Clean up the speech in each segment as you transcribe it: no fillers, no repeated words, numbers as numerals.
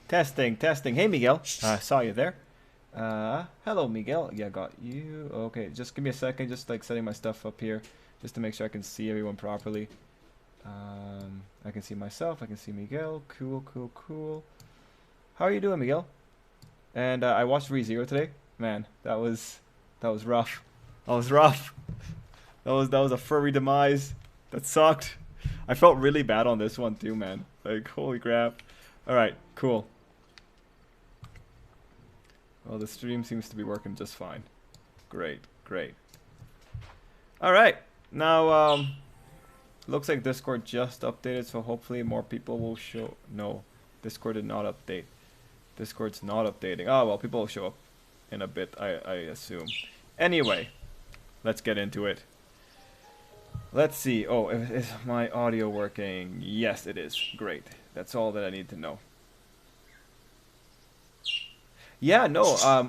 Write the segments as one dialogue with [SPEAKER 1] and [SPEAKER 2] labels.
[SPEAKER 1] Testing, testing. Hey, Miguel. I saw you there. Hello, Miguel. Yeah, got you. Okay, just give me a second. Just like setting my stuff up here, just to make sure I can see everyone properly. I can see myself. I can see Miguel. Cool, cool, cool. How are you doing, Miguel? And I watched ReZero today. Man, that was rough. That was rough. That was a furry demise. That sucked. I felt really bad on this one too, man. Like, holy crap. All right, cool. Well, the stream seems to be working just fine. Great, great. All right, now looks like Discord just updated, so hopefully more people will show. No, Discord did not update. Discord's not updating. Oh well, people will show up in a bit, I assume. Anyway, let's get into it. Let's see. Oh, is my audio working? Yes, it is. Great. That's all that I need to know. Yeah, no,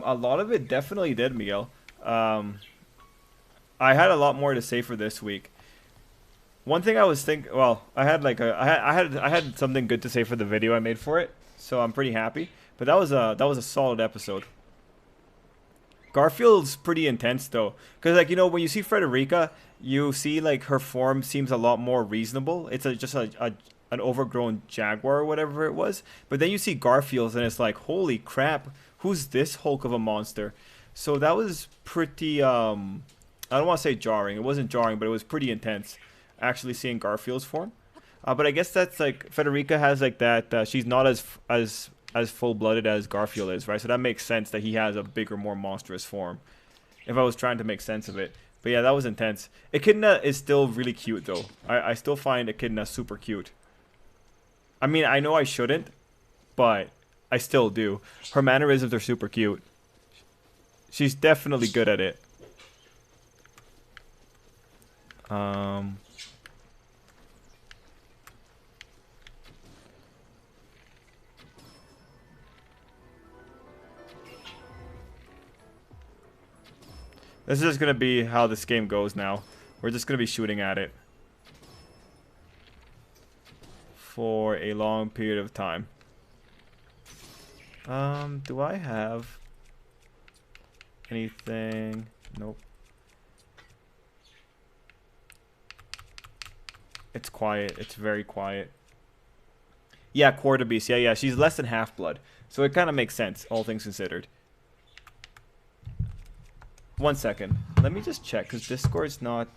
[SPEAKER 1] a lot of it definitely did, Miguel. Um, I had a lot more to say for this week. One thing I was thinking, well, I had like I had something good to say for the video I made for it, so I'm pretty happy. But that was a solid episode. Garfield's pretty intense though, because like when you see Frederica, you see like her form seems a lot more reasonable. It's just an overgrown jaguar or whatever it was. But then you see Garfield's and it's like, holy crap, who's this hulk of a monster? So that was pretty I don't want to say jarring. It wasn't jarring, but it was pretty intense actually seeing Garfield's form. But I guess that's like Frederica has like that. She's not as full-blooded as Garfield is, right? So that makes sense that he has a bigger, more monstrous form. If I was trying to make sense of it. But yeah, that was intense. Echidna is still really cute, though. I still find Echidna super cute. I mean, I know I shouldn't, but I still do. Her mannerisms are super cute. She's definitely good at it. This is just going to be how this game goes now. We're just going to be shooting at it for a long period of time. Do I have anything? Nope. It's quiet. It's very quiet. Yeah, Quarter Beast. Yeah, she's less than half-blood. So it kind of makes sense, all things considered. 1 second. Let me just check, because Discord's not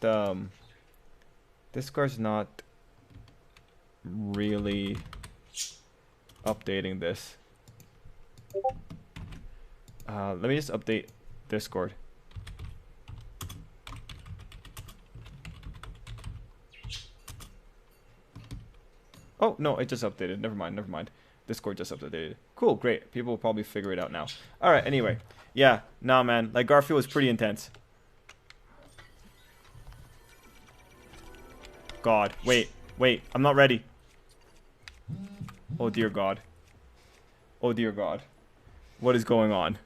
[SPEAKER 1] really updating this. Let me just update Discord. Oh, no, it just updated. Never mind, never mind. Discord just updated. Cool, great. People will probably figure it out now. Alright, anyway. Yeah, nah, man. Like, Garfield was pretty intense. God. Wait. I'm not ready. Oh, dear God. Oh, dear God. What is going on?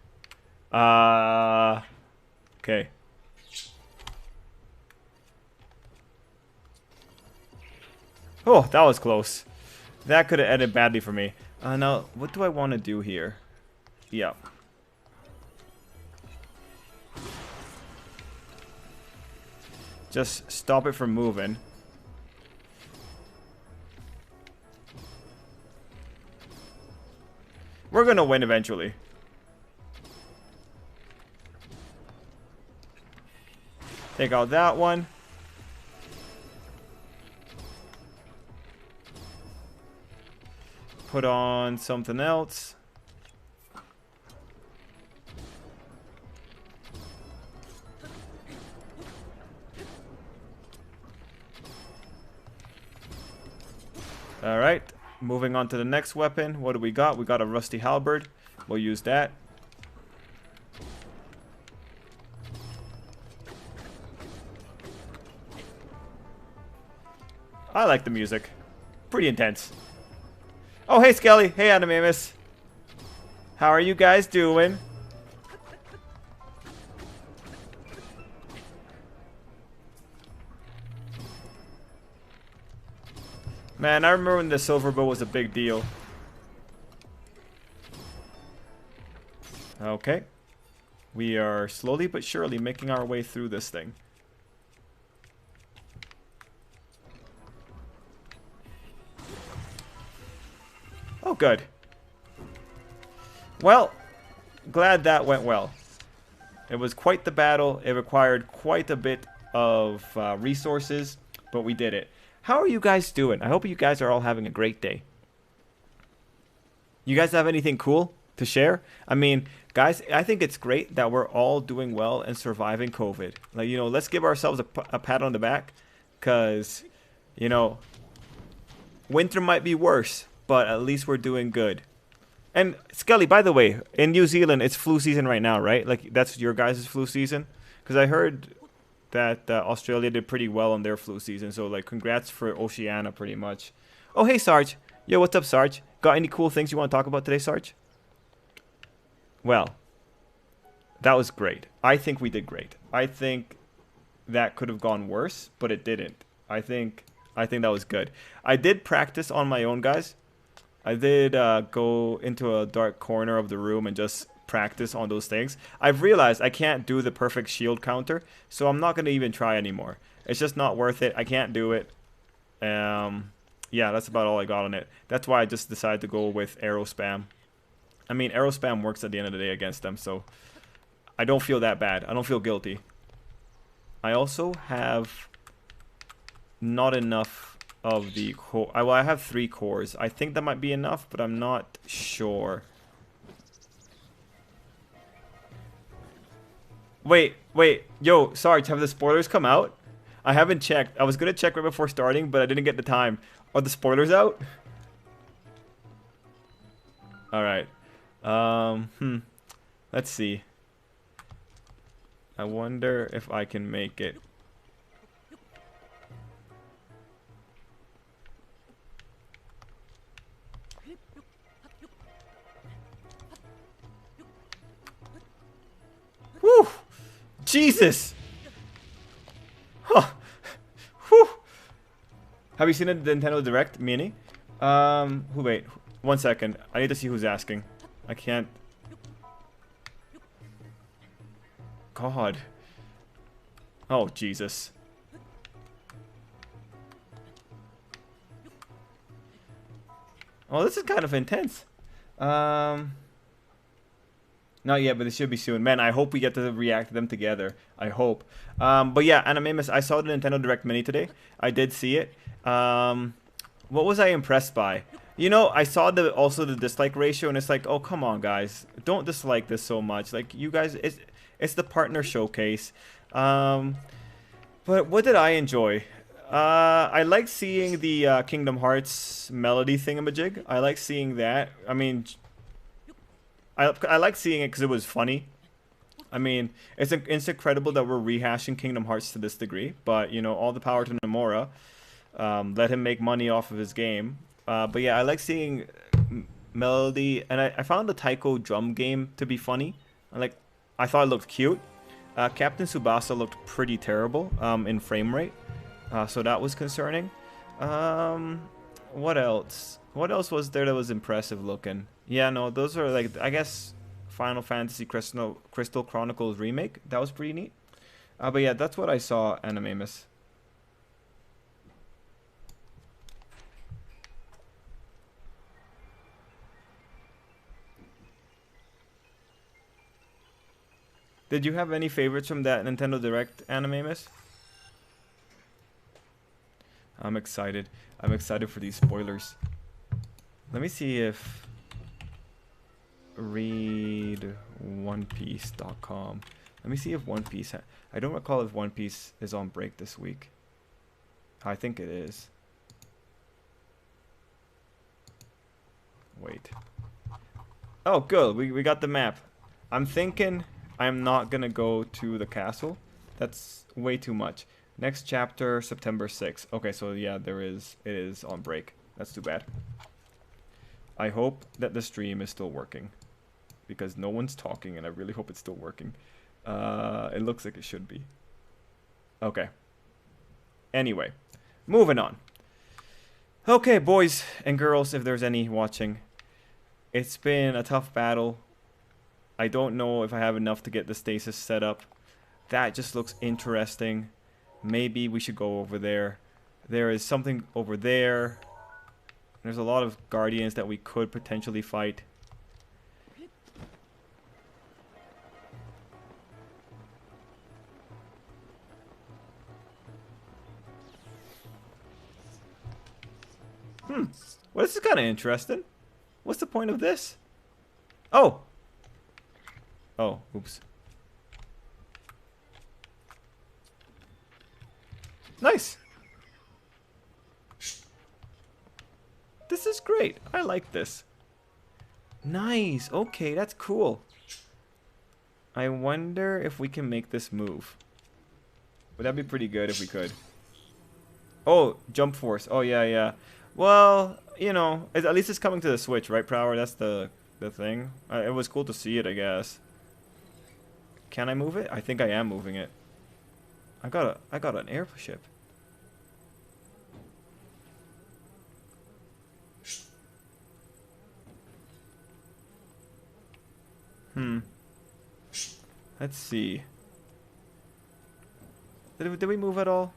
[SPEAKER 1] Okay. Oh, that was close. That could have ended badly for me. Now, what do I want to do here? Yeah. Just stop it from moving. We're gonna win eventually. Take out that one. Put on something else. Alright, moving on to the next weapon. What do we got? We got a rusty halberd. We'll use that. I like the music. Pretty intense. Oh, hey, Skelly. Hey, Animamus. How are you guys doing? Man, I remember when the silver bow was a big deal. Okay. We are slowly but surely making our way through this thing. Oh, good. Well, glad that went well. It was quite the battle. It required quite a bit of resources, but we did it. How are you guys doing? I hope you guys are all having a great day. You guys have anything cool to share? I mean, guys, I think it's great that we're all doing well and surviving COVID. Like, you know, let's give ourselves a pat on the back, because, you know, winter might be worse, but at least we're doing good. And Skelly, by the way, in New Zealand, it's flu season right now, right? Like, that's your guys' flu season? Because I heard that Australia did pretty well on their flu season. So, like, congrats for Oceania, pretty much. Oh, hey, Sarge. Yo, what's up, Sarge? Got any cool things you want to talk about today, Sarge? Well, that was great. I think we did great. I think that could have gone worse, but it didn't. I think that was good. I did practice on my own, guys. I did go into a dark corner of the room and just practice on those things. I've realized I can't do the perfect shield counter, so I'm not going to even try anymore. It's just not worth it. I can't do it. Yeah, that's about all I got on it. That's why I just decided to go with arrow spam. I mean, arrow spam works at the end of the day against them, so I don't feel that bad. I don't feel guilty. I also have not enough of the core. Well, I have 3 cores. I think that might be enough, but I'm not sure. Wait. Yo, Sarge, have the spoilers come out? I haven't checked. I was gonna check right before starting, but I didn't get the time. Are the spoilers out? Alright. Let's see. I wonder if I can make it. Whew! Jesus! Huh. Whew. Have you seen the Nintendo Direct Mini? Wait. 1 second. I need to see who's asking. I can't. God. Oh, Jesus. Oh, this is kind of intense. Not yet, but it should be soon. Man, I hope we get to react to them together. I hope. But yeah, Animamus, I saw the Nintendo Direct Mini today. I did see it. What was I impressed by? You know, I saw also the dislike ratio, and it's like, oh, come on, guys. Don't dislike this so much. Like, you guys, it's the partner showcase. But what did I enjoy? I like seeing the Kingdom Hearts melody thingamajig. I like seeing that. I mean, I like seeing it because it was funny. I mean, it's incredible that we're rehashing Kingdom Hearts to this degree. But, you know, all the power to Nomura. Let him make money off of his game. But yeah, I like seeing melody. And I found the Taiko drum game to be funny. I thought it looked cute. Captain Tsubasa looked pretty terrible in frame rate. So that was concerning. What else? What else was there that was impressive looking? Yeah, no, those are like, I guess, Final Fantasy Crystal Chronicles Remake. That was pretty neat. But yeah, that's what I saw, Animamus. Did you have any favorites from that Nintendo Direct, Animamus? I'm excited. I'm excited for these spoilers. Let me see if read onepiece.com. Let me see if One Piece I don't recall if One Piece is on break this week. I think it is. Wait. Oh, good. We got the map. I'm thinking I'm not gonna go to the castle. That's way too much. Next chapter, September 6th. Okay, so yeah, it is on break. That's too bad. I hope that the stream is still working, because no one's talking, and I really hope it's still working. It looks like it should be. Okay. Anyway, moving on. Okay, boys and girls, if there's any watching. It's been a tough battle. I don't know if I have enough to get the stasis set up. That just looks interesting. Maybe we should go over there. There is something over there. There's a lot of guardians that we could potentially fight. Well, this is kind of interesting. What's the point of this? Oh! Oh, oops. Nice! This is great. I like this. Nice. Okay, that's cool. I wonder if we can make this move. Would that be pretty good if we could? Oh, jump force. Oh, yeah, yeah. Well, you know, at least it's coming to the Switch, right, Prower? That's the thing. It was cool to see it, I guess. Can I move it? I think I am moving it. I got an airship. Let's see. Did we move at all?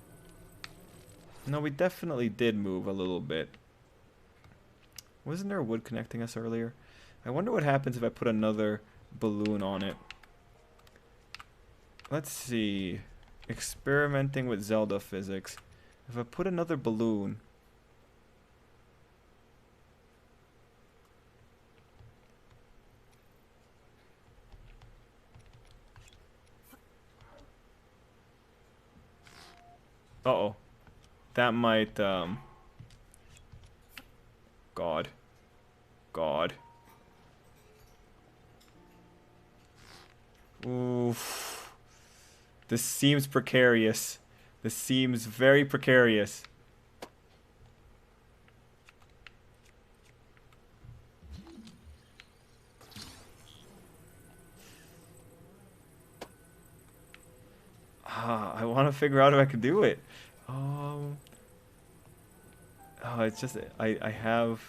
[SPEAKER 1] No, we definitely did move a little bit. Wasn't there wood connecting us earlier? I wonder what happens if I put another balloon on it. Let's see. Experimenting with Zelda physics. If I put another balloon... Uh-oh. That might, God. God. Oof. This seems precarious. This seems very precarious. I want to figure out if I can do it. Oh, it's just I have.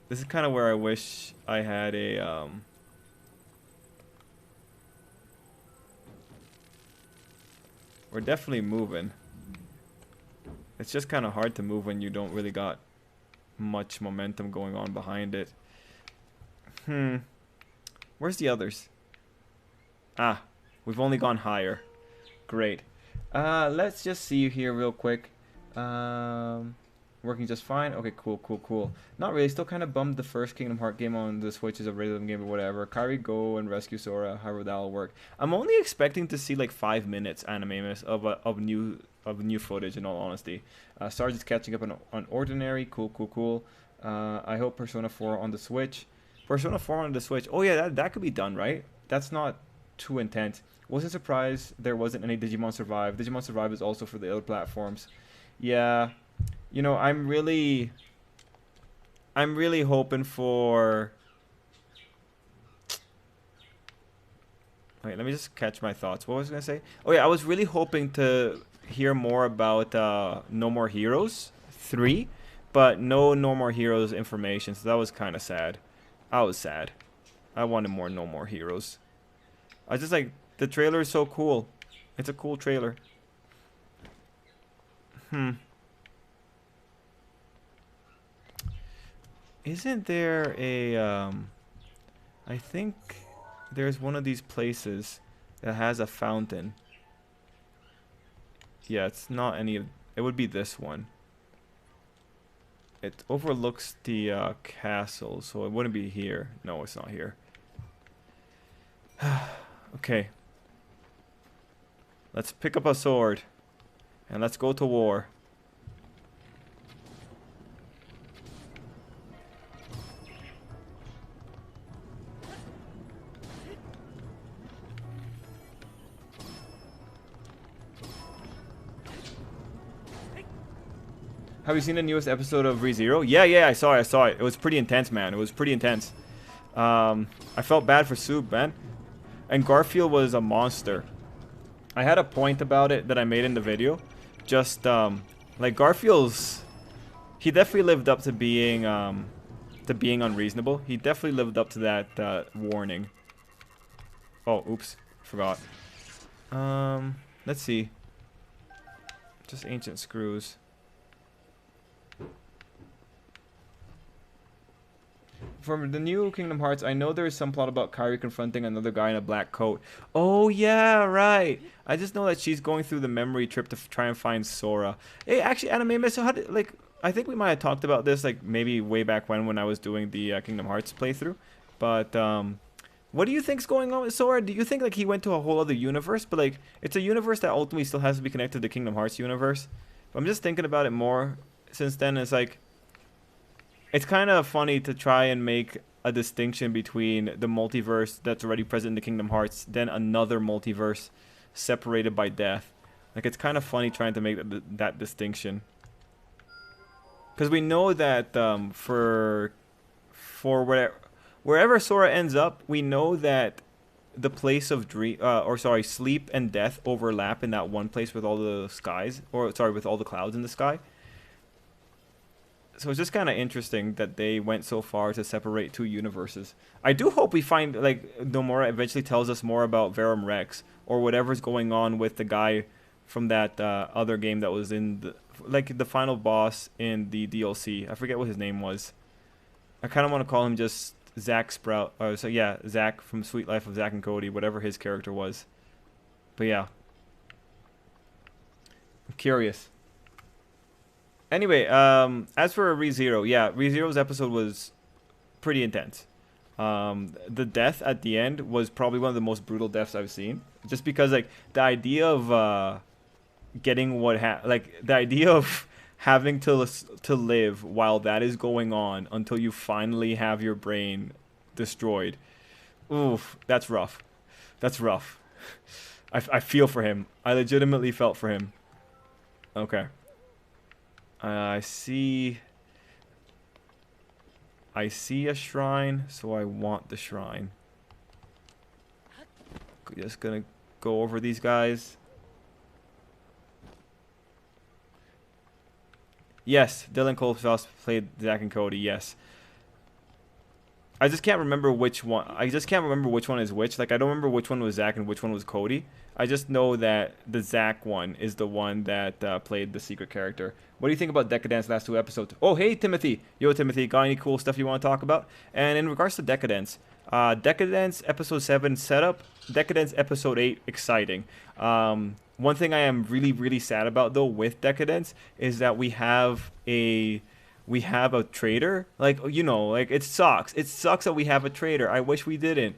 [SPEAKER 1] This is kind of where I wish I had a We're definitely moving. It's just kind of hard to move when you don't really got much momentum going on behind it. Where's the others? Ah, we've only gone higher. Great. Let's just see here real quick. Working just fine. Okay, cool. Not really. Still kind of bummed the first Kingdom Hearts game on the Switch is a rhythm game or whatever. Kairi Go and Rescue Sora, however that'll work. I'm only expecting to see like 5 minutes animamus of new footage. In all honesty, Sarge is catching up on Ordinary. Cool. I hope Persona 4 on the Switch. Persona 4 on the Switch. Oh yeah, that could be done, right? That's not too intense. Wasn't surprised there wasn't any Digimon Survive. Digimon Survive is also for the other platforms. Yeah, you know, I'm really hoping for. Wait, let me just catch my thoughts. What was I gonna say? Oh yeah, I was really hoping to hear more about No More Heroes 3, but no More Heroes information. So that was kind of sad. I was sad. I wanted more No More Heroes. I just like the trailer is so cool. It's a cool trailer. Isn't there a I think there's one of these places that has a fountain. Yeah, it's not any of it would be this one. It overlooks the castle, so it wouldn't be here. No, it's not here. Okay. Let's pick up a sword. And let's go to war. Have you seen the newest episode of ReZero? Yeah, I saw it. It was pretty intense, man. It was pretty intense. I felt bad for Soup, man. And Garfield was a monster. I had a point about it that I made in the video. Just, like, Garfield's... He definitely lived up to being, to being unreasonable. He definitely lived up to that warning. Oh, oops. Forgot. Let's see. Just ancient screws. From the new Kingdom Hearts, I know there is some plot about Kairi confronting another guy in a black coat. Oh, yeah, right. I just know that she's going through the memory trip to try and find Sora. Hey, actually, Anime, so how did, like, I think we might have talked about this, like, maybe way back when I was doing the Kingdom Hearts playthrough. But, what do you think's going on with Sora? Do you think, like, he went to a whole other universe? But, like, it's a universe that ultimately still has to be connected to the Kingdom Hearts universe. But I'm just thinking about it more since then. It's like, it's kind of funny to try and make a distinction between the multiverse that's already present in the Kingdom Hearts, then another multiverse separated by death. Like, it's kind of funny trying to make that distinction. Because we know that for wherever Sora ends up, we know that the place of sleep and death overlap in that one place with all the skies, or sorry, with all the clouds in the sky. So it's just kind of interesting that they went so far to separate two universes. I do hope we find, like, Nomura eventually tells us more about Verum Rex, or whatever's going on with the guy from that other game that was in the final boss in the DLC. I forget what his name was. I kind of want to call him just Zack Sprout. So yeah, Zack from Sweet Life of Zack and Cody, whatever his character was. But yeah, I'm curious. Anyway, as for ReZero, yeah, ReZero's episode was pretty intense. The death at the end was probably one of the most brutal deaths I've seen. Just because, like, the idea of getting the idea of having to live while that is going on until you finally have your brain destroyed. Oof, that's rough. That's rough. I feel for him. I legitimately felt for him. Okay. I see a shrine, so I want the shrine. Just gonna go over these guys. Yes, Dylan Colfax played Zack and Cody, yes. I just can't remember which one. I just can't remember which one is which. Like, I don't remember which one was Zack and which one was Cody. I just know that the Zack one is the one that played the secret character. What do you think about Decadence last 2 episodes? Oh, hey, Timothy. Yo, Timothy. Got any cool stuff you want to talk about? And in regards to Decadence, Decadence episode 7 setup, Decadence episode 8 exciting. One thing I am really, really sad about, though, with Decadence is that we have a traitor. Like, you know, like, it sucks. It sucks that we have a traitor. I wish we didn't.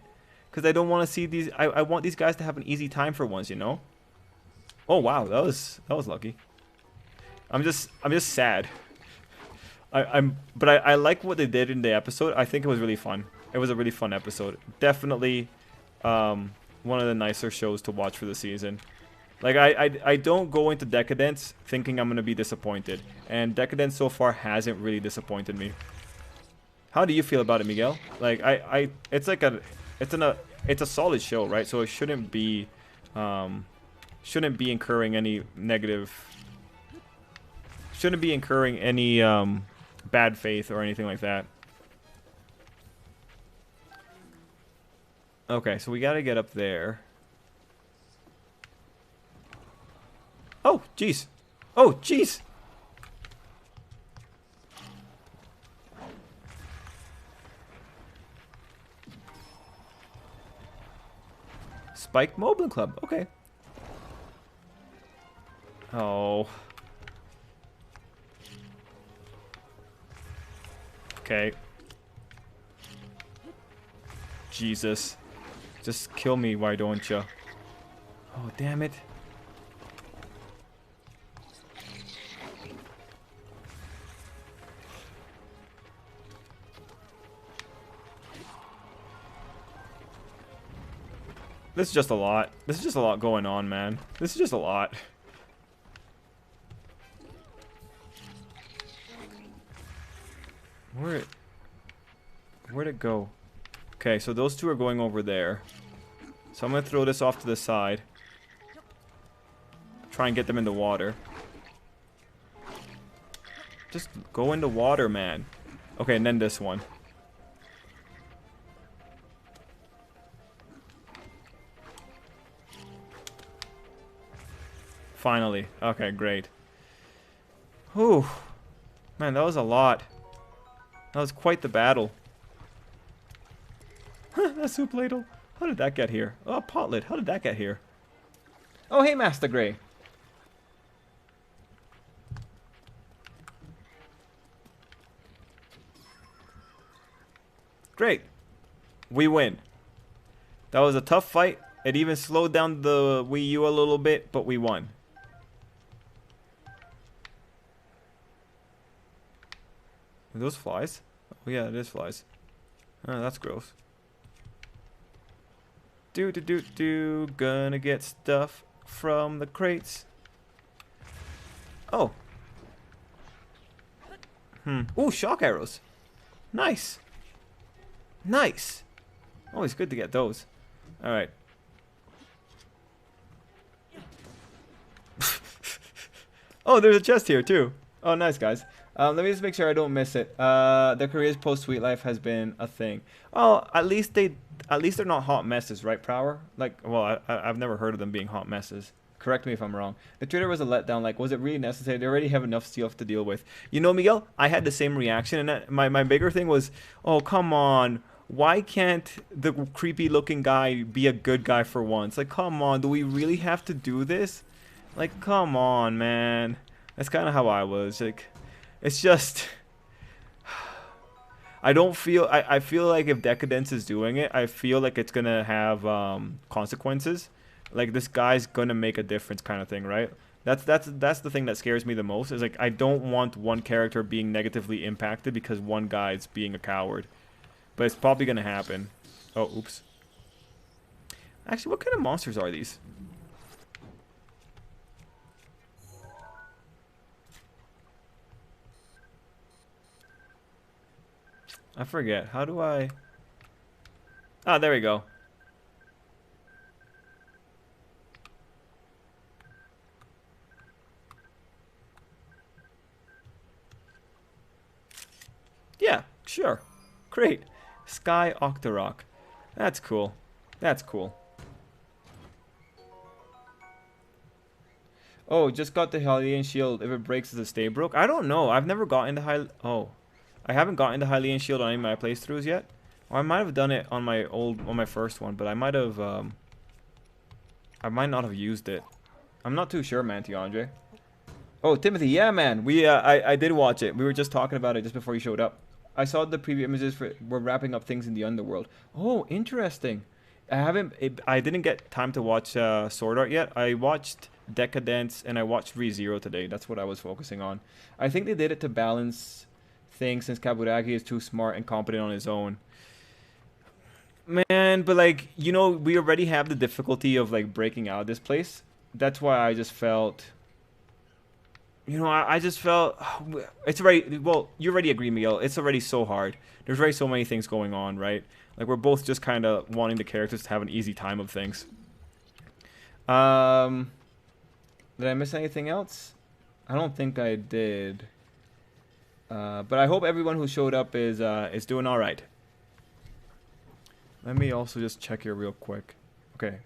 [SPEAKER 1] Because I don't want to see these. I want these guys to have an easy time for once, you know? Oh, wow. That was lucky. I'm just sad. But I like what they did in the episode. I think it was really fun. It was a really fun episode. Definitely one of the nicer shows to watch for the season. Like, I don't go into Decadence thinking I'm going to be disappointed. And Decadence so far hasn't really disappointed me. How do you feel about it, Miguel? Like, it's like it's a solid show, right? So it shouldn't be incurring any bad faith or anything like that. Okay, so we got to get up there. Oh, jeez. Oh, jeez. Spike Moblin Club. Okay. Oh. Okay. Jesus. Just kill me, why don't you? Oh, damn it. This is just a lot. This is just a lot going on, man. This is just a lot. Where'd it go? Okay, so those two are going over there. So I'm gonna throw this off to the side. Try and get them in the water. Just go in the water, man. Okay, and then this one. Finally. Okay, great. Whew. Man, that was a lot. That was quite the battle. A soup ladle. How did that get here? Oh, pot lid. How did that get here? Oh, hey, Master Grey. Great. We win. That was a tough fight. It even slowed down the Wii U a little bit, but we won. Are those flies? Oh yeah, it is flies. Oh, that's gross. Gonna get stuff from the crates. Oh. Ooh, shock arrows. Nice. Nice. Always good to get those. Alright. Oh, there's a chest here too. Oh, nice, guys. Let me just make sure I don't miss it. The careers post Sweet Life has been a thing. Oh, at least they're not hot messes, right, Prower? Like, well, I've never heard of them being hot messes. Correct me if I'm wrong. The trailer was a letdown. Like, was it really necessary? They already have enough stuff to deal with. You know, Miguel, I had the same reaction, and my bigger thing was, oh, come on. Why can't the creepy looking guy be a good guy for once? Like, come on. Do we really have to do this? Like, come on, man. That's kind of how I was. Like, it's just... I don't feel... I feel like if Decadence is doing it, I feel like it's going to have consequences. Like, this guy's going to make a difference kind of thing, right? That's the thing that scares me the most. Is like, I don't want one character being negatively impacted because one guy's being a coward. But it's probably going to happen. Oh, oops. Actually, what kind of monsters are these? I forget. How do I... Ah, there we go. Yeah, sure. Great. Sky Octorok. That's cool. That's cool. Oh, just got the Hylian shield. If it breaks, does it stay broke? I don't know. I've never gotten the I haven't gotten the Hylian shield on any of my playthroughs yet. Or I might have done it on my first one, but I might not have used it. I'm not too sure, man, Andre. Oh, Timothy, yeah, man. I did watch it. We were just talking about it just before you showed up. I saw the preview images for we're wrapping up things in the underworld. Oh, interesting. I didn't get time to watch Sword Art yet. I watched Decadence and I watched ReZero today. That's what I was focusing on. I think they did it to balance things since Kaburagi is too smart and competent on his own. Man, but like, you know, we already have the difficulty of like breaking out of this place. That's why I just felt... You know, I just felt it's already, well, you already agree, Miguel. It's already so hard. There's already so many things going on, right? Like, we're both just kind of wanting the characters to have an easy time of things. Did I miss anything else? I don't think I did. But I hope everyone who showed up is doing all right. Let me also just check here real quick. Okay.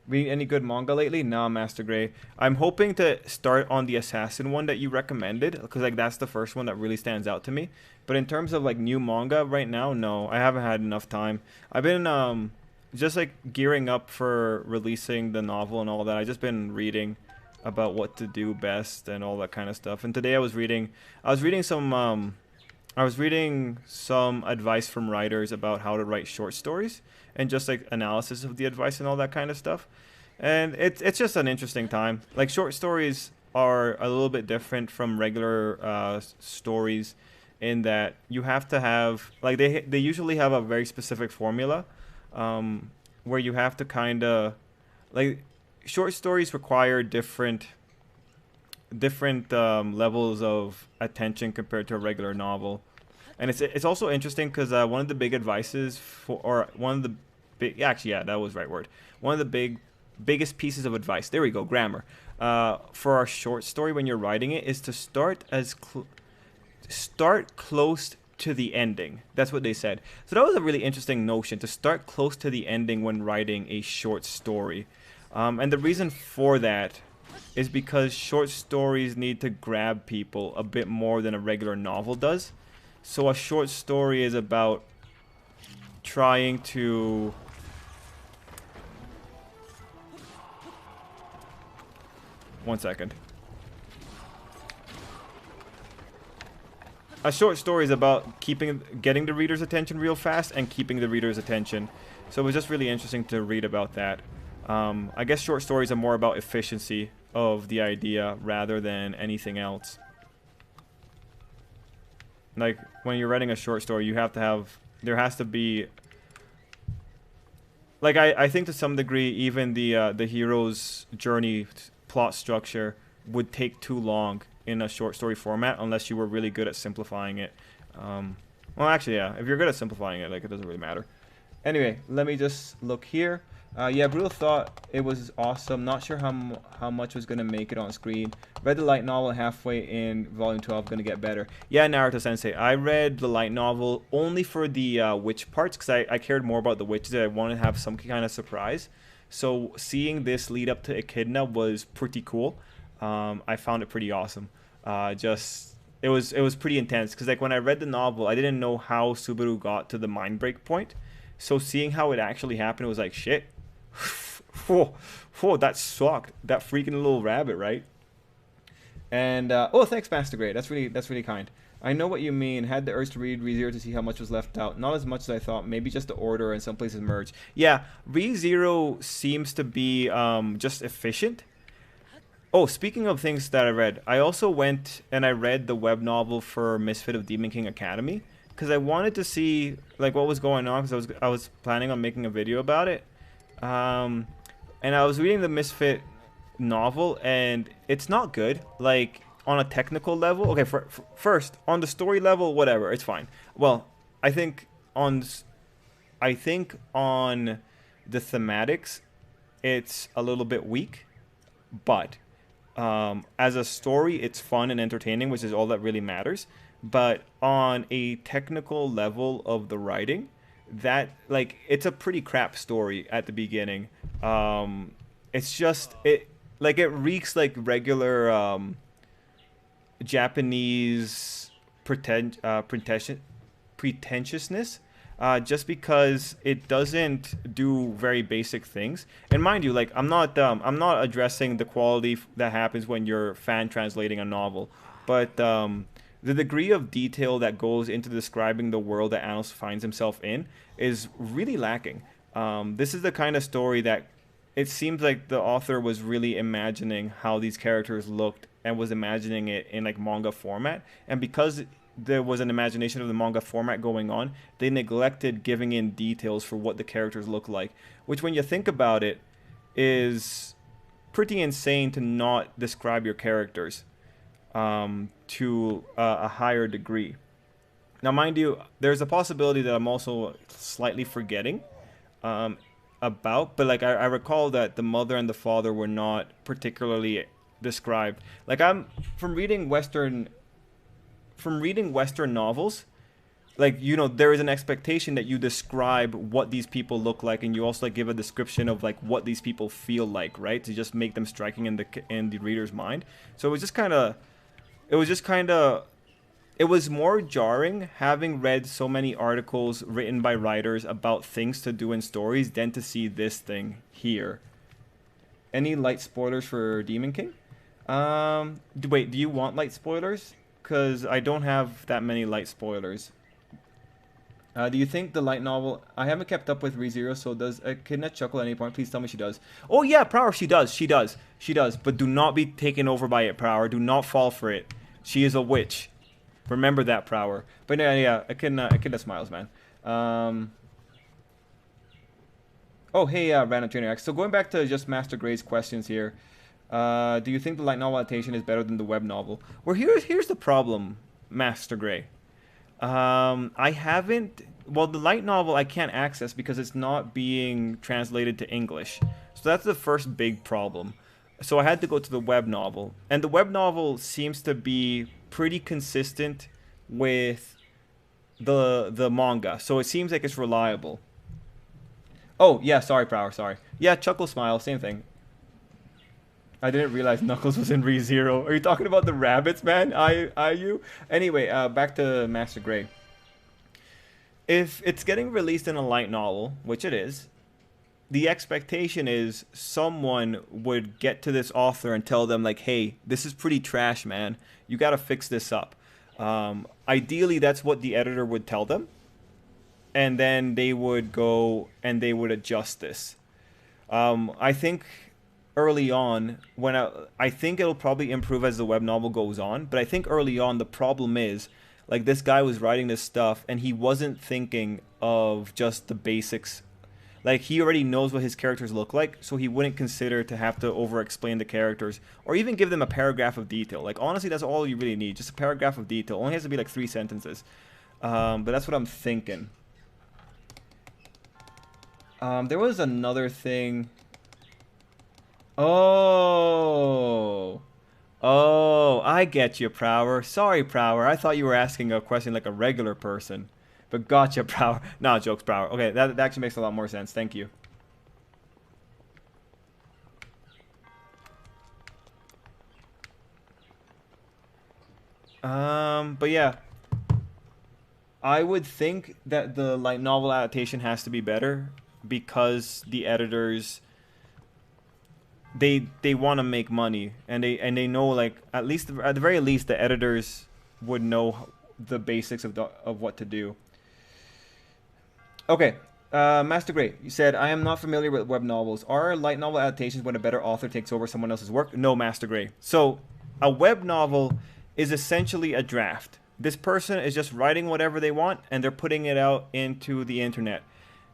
[SPEAKER 1] Read any good manga lately? Nah, Master Gray. I'm hoping to start on the Assassin one that you recommended, because like that's the first one that really stands out to me. But in terms of like new manga right now, no, I haven't had enough time. I've been just like gearing up for releasing the novel and all that. I've just been reading about what to do best and all that kind of stuff. And today I was reading some advice from writers about how to write short stories and just like analysis of the advice and all that kind of stuff. And it's just an interesting time. Like, short stories are a little bit different from regular stories in that you have to have, like, they usually have a very specific formula where you have to kind of, like, short stories require different levels of attention compared to a regular novel. And it's also interesting because one of the big advices one of the biggest pieces of advice, there we go, grammar, for a short story when you're writing it is to start close to the ending. That's what they said. So that was a really interesting notion, to start close to the ending when writing a short story. And the reason for that is because short stories need to grab people a bit more than a regular novel does. So a short story is about trying to... One second. A short story is about getting the reader's attention real fast and keeping the reader's attention. So it was just really interesting to read about that. I guess short stories are more about efficiency of the idea rather than anything else. Like, when you're writing a short story, you have to have... There has to be... Like, I think to some degree, even the hero's journey plot structure would take too long in a short story format unless you were really good at simplifying it. Well, actually, yeah. If you're good at simplifying it, like, it doesn't really matter. Anyway, let me just look here. Yeah, Brutal thought it was awesome. Not sure how much was going to make it on screen. Read the light novel halfway in volume 12. Going to get better. Yeah, Naruto-sensei. I read the light novel only for the witch parts because I cared more about the witches. I wanted to have some kind of surprise. So seeing this lead up to Echidna was pretty cool. I found it pretty awesome. It was pretty intense because like when I read the novel, I didn't know how Subaru got to the mind break point. So seeing how it actually happened, it was like, shit. Whoa, that sucked. That freaking little rabbit, right? And oh, thanks, Master Grey. That's really kind. I know what you mean. Had the urge to read ReZero to see how much was left out. Not as much as I thought. Maybe just the order and some places merged. Yeah, ReZero seems to be just efficient. Oh, speaking of things that I read, I also went and I read the web novel for Misfit of Demon King Academy because I wanted to see like what was going on because I was planning on making a video about it. And I was reading the Misfit novel and it's not good. Like on a technical level, okay. First, on the story level, whatever, it's fine. Well, I think on the thematics, it's a little bit weak, but as a story, it's fun and entertaining, which is all that really matters. But on a technical level of the writing, that like it's a pretty crap story at the beginning. It's just it reeks like regular Japanese pretentiousness. Just because it doesn't do very basic things. And mind you, like I'm not addressing the quality that happens when you're fan translating a novel, but the degree of detail that goes into describing the world that Anos finds himself in is really lacking. This is the kind of story that it seems like the author was really imagining how these characters looked and was imagining it in like manga format, and because there was an imagination of the manga format going on, they neglected giving in details for what the characters look like, which when you think about it is pretty insane to not describe your characters to a higher degree. Now mind you, there's a possibility that I'm also slightly forgetting about, but like I recall that the mother and the father were not particularly described. Like I'm from reading Western novels, like, you know, there is an expectation that you describe what these people look like, and you also like give a description of like what these people feel like, right, to just make them striking in the reader's mind. So it was more jarring having read so many articles written by writers about things to do in stories than to see this thing here. Any light spoilers for Demon King? Wait, do you want light spoilers? Because I don't have that many light spoilers. Do you think the light novel... I haven't kept up with ReZero, so does Echidna chuckle at any point? Please tell me she does. Oh yeah, Prower, she does. She does. But do not be taken over by it, Prower. Do not fall for it. She is a witch. Remember that, Prower. But yeah, Echidna smiles, man. Oh, hey, Random Trainer X. So going back to just Master Gray's questions here. Do you think the light novel adaptation is better than the web novel? Well, here's the problem, Master Gray. I haven't... Well, the light novel I can't access because it's not being translated to English. So that's the first big problem. So I had to go to the web novel. And the web novel seems to be pretty consistent with the manga. So it seems like it's reliable. Oh, yeah, sorry, Prower, sorry. Yeah, Chuckle Smile, same thing. I didn't realize Knuckles was in ReZero. Are you talking about the rabbits, man? I you? Anyway, back to Master Gray. If it's getting released in a light novel, which it is, the expectation is someone would get to this author and tell them like, "Hey, this is pretty trash, man. You got to fix this up." Ideally, that's what the editor would tell them, and then they would go and they would adjust this. I think early on, I think it'll probably improve as the web novel goes on, but I think early on the problem is like this guy was writing this stuff and he wasn't thinking of just the basics. Like he already knows what his characters look like, so he wouldn't consider to have to over explain the characters or even give them a paragraph of detail. Like honestly, that's all you really need, just a paragraph of detail. Only has to be like 3 sentences. But that's what I'm thinking. There was another thing. Oh. Oh, I get you, Prower. Sorry, Prower. I thought you were asking a question like a regular person. But gotcha, Prower. Nah, jokes, Prower. Okay, that actually makes a lot more sense. Thank you. But yeah. I would think that the light novel adaptation has to be better because the editors they want to make money and they know like at the very least the editors would know the basics of what to do. Okay, Master Gray, you said I am not familiar with web novels. Are light novel adaptations when a better author takes over someone else's work? No, Master Gray. So a web novel is essentially a draft. This person is just writing whatever they want and they're putting it out into the internet.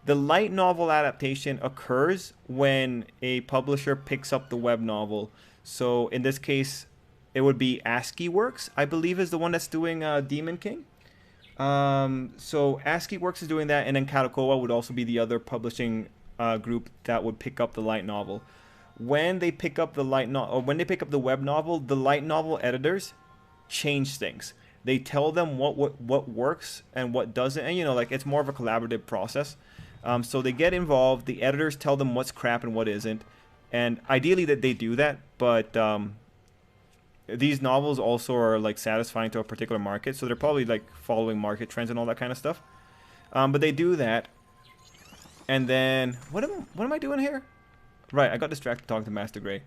[SPEAKER 1] The light novel adaptation occurs when a publisher picks up the web novel. So in this case, it would be ASCII Works, I believe, is the one that's doing Demon King. So ASCII Works is doing that, and then Katakoa would also be the other publishing group that would pick up the light novel. When they pick up the when they pick up the web novel, the light novel editors change things. They tell them what works and what doesn't, and like it's more of a collaborative process. So they get involved. The editors tell them what's crap and what isn't, and ideally that they do that. But these novels also are like satisfying to a particular market, so they're probably like following market trends and all that kind of stuff. But they do that, and then what am I doing here? Right, I got distracted talking to Master Gray.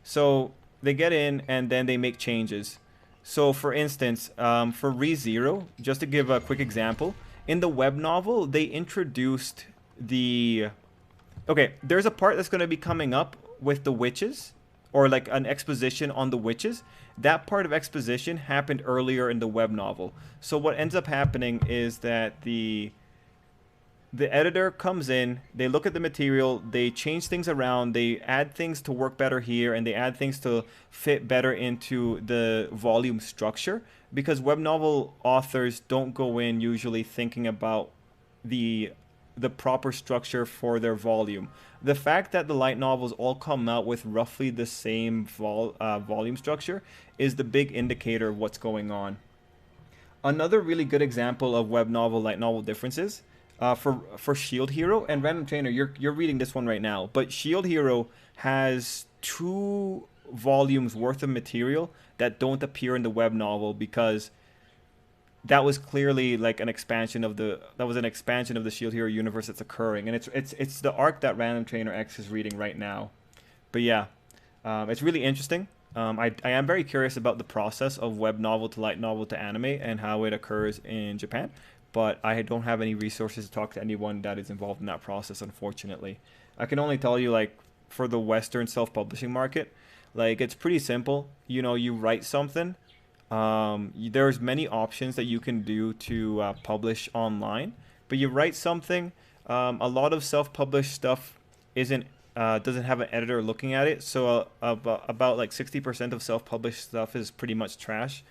[SPEAKER 1] So they get in and then they make changes. So for instance, for ReZero, just to give a quick example, in the web novel they introduced okay, there's a part that's going to be coming up with the witches, or like an exposition on the witches. That part of exposition happened earlier in the web novel. So what ends up happening is that the editor comes in, they look at the material, they change things around, they add things to work better here, and they add things to fit better into the volume structure, because web novel authors don't go in usually thinking about the proper structure for their volume. The fact that the light novels all come out with roughly the same volume structure is the big indicator of what's going on. Another really good example of web novel light novel differences, for Shield Hero and Random Trainer, you're reading this one right now, but Shield Hero has 2 volumes worth of material that don't appear in the web novel, because that was clearly like an expansion of the Shield Hero universe that's occurring, and it's the arc that Random Trainer X is reading right now. But yeah, it's really interesting. I am very curious about the process of web novel to light novel to anime and how it occurs in Japan, but I don't have any resources to talk to anyone that is involved in that process, unfortunately. I can only tell you, like, for the Western self-publishing market, like, it's pretty simple. You write something. There's many options that you can do to publish online, but you write something. A lot of self-published stuff doesn't have an editor looking at it, so about like 60% of self-published stuff is pretty much trash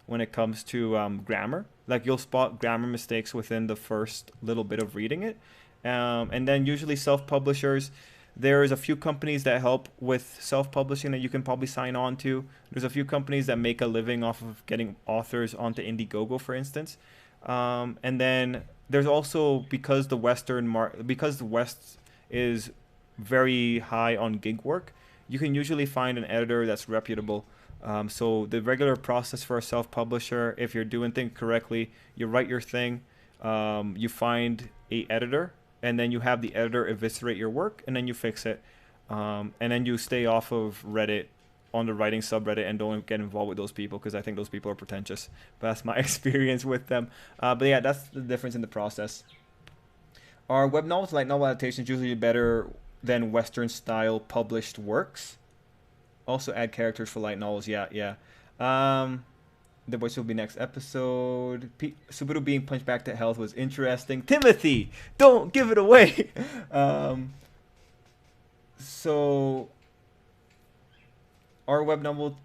[SPEAKER 1] when it comes to grammar. Like, you'll spot grammar mistakes within the first little bit of reading it, and then usually self-publishers, there's a few companies that help with self-publishing that you can probably sign on to. There's a few companies that make a living off of getting authors onto Indiegogo, for instance. And then there's also, because the West is very high on gig work, you can usually find an editor that's reputable. So the regular process for a self-publisher, if you're doing things correctly, you write your thing, you find a editor, and then you have the editor eviscerate your work, and then you fix it, and then you stay off of Reddit on the writing subreddit and don't get involved with those people because I think those people are pretentious. But that's my experience with them. But yeah, that's the difference in the process. Are web novels light novel adaptations usually better than Western style published works? Also add characters for light novels. Yeah, yeah. The voice will be next episode. Subaru being punched back to health was interesting. Timothy, don't give it away. So, our web novel.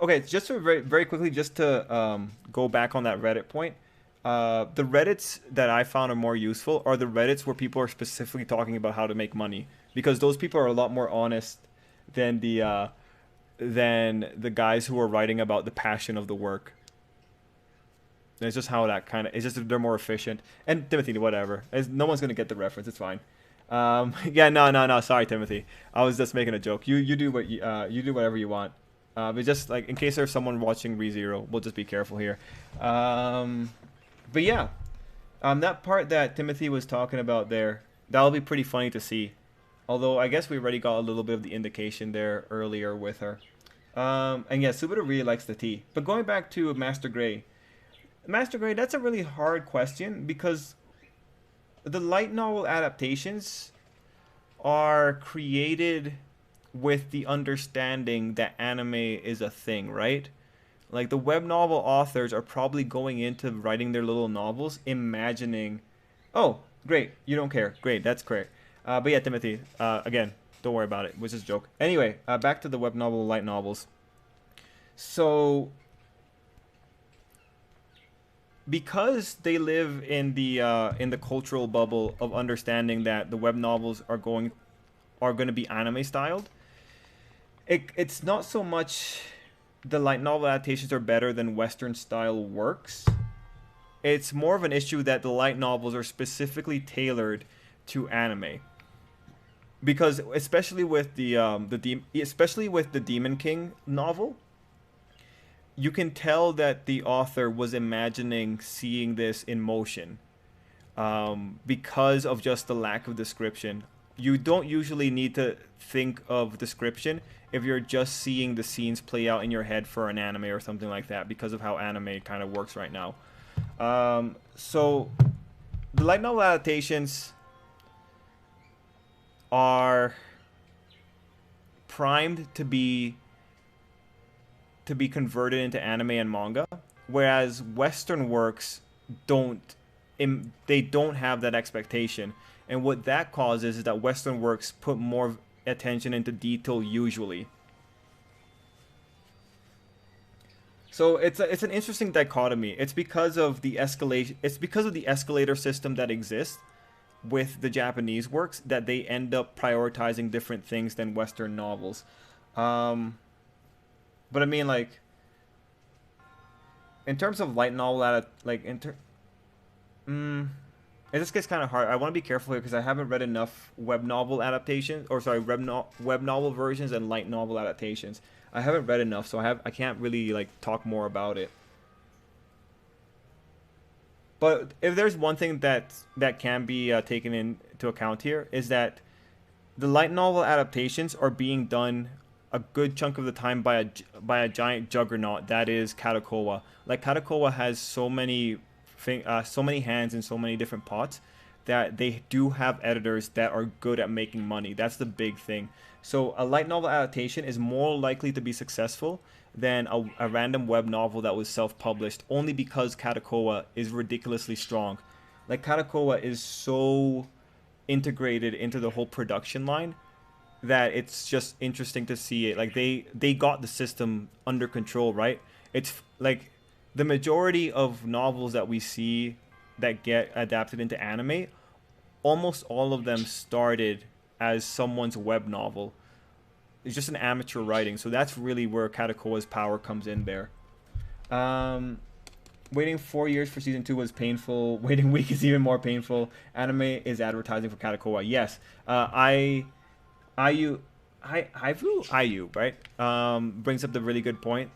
[SPEAKER 1] Okay, just to very very quickly, just to go back on that Reddit point. The Reddits that I found are more useful are the Reddits where people are specifically talking about how to make money, because those people are a lot more honest than the guys who are writing about the passion of the work. And it's just how that kind of, it's just they're more efficient. And Timothy, whatever, no one's gonna get the reference. It's fine. Yeah, no. Sorry, Timothy. I was just making a joke. You do what you do whatever you want. But just like in case there's someone watching ReZero, we'll just be careful here. But yeah, that part that Timothy was talking about there, that'll be pretty funny to see. Although I guess we already got a little bit of the indication there earlier with her. And yeah, Subaru really likes the tea. But going back to Master Gray, that's a really hard question because the light novel adaptations are created with the understanding that anime is a thing, right? Like the web novel authors are probably going into writing their little novels imagining, oh, great, you don't care. Great, that's great. But yeah, Timothy, again, don't worry about it. It was just a joke. Anyway, back to the web novel light novels. So, because they live in the cultural bubble of understanding that the web novels are going to be anime styled, it's not so much the light novel adaptations are better than Western style works. It's more of an issue that the light novels are specifically tailored to anime. Because especially with the Demon King novel, you can tell that the author was imagining seeing this in motion, because of just the lack of description. You don't usually need to think of description if you're just seeing the scenes play out in your head for an anime or something like that, because of how anime kind of works right now. So the light novel adaptations are primed to be converted into anime and manga, whereas Western works don't have that expectation. And what that causes is that Western works put more attention into detail usually. So it's an interesting dichotomy. It's because of the escalation. It's because of the escalator system that exists with the Japanese works that they end up prioritizing different things than Western novels. But I mean, like, in terms of light novel, it just gets kind of hard. I want to be careful here because I haven't read enough web novel adaptations, or sorry, web novel versions and light novel adaptations. I haven't read enough, so I can't really like talk more about it. But if there's one thing that can be taken into account here, is that the light novel adaptations are being done a good chunk of the time by a giant juggernaut that is Kadokawa. Like Kadokawa has so many hands in so many different pots that they do have editors that are good at making money. That's the big thing. So a light novel adaptation is more likely to be successful than a random web novel that was self-published, only because Kadokawa is ridiculously strong. Like Kadokawa is so integrated into the whole production line that it's just interesting to see it. Like they got the system under control, right? It's like the majority of novels that we see that get adapted into anime, almost all of them started as someone's web novel. It's just an amateur writing, so that's really where Kadokawa's power comes in there. Waiting 4 years for season 2 was painful. Waiting a week is even more painful. Anime is advertising for Kadokawa. Yes, I IU, right? Brings up the really good point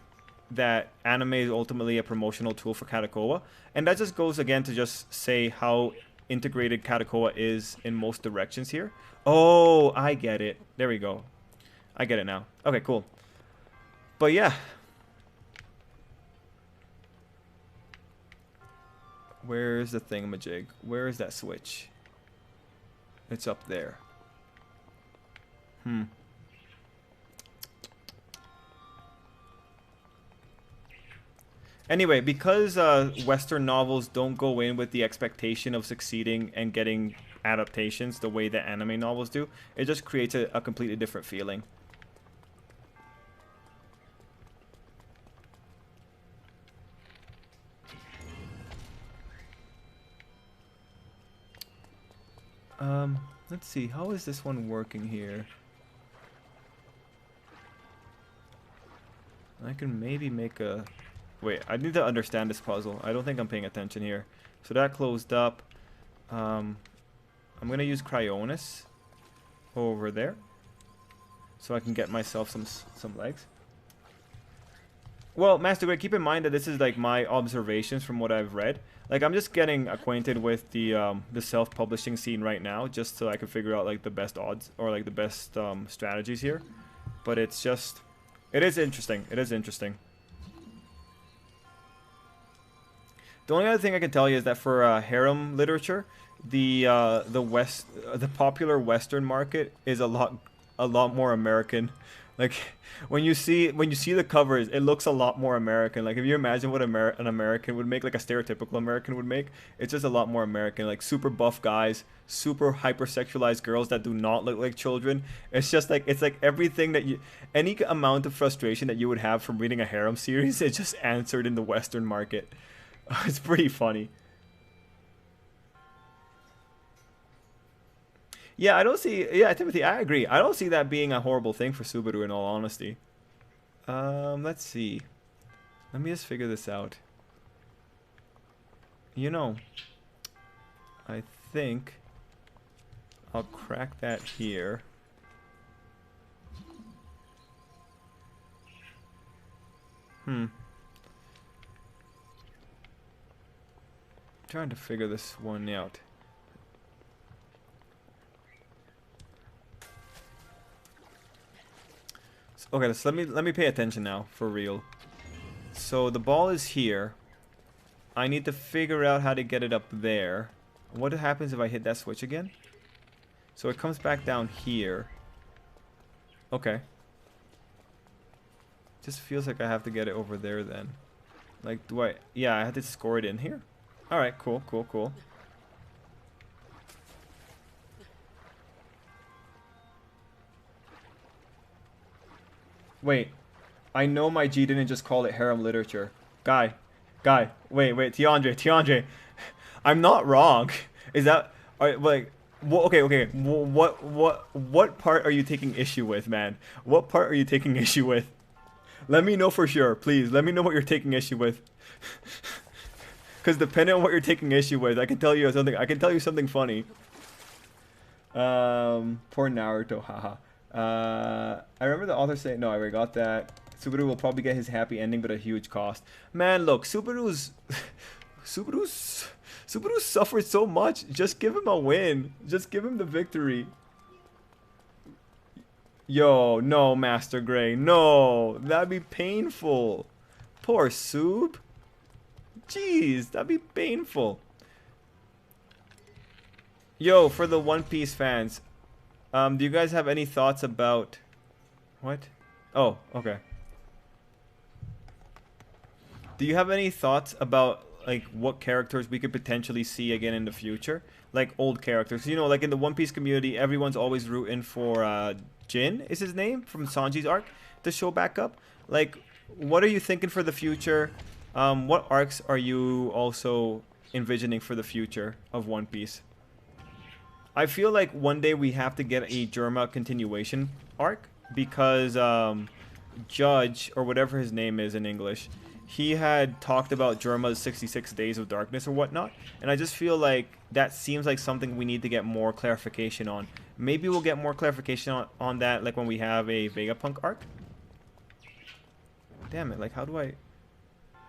[SPEAKER 1] that anime is ultimately a promotional tool for Katakoa, and that just goes again to just say how integrated Katakoa is in most directions here. Oh, I get it. There we go. I get it now. Okay, cool. But yeah. Where's the thingamajig? Where is that switch? It's up there. Anyway, because Western novels don't go in with the expectation of succeeding and getting adaptations the way that anime novels do, it just creates a completely different feeling. Let's see, how is this one working here? I can maybe make a... Wait, I need to understand this puzzle. I don't think I'm paying attention here. So that closed up. I'm going to use Cryonis over there, so I can get myself some legs. Well, Master Greg, keep in mind that this is like my observations from what I've read. Like, I'm just getting acquainted with the self-publishing scene right now, just so I can figure out like the best odds or like the best strategies here. But it's just, it is interesting. It is interesting. The only other thing I can tell you is that for harem literature, the popular Western market is a lot more American. Like when you see the covers, it looks a lot more American. Like if you imagine what an American would make, like a stereotypical American would make, it's just a lot more American. Like super buff guys, super hypersexualized girls that do not look like children. It's just like everything that any amount of frustration that you would have from reading a harem series, it's just answered in the Western market. It's pretty funny. Yeah, I don't see. Yeah, Timothy, I agree. I don't see that being a horrible thing for Subaru, in all honesty. Let's see. Let me just figure this out. You know, I think I'll crack that here. Trying to figure this one out. Okay, so let me pay attention now, for real. So the ball is here. I need to figure out how to get it up there. What happens if I hit that switch again? So it comes back down here. Okay. Just feels like I have to get it over there then. Like, do I... Yeah, I have to score it in here. Alright, cool, cool, cool. Wait, I know my G didn't just call it harem literature. Guy, wait, Tiandre, I'm not wrong. Is that, like, okay, what part are you taking issue with, man? What part are you taking issue with? Let me know for sure, please. Let me know what you're taking issue with. Because depending on what you're taking issue with, I can tell you something. I can tell you something funny. Poor Naruto, haha. I remember the author saying, no, I already got that. Subaru will probably get his happy ending, but at a huge cost. Man, look, Subaru's suffered so much. Just give him a win. Just give him the victory. Yo, no, Master Gray, no, that'd be painful. Poor Sub. Jeez, that'd be painful. Yo, for the One Piece fans, do you guys have any thoughts about... What? Oh, okay. Do you have any thoughts about, like, what characters we could potentially see again in the future? Like, old characters. You know, like, in the One Piece community, everyone's always rooting for, Jin, is his name? From Sanji's arc, to show back up. Like, what are you thinking for the future? What arcs are you also envisioning for the future of One Piece? I feel like one day we have to get a Germa continuation arc because Judge, or whatever his name is in English, he had talked about Germa's 66 Days of Darkness or whatnot, and I just feel like that seems like something we need to get more clarification on. Maybe we'll get more clarification on that, like when we have a Vegapunk arc. Damn it! Like, how do I?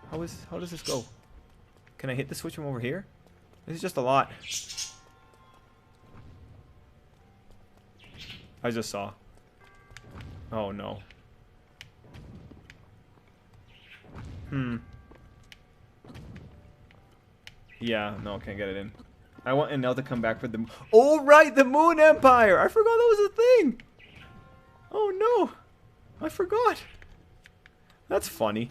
[SPEAKER 1] How does this go? Can I hit the switch from over here? This is just a lot. I just saw. Oh no. Yeah, no, can't get it in. I want Enel to come back for the... Oh, right, the Moon Empire! I forgot that was a thing! Oh, no! I forgot. That's funny.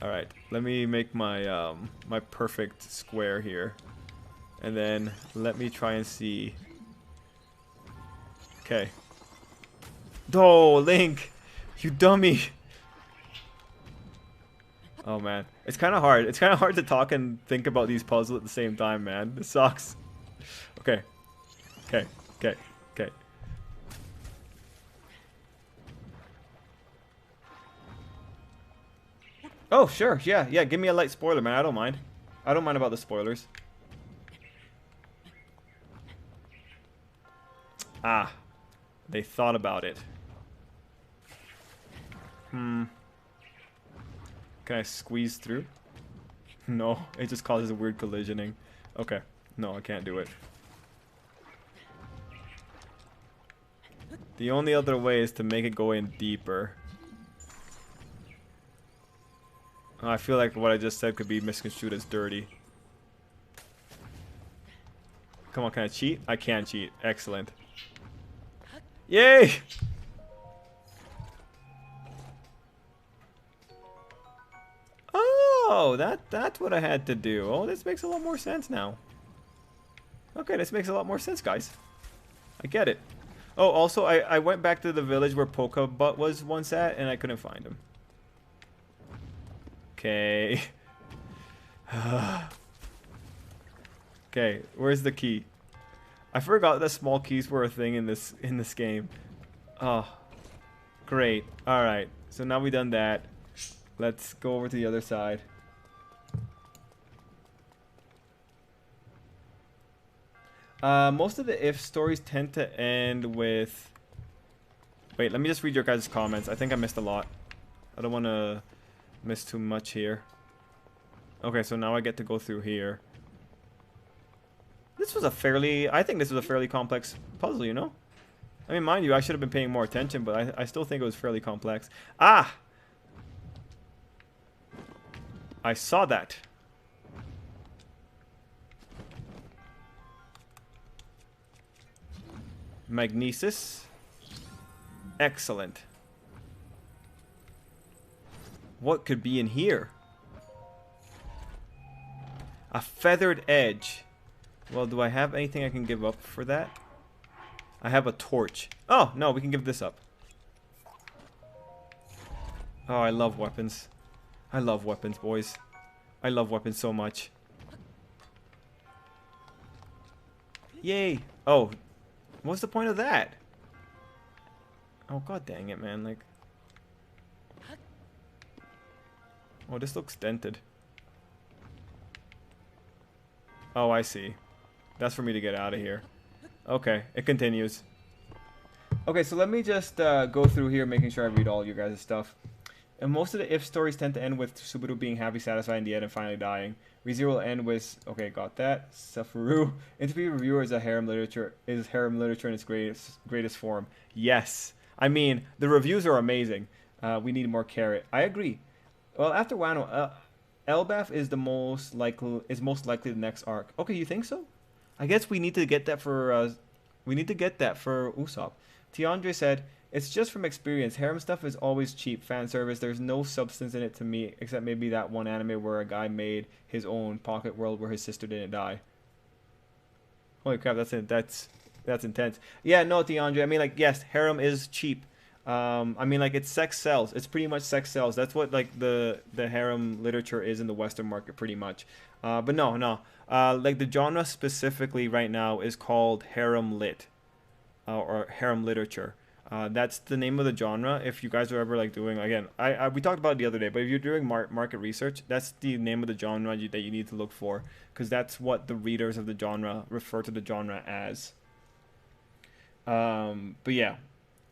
[SPEAKER 1] Alright, let me make my, my perfect square here. And then, let me try and see... Okay. Oh, Link! You dummy! Oh man, it's kind of hard. It's kind of hard to talk and think about these puzzles at the same time, man. This sucks. Okay. Okay. Okay. Okay. Oh, sure. Yeah. Yeah. Give me a light spoiler, man. I don't mind. I don't mind about the spoilers. Ah. They thought about it. Can I squeeze through? No, it just causes a weird collisioning. Okay. No, I can't do it. The only other way is to make it go in deeper. I feel like what I just said could be misconstrued as dirty. Come on, can I cheat? I can cheat. Excellent. Yay! Oh, that's what I had to do. Oh, this makes a lot more sense now. Okay, this makes a lot more sense, guys. I get it. Oh, also, I went back to the village where Polka Butt was once at, and I couldn't find him. Okay. Okay, where's the key? I forgot that small keys were a thing in this game. Oh, great. All right, so now we've done that. Let's go over to the other side. Most of the if stories tend to end with... Wait, let me just read your guys' comments. I think I missed a lot. I don't want to miss too much here. Okay, so now I get to go through here. This was a fairly... I think this was a fairly complex puzzle, you know? I mean, mind you, I should have been paying more attention, but I still think it was fairly complex. Ah! I saw that. Magnesis. Excellent. What could be in here? A feathered edge. Well, do I have anything I can give up for that? I have a torch. Oh, no, we can give this up. Oh, I love weapons. I love weapons, boys. I love weapons so much. Yay. Oh, what's the point of that? Oh, god dang it, man. Like... Oh, this looks dented. Oh, I see. That's for me to get out of here. Okay, it continues. Okay, so let me just go through here, making sure I read all your guys' stuff. And most of the if stories tend to end with Subaru being happy, satisfied in the end, and finally dying. ReZero will end with... Okay, got that. Safaru. Interview reviewer is harem literature in its greatest form. Yes. I mean, the reviews are amazing. We need more carrot. I agree. Well, after Wano, Elbaf is most likely the next arc. Okay, you think so? I guess we need to get that for Usopp. Tiandre said, "It's just from experience. Harem stuff is always cheap fan service. There's no substance in it to me, except maybe that one anime where a guy made his own pocket world where his sister didn't die." Holy crap, that's intense. Yeah, no, Tiandre. I mean, like, yes, harem is cheap. I mean, like, it's sex sells. It's pretty much sex sells. That's what, like, the harem literature is in the Western market, pretty much. But no. Like, the genre specifically right now is called harem lit, or harem literature. That's the name of the genre. If you guys are ever, like, doing, again, we talked about it the other day, but if you're doing market research, that's the name of the genre that you need to look for, because that's what the readers of the genre refer to the genre as. But yeah,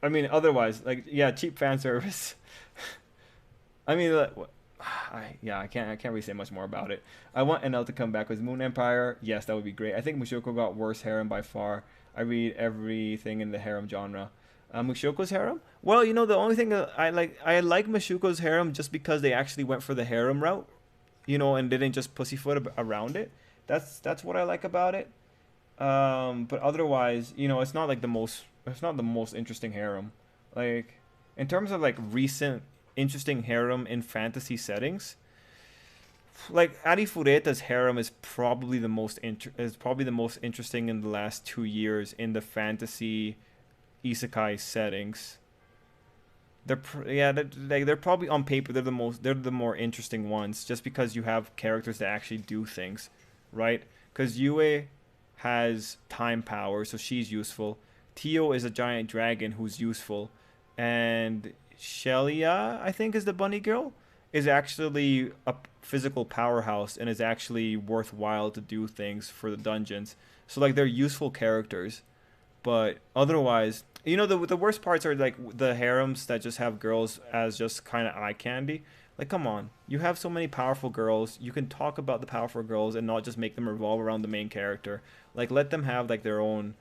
[SPEAKER 1] I mean, otherwise, like, yeah, cheap fan service. I mean, I can't really say much more about it. I want NL to come back with Moon Empire. Yes, that would be great. I think Mushoku got worse harem by far. I read everything in the harem genre. Mushoko's harem? Well, you know, the only thing that I like Mushoko's harem just because they actually went for the harem route, you know, and didn't just pussyfoot around it. That's what I like about it. But otherwise, you know, it's not the most interesting harem. Like in terms of like recent interesting harem in fantasy settings, like Ari Fureta's harem is probably the most interesting in the last 2 years in the fantasy isekai settings. They're probably on paper they're the more interesting ones just because you have characters that actually do things, right? Because Yue has time power, so she's useful. Tio is a giant dragon who's useful, and Shelia, I think, is the bunny girl, is actually a physical powerhouse and is actually worthwhile to do things for the dungeons. So like they're useful characters, but otherwise, you know, the worst parts are like the harems that just have girls as just kind of eye candy. Like, come on, you have so many powerful girls. You can talk about the powerful girls and not just make them revolve around the main character. Like, let them have like their own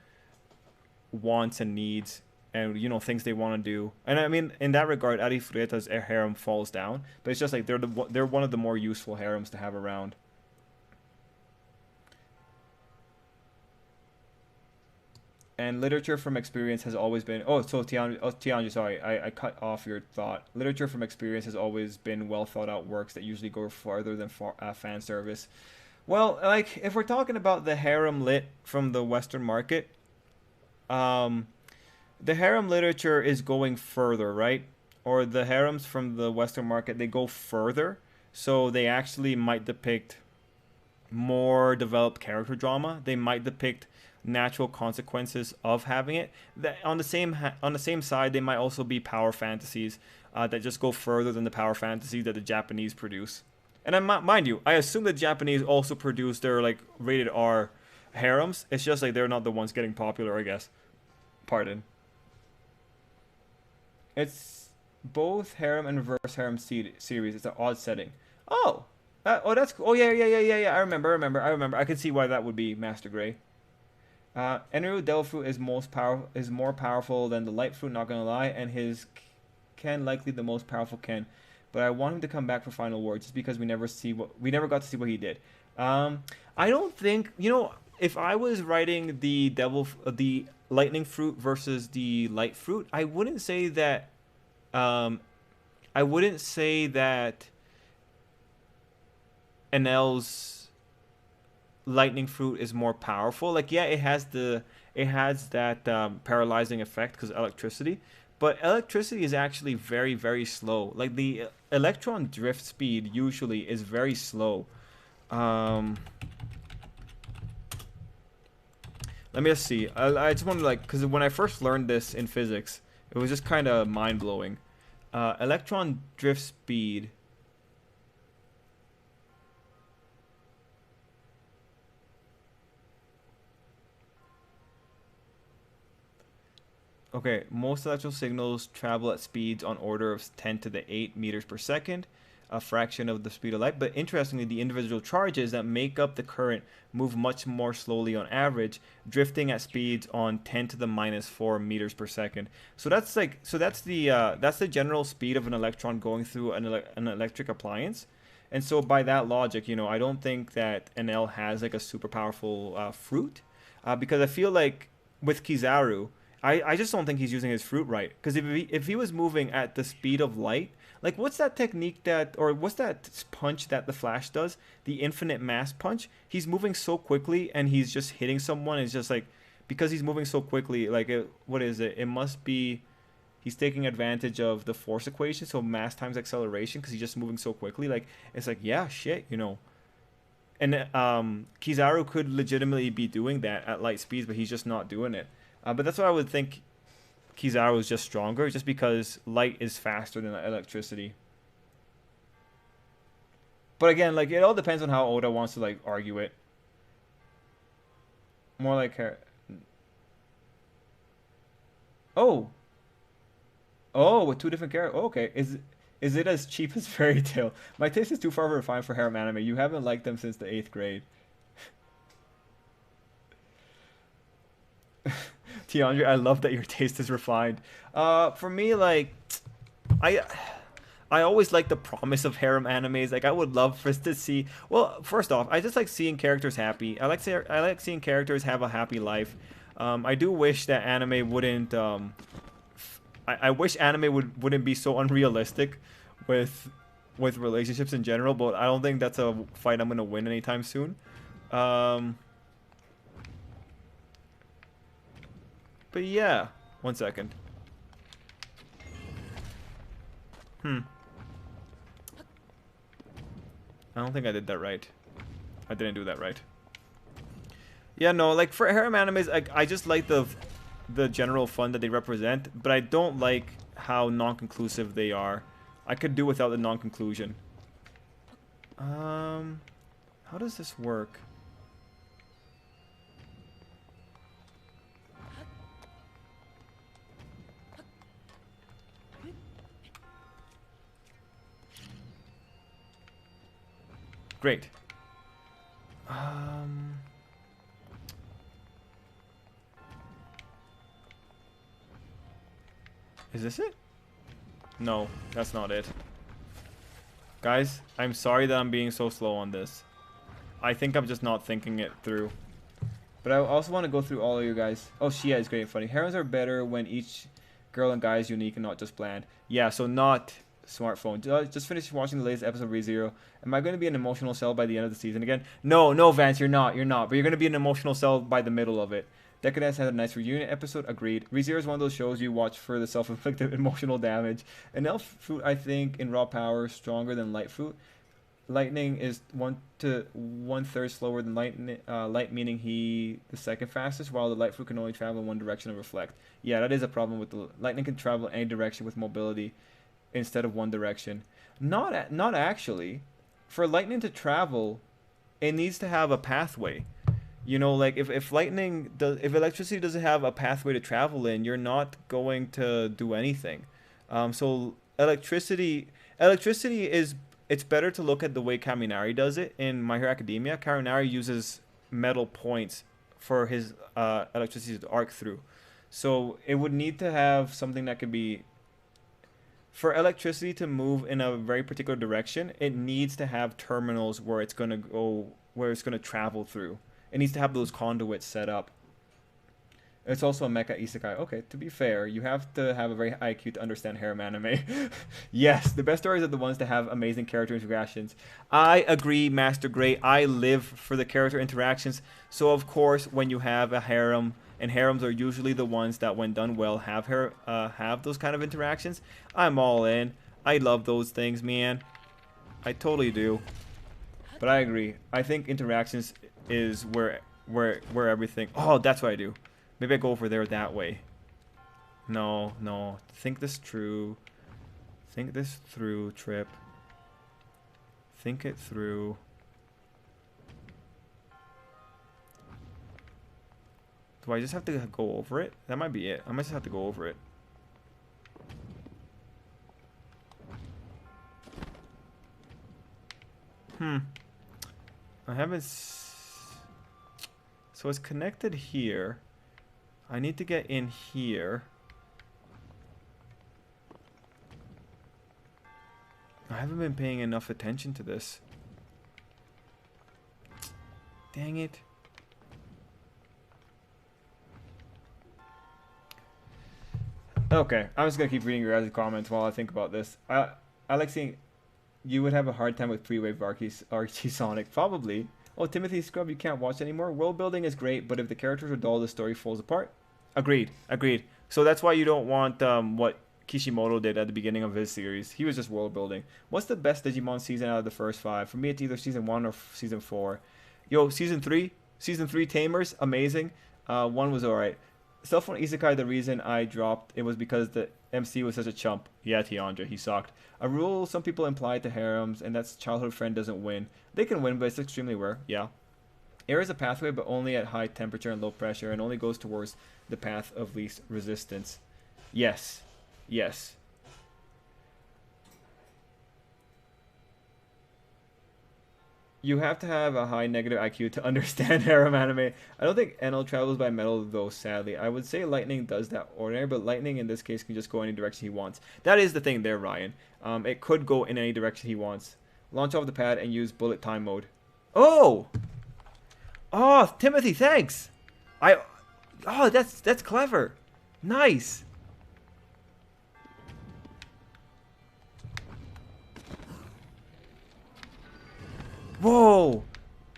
[SPEAKER 1] wants and needs, and you know things they want to do. And I mean, in that regard, Ari Fureta's harem falls down, but it's just like they're one of the more useful harems to have around. And literature from experience has always been. Oh, so Tianji, sorry, I cut off your thought. Literature from experience has always been well thought out works that usually go farther than fan service. Well, like if we're talking about the harem lit from the Western market, um, the harem literature is going further, right? Or the harems from the Western market, they go further, so they actually might depict more developed character drama. They might depict natural consequences of having it. That on the same side, they might also be power fantasies that just go further than the power fantasies that the Japanese produce. And mind you, I assume the Japanese also produce their like rated R harems. It's just like they're not the ones getting popular, I guess. Pardon. It's both harem and reverse harem series. It's an odd setting. Oh, that's cool. Oh yeah. I remember. I can see why that would be Master Gray. Enru Devil Fruit is more powerful than the Light Fruit. Not gonna lie, and his Ken likely the most powerful Ken. But I want him to come back for Final War just because we never got to see what he did. I don't think you know if I was writing the Lightning Fruit versus the Light Fruit, I wouldn't say that. Um, I wouldn't say that NL's lightning fruit is more powerful. Like, yeah, it has that paralyzing effect because electricity, but electricity is actually very very slow. Like the electron drift speed usually is very slow. Um, Let me just see. I just want to like because when I first learned this in physics, it was just kind of mind blowing. Electron drift speed. Okay, most electrical signals travel at speeds on order of 10 to the 8 meters per second, a fraction of the speed of light. But interestingly, the individual charges that make up the current move much more slowly on average, drifting at speeds on 10 to the minus 4 meters per second. So that's the general speed of an electron going through an electric appliance. And so by that logic, you know, I don't think that NL has like a super powerful fruit, because I feel like with Kizaru, I just don't think he's using his fruit right. Because if he was moving at the speed of light, like what's that technique or what's that punch that the Flash does? The infinite mass punch. He's moving so quickly and he's just hitting someone. It's just like because he's moving so quickly. Like what is it? It must be he's taking advantage of the force equation. So mass times acceleration because he's just moving so quickly. Like it's like yeah shit, you know. And Kizaru could legitimately be doing that at light speeds, but he's just not doing it. But that's what I would think. Kizaru is just stronger, just because light is faster than electricity. But again, like it all depends on how Oda wants to like argue it. More like her. Oh, oh, with two different characters. Oh, okay, is it as cheap as Fairy Tail? My taste is too far refined for harem anime. You haven't liked them since the eighth grade. Tiandre, I love that your taste is refined. For me, like, I I always like the promise of harem animes. Like I would love for us to see. Well, first off, I just like seeing characters happy. I like seeing characters have a happy life. I do wish that anime wouldn't. I wish anime wouldn't be so unrealistic with relationships in general. But I don't think that's a fight I'm gonna win anytime soon. Um, but yeah, one second. Hmm. I don't think I did that right. I didn't do that right. Yeah, no, like for harem animes, I just like the general fun that they represent, but I don't like how non-conclusive they are. I could do without the non-conclusion. Um, how does this work? Great. Um, is this it? No, that's not it. Guys, I'm sorry that I'm being so slow on this. I think I'm just not thinking it through. But I also want to go through all of you guys. Oh, Shia is great and funny. Harems are better when each girl and guy is unique and not just bland. Yeah, so not smartphone. Just finished watching the latest episode of ReZero. Am I going to be an emotional cell by the end of the season again? No, no, Vance, you're not. You're not. But you're going to be an emotional cell by the middle of it. Decadence had a nice reunion episode. Agreed. ReZero is one of those shows you watch for the self-inflicted emotional damage. And elf fruit, I think, in raw power, stronger than light fruit. Lightning is 1 to 1/3 slower than light, meaning he the second fastest, while the light fruit can only travel in one direction and reflect. Yeah, that is a problem with the lightning can travel any direction with mobility instead of one direction. Not actually. For lightning to travel, it needs to have a pathway. You know, like if electricity doesn't have a pathway to travel in, you're not going to do anything. So electricity is it's better to look at the way Kaminari does it in My Hero Academia. Kaminari uses metal points for his electricity to arc through. So it would need to have something that could be for electricity to move in a very particular direction. It needs to have terminals where it's gonna go, where it's gonna travel through. It needs to have those conduits set up. It's also a mecha isekai. Okay, to be fair, you have to have a very high IQ to understand harem anime. Yes, the best stories are the ones that have amazing character interactions. I agree, Master Gray. I live for the character interactions. So of course, when you have a harem, and harems are usually the ones that, when done well, have those kind of interactions, I'm all in. I love those things, man. I totally do. But I agree. I think interactions is where everything. Oh, that's what I do. Maybe I go over there that way. No, no. Think this through. Think this through, Trip. Think it through. Do I just have to go over it? That might be it. I might just have to go over it. I haven't. So it's connected here. I need to get in here. I haven't been paying enough attention to this. Dang it. Okay, I'm just gonna keep reading your guys' comments while I think about this. I like seeing you would have a hard time with pre-wave Archie Sonic. Probably. Oh, Timothy Scrub, you can't watch anymore. World building is great, but if the characters are dull, the story falls apart. Agreed. Agreed. So that's why you don't want what Kishimoto did at the beginning of his series. He was just world building. What's the best Digimon season out of the first 5? For me, it's either season 1 or season 4. Yo, season 3. Season 3 Tamers, amazing. 1 was alright. Cell phone isekai, the reason I dropped it was because the MC was such a chump. Yeah, Tiandra, he sucked. A rule some people imply to harems, and that's childhood friend doesn't win. They can win, but it's extremely rare. Yeah. Air is a pathway, but only at high temperature and low pressure, and only goes towards the path of least resistance. Yes. Yes. You have to have a high negative IQ to understand harem anime. I don't think NL travels by metal though, sadly. I would say Lightning does that ordinary, but Lightning in this case can just go any direction he wants. That is the thing there, Ryan. It could go in any direction he wants. Launch off the pad and use bullet time mode. Oh! Oh, Timothy, thanks! I... Oh, that's clever. Nice. Whoa!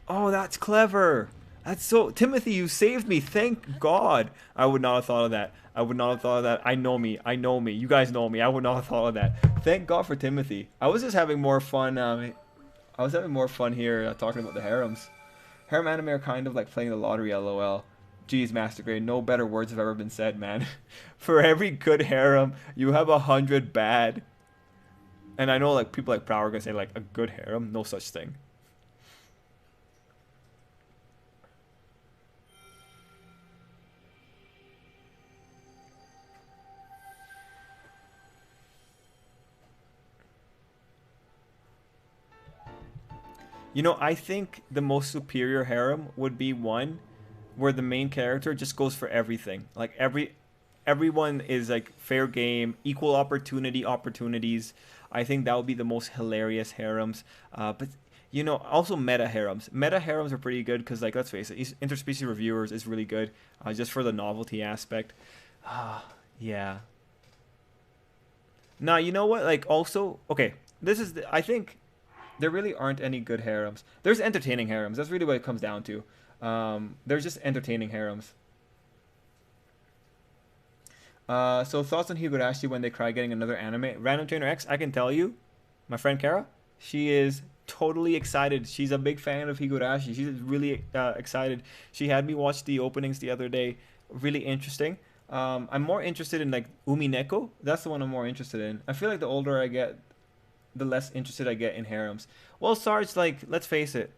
[SPEAKER 1] Oh, that's clever. That's so... Timothy, you saved me. Thank God. I would not have thought of that. I would not have thought of that. I know me. I know me. You guys know me. I would not have thought of that. Thank God for Timothy. I was just having more fun. I was having more fun here talking about the harems. Harem anime are kind of like playing the lottery, lol. Jeez, Master Grade, no better words have ever been said, man. For every good harem, you have 100 bad. And I know like people like Prow are gonna say like a good harem, no such thing. You know, I think the most superior harem would be one where the main character just goes for everything. Like everyone is like fair game, equal opportunities. I think that would be the most hilarious harems. But you know, also meta harems. Meta harems are pretty good because, like, let's face it, interspecies reviewers is really good, just for the novelty aspect. Yeah. Now you know what? Like, also, okay, I think there really aren't any good harems. There's entertaining harems. That's really what it comes down to. There's just entertaining harems. So thoughts on Higurashi when they cry getting another anime? Random Trainer X, I can tell you, my friend Kara, she is totally excited. She's a big fan of Higurashi. She's really excited. She had me watch the openings the other day. Really interesting. I'm more interested in like Umineko. That's the one I'm more interested in. I feel like the older I get, the less interested I get in harems. Well, Sarge, like, let's face it,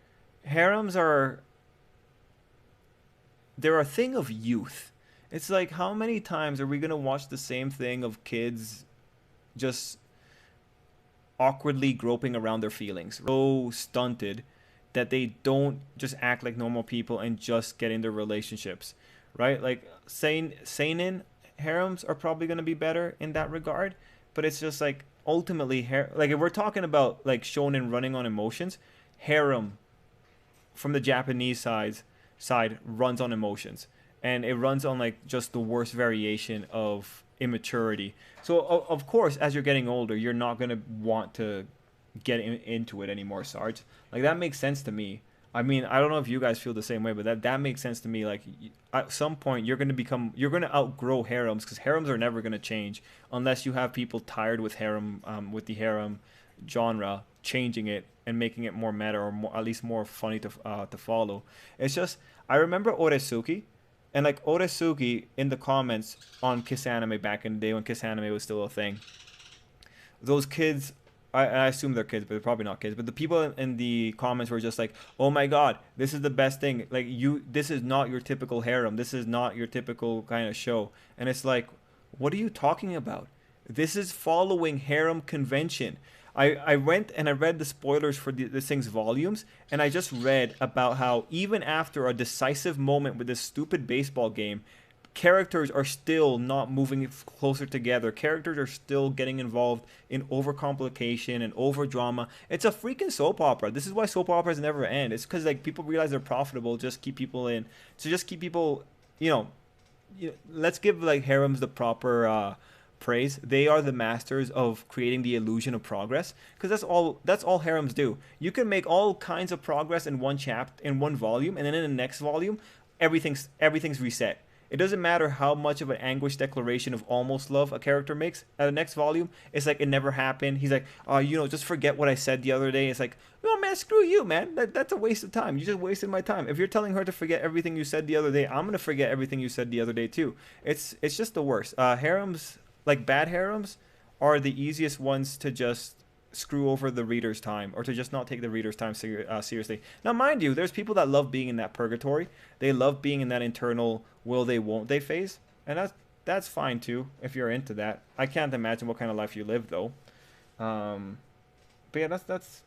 [SPEAKER 1] harems are they're a thing of youth. It's like, how many times are we gonna watch the same thing of kids just awkwardly groping around their feelings, so stunted that they don't just act like normal people and just get into relationships, right? Like, seinen harems are probably gonna be better in that regard, but it's just like ultimately, like if we're talking about like shonen running on emotions, harem from the Japanese side runs on emotions, and it runs on like just the worst variation of immaturity. So of course, as you're getting older, you're not gonna want to get into it anymore, Sarge. Like, that makes sense to me. I mean, I don't know if you guys feel the same way, but that makes sense to me. Like, at some point, you're gonna outgrow harems, because harems are never gonna change unless you have people tired with with the harem genre, changing it and making it more meta, or more, at least more funny to follow. It's just, I remember Oresuki, and like Oresuki in the comments on Kiss Anime back in the day when Kiss Anime was still a thing. Those kids, I assume they're kids, but they're probably not kids. But the people in the comments were just like, "Oh my God, this is the best thing! Like, this is not your typical harem. This is not your typical kind of show." And it's like, what are you talking about? This is following harem convention. I went and I read the spoilers for this thing's volumes, and I just read about how even after a decisive moment with this stupid baseball game, characters are still not moving closer together. Characters are still getting involved in overcomplication and over drama. It's a freaking soap opera. This is why soap operas never end. It's because like people realize they're profitable, just keep people in. So just keep people, you know, let's give like harems the proper praise. They are the masters of creating the illusion of progress, because that's all harems do. You can make all kinds of progress in one volume, and then in the next volume everything's reset. It doesn't matter how much of an anguished declaration of almost love a character makes at the next volume. It's like it never happened. He's like, oh, just forget what I said the other day. It's like, no, man, screw you, man. That's a waste of time. You just wasted my time. If you're telling her to forget everything you said the other day, I'm gonna forget everything you said the other day too. It's just the worst. Harems, like bad harems, are the easiest ones to just screw over the reader's time, or to just not take the reader's time seriously. Now, mind you, there's people that love being in that purgatory. They love being in that internal will they won't they phase, and that's fine too if you're into that. I can't imagine what kind of life you live though. Um, but yeah, that's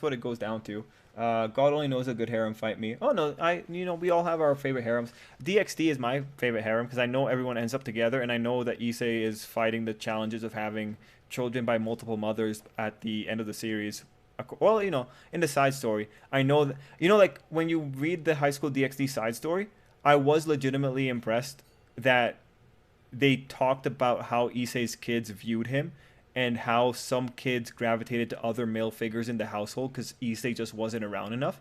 [SPEAKER 1] what it goes down to. God only knows a good harem fight me. Oh no, we all have our favorite harems. DXD is my favorite harem because I know everyone ends up together, and I know that Issei is fighting the challenges of having children by multiple mothers at the end of the series. Well, in the side story, I know that like when you read the High School DxD side story, I was legitimately impressed that they talked about how Issei's kids viewed him and how some kids gravitated to other male figures in the household because Issei just wasn't around enough.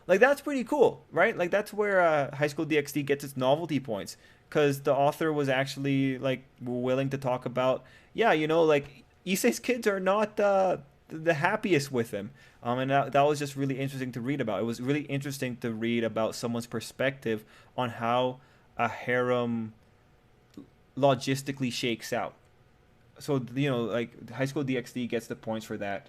[SPEAKER 1] Like that's pretty cool, right? Like that's where High School DxD gets its novelty points because the author was actually like willing to talk about, yeah, like Issei's kids are not the happiest with him. And that was just really interesting to read about. It was really interesting to read about someone's perspective on how a harem logistically shakes out. So like High School DxD gets the points for that.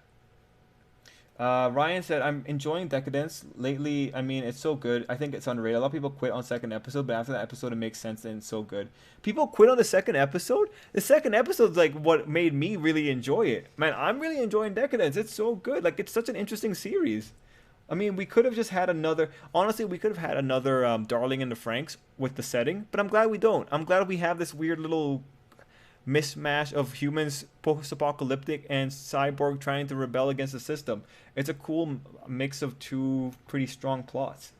[SPEAKER 1] Ryan said, "I'm enjoying Decadence lately. I mean, it's so good. I think it's underrated. A lot of people quit on second episode, but after that episode, it makes sense and it's so good. People quit on the second episode. The second episode's like what made me really enjoy it. Man, I'm really enjoying Decadence. It's so good. Like it's such an interesting series. I mean, we could have just had another. Honestly, we could have had another Darling in the Franxx with the setting, but I'm glad we don't. I'm glad we have this weird little mismatch of humans post-apocalyptic and cyborg trying to rebel against the system. It's a cool mix of two pretty strong plots.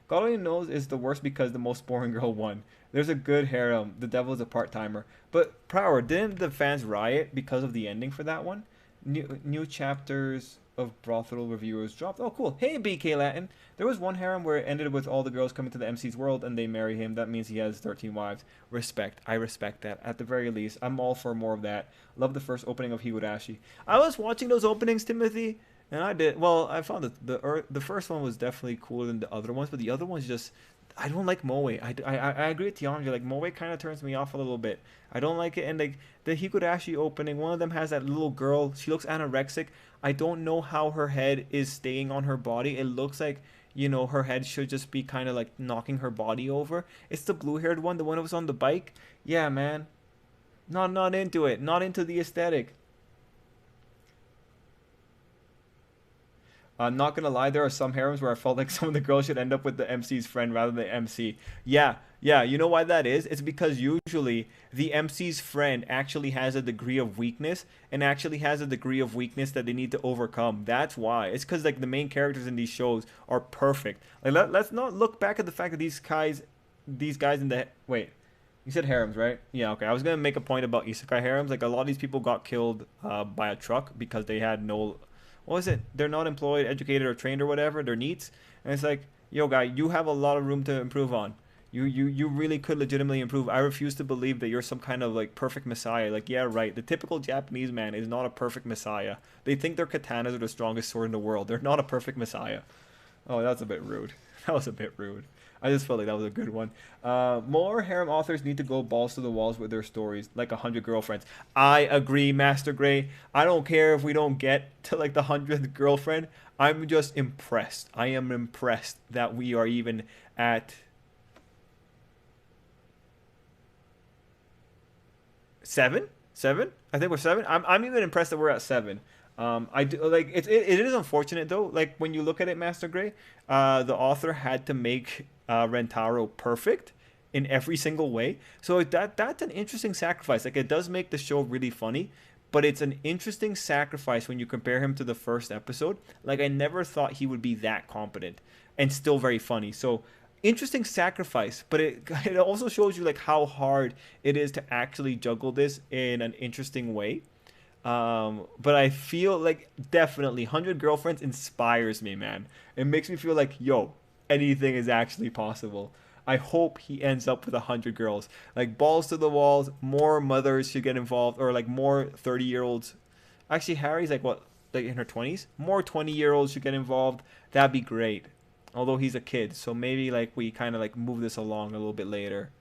[SPEAKER 1] God Only Knows is the worst because the most boring girl won. There's a good harem. The devil is a part-timer. But Prower, didn't the fans riot because of the ending for that one? New chapters of brothel reviewers dropped. Oh, cool. Hey, BK Latin. There was one harem where it ended with all the girls coming to the MC's world and they marry him. That means he has 13 wives. Respect. I respect that. At the very least, I'm all for more of that. Love the first opening of Higurashi. I was watching those openings, Timothy, and I did. Well, I found that the first one was definitely cooler than the other ones, but the other ones just. I don't like Moe. I agree with Tiandra. Like Moe kind of turns me off a little bit. I don't like it. And like the Higurashi opening, one of them has that little girl. She looks anorexic. I don't know how her head is staying on her body. It looks like her head should just be kind of like knocking her body over. It's the blue-haired one, the one that was on the bike. Yeah, man. Not into it. Not into the aesthetic. I'm not gonna lie, there are some harems where I felt like some of the girls should end up with the MC's friend rather than the MC. Yeah. You know why that is? It's because usually the MC's friend actually has a degree of weakness and actually has a degree of weakness that they need to overcome. That's why. It's because like the main characters in these shows are perfect. Like let's not look back at the fact that these guys in the wait. You said harems, right? Yeah, okay. I was gonna make a point about isekai harems. Like a lot of these people got killed by a truck because they had no what was it? They're not employed, educated, or trained or whatever. They're neats, and it's like, yo, guy, you have a lot of room to improve on. You really could legitimately improve. I refuse to believe that you're some kind of like perfect messiah. Like, yeah, right. The typical Japanese man is not a perfect messiah. They think their katanas are the strongest sword in the world. They're not a perfect messiah. Oh, that's a bit rude. That was a bit rude. I just felt like that was a good one. More harem authors need to go balls to the walls with their stories, like 100 girlfriends. I agree, Master Gray. I don't care if we don't get to like the 100th girlfriend. I'm just impressed. I am impressed that we are even at 7. I think we're 7. I'm even impressed that we're at 7. I do like it is unfortunate though. Like when you look at it, Master Gray, the author had to make Rentaro perfect in every single way. So that's an interesting sacrifice. Like it does make the show really funny, but it's an interesting sacrifice when you compare him to the first episode. Like I never thought he would be that competent and still very funny. So interesting sacrifice, but it also shows you like how hard it is to actually juggle this in an interesting way. But I feel like definitely 100 girlfriends inspires me, man. It makes me feel like, yo, anything is actually possible. I hope he ends up with 100 girls. Like balls to the walls, more mothers should get involved, or like more 30-year-olds. Actually, Harry's like what, like in her 20s? More 20-year-olds should get involved. That'd be great. Although he's a kid, so maybe like we kind of like move this along a little bit later.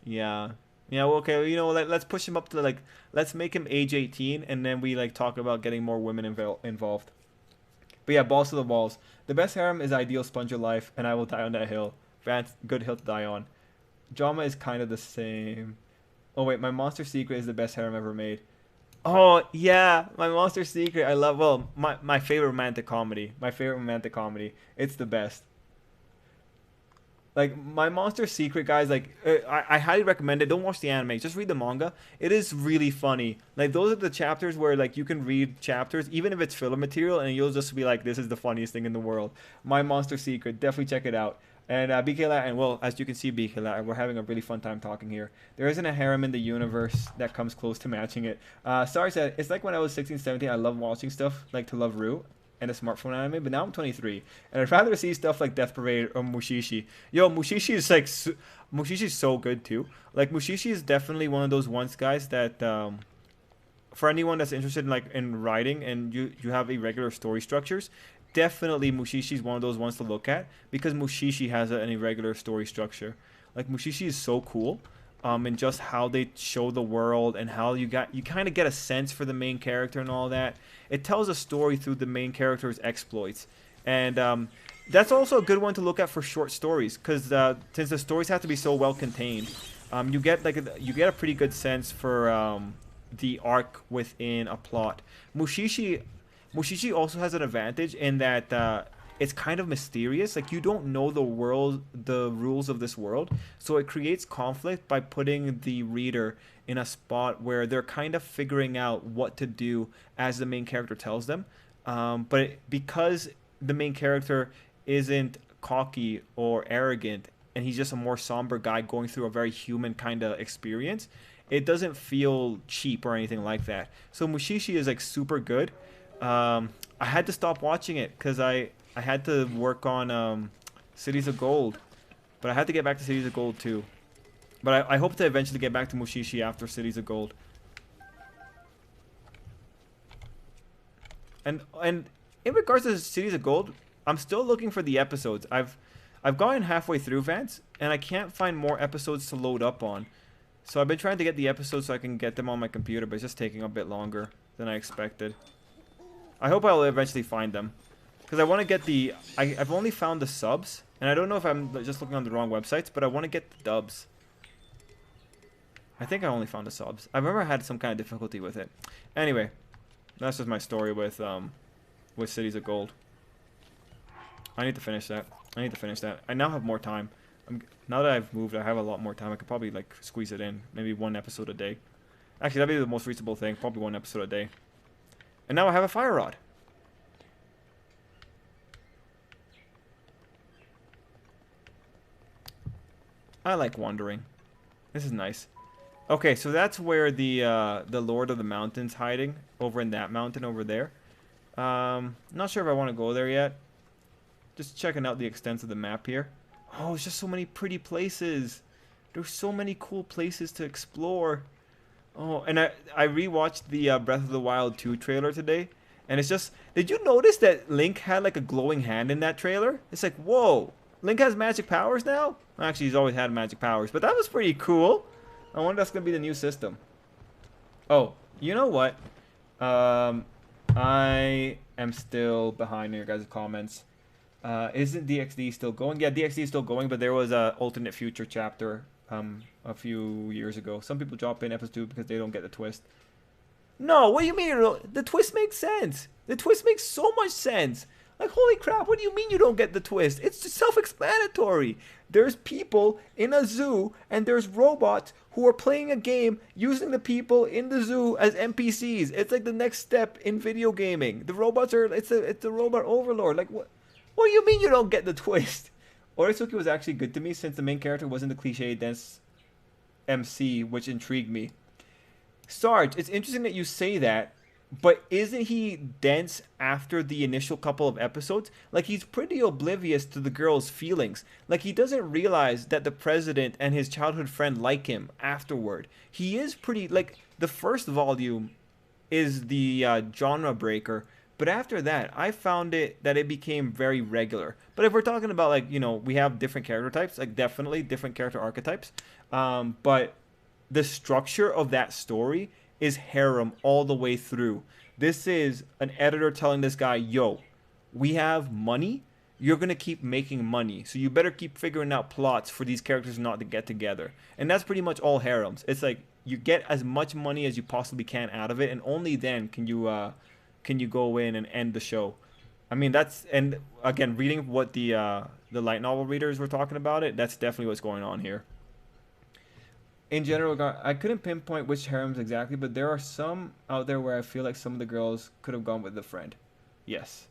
[SPEAKER 1] Yeah. Yeah, well, okay, let's push him up to like, let's make him age 18, and then we like talk about getting more women involved. But yeah, balls to the walls. The best harem is ideal sponge of life, and I will die on that hill. Vance, good hill to die on. Drama is kind of the same. Oh wait, My Monster Secret is the best harem ever made. Oh yeah, My Monster Secret. I love. Well, my favorite romantic comedy. My favorite romantic comedy. It's the best. Like My Monster Secret, guys. Like I highly recommend it. Don't watch the anime. Just read the manga. It is really funny. Like those are the chapters where like you can read chapters, even if it's filler material, and you'll just be like, "This is the funniest thing in the world." My Monster Secret. Definitely check it out. And BK Lat, and well, as you can see, BK Lat, we're having a really fun time talking here. There isn't a harem in the universe that comes close to matching it. Sorry, said it's like when I was 16, 17. I love watching stuff like To Love Ru and a smartphone anime, but now I'm 23, and I'd rather see stuff like Death Parade or Mushishi. Yo, Mushishi is like Mushishi is so good too. Like Mushishi is definitely one of those ones, guys, that for anyone that's interested in like in writing and you have irregular story structures, definitely Mushishi is one of those ones to look at because Mushishi has an irregular story structure. Like Mushishi is so cool. And just how they show the world and how you kind of get a sense for the main character and all that. It tells a story through the main character's exploits, and that's also a good one to look at for short stories because since the stories have to be so well contained, you get like you get a pretty good sense for the arc within a plot. Mushishi also has an advantage in that it's kind of mysterious. Like you don't know the rules of this world, so it creates conflict by putting the reader in a spot where they're kind of figuring out what to do as the main character tells them. Because the main character isn't cocky or arrogant, and he's just a more somber guy going through a very human kind of experience, it doesn't feel cheap or anything like that. So Mushishi is like super good. I had to stop watching it because I had to work on Cities of Gold, but I had to get back to Cities of Gold too. But I hope to eventually get back to Mushishi after Cities of Gold. And in regards to Cities of Gold, I'm still looking for the episodes. I've gotten halfway through, Vance, and I can't find more episodes to load up on. So I've been trying to get the episodes so I can get them on my computer, but it's just taking a bit longer than I expected. I hope I'll eventually find them. Because I want to get the... I've only found the subs. And I don't know if I'm just looking on the wrong websites. But I want to get the dubs. I think I only found the subs. I remember I had some kind of difficulty with it. Anyway. That's just my story with Cities of Gold. I need to finish that. I now have more time. Now that I've moved, I have a lot more time. I could probably like squeeze it in. Maybe one episode a day. Actually, that'd be the most reasonable thing. Probably one episode a day. And now I have a fire rod. I like wandering. This is nice. Okay, so that's where the Lord of the Mountain's hiding. Over in that mountain over there. Not sure if I want to go there yet. Just checking out the extent of the map here. Oh, it's just so many pretty places. There's so many cool places to explore. Oh, and I rewatched the Breath of the Wild 2 trailer today. And it's just... Did you notice that Link had like a glowing hand in that trailer? It's like, whoa. Link has magic powers now? Actually, he's always had magic powers. But that was pretty cool. I wonder if that's going to be the new system. Oh, you know what? I am still behind in your guys' comments. Isn't DXD still going? Yeah, DXD is still going, but there was a alternate future chapter a few years ago. Some people drop in episode 2 because they don't get the twist. No, what do you mean? The twist makes sense. The twist makes so much sense. Like, holy crap, what do you mean you don't get the twist? It's just self-explanatory. There's people in a zoo, and there's robots who are playing a game using the people in the zoo as NPCs. It's like the next step in video gaming. The robots are, it's a robot overlord. Like, what do you mean you don't get the twist? Oritsuki was actually good to me since the main character wasn't the cliche dense MC, which intrigued me. Sarge, it's interesting that you say that, but isn't he dense after the initial couple of episodes? Like, he's pretty oblivious to the girl's feelings. Like, he doesn't realize that the president and his childhood friend like him afterward. He is pretty, like, the first volume is the genre breaker, but after that, I found that it became very regular. But if we're talking about, like, you know, we have different character types, like, definitely different character archetypes, but the structure of that story is harem all the way through. This is an editor telling this guy, yo, we have money you're gonna keep making money. So you better keep figuring out plots for these characters not to get together. And that's pretty much all harems. It's like you get as much money as you possibly can out of it, and only then can you go in and end the show. I mean that's and again reading what the light novel readers were talking about it. That's definitely what's going on here. In general, I couldn't pinpoint which harems exactly, but there are some out there where I feel like some of the girls could have gone with the friend. Yes,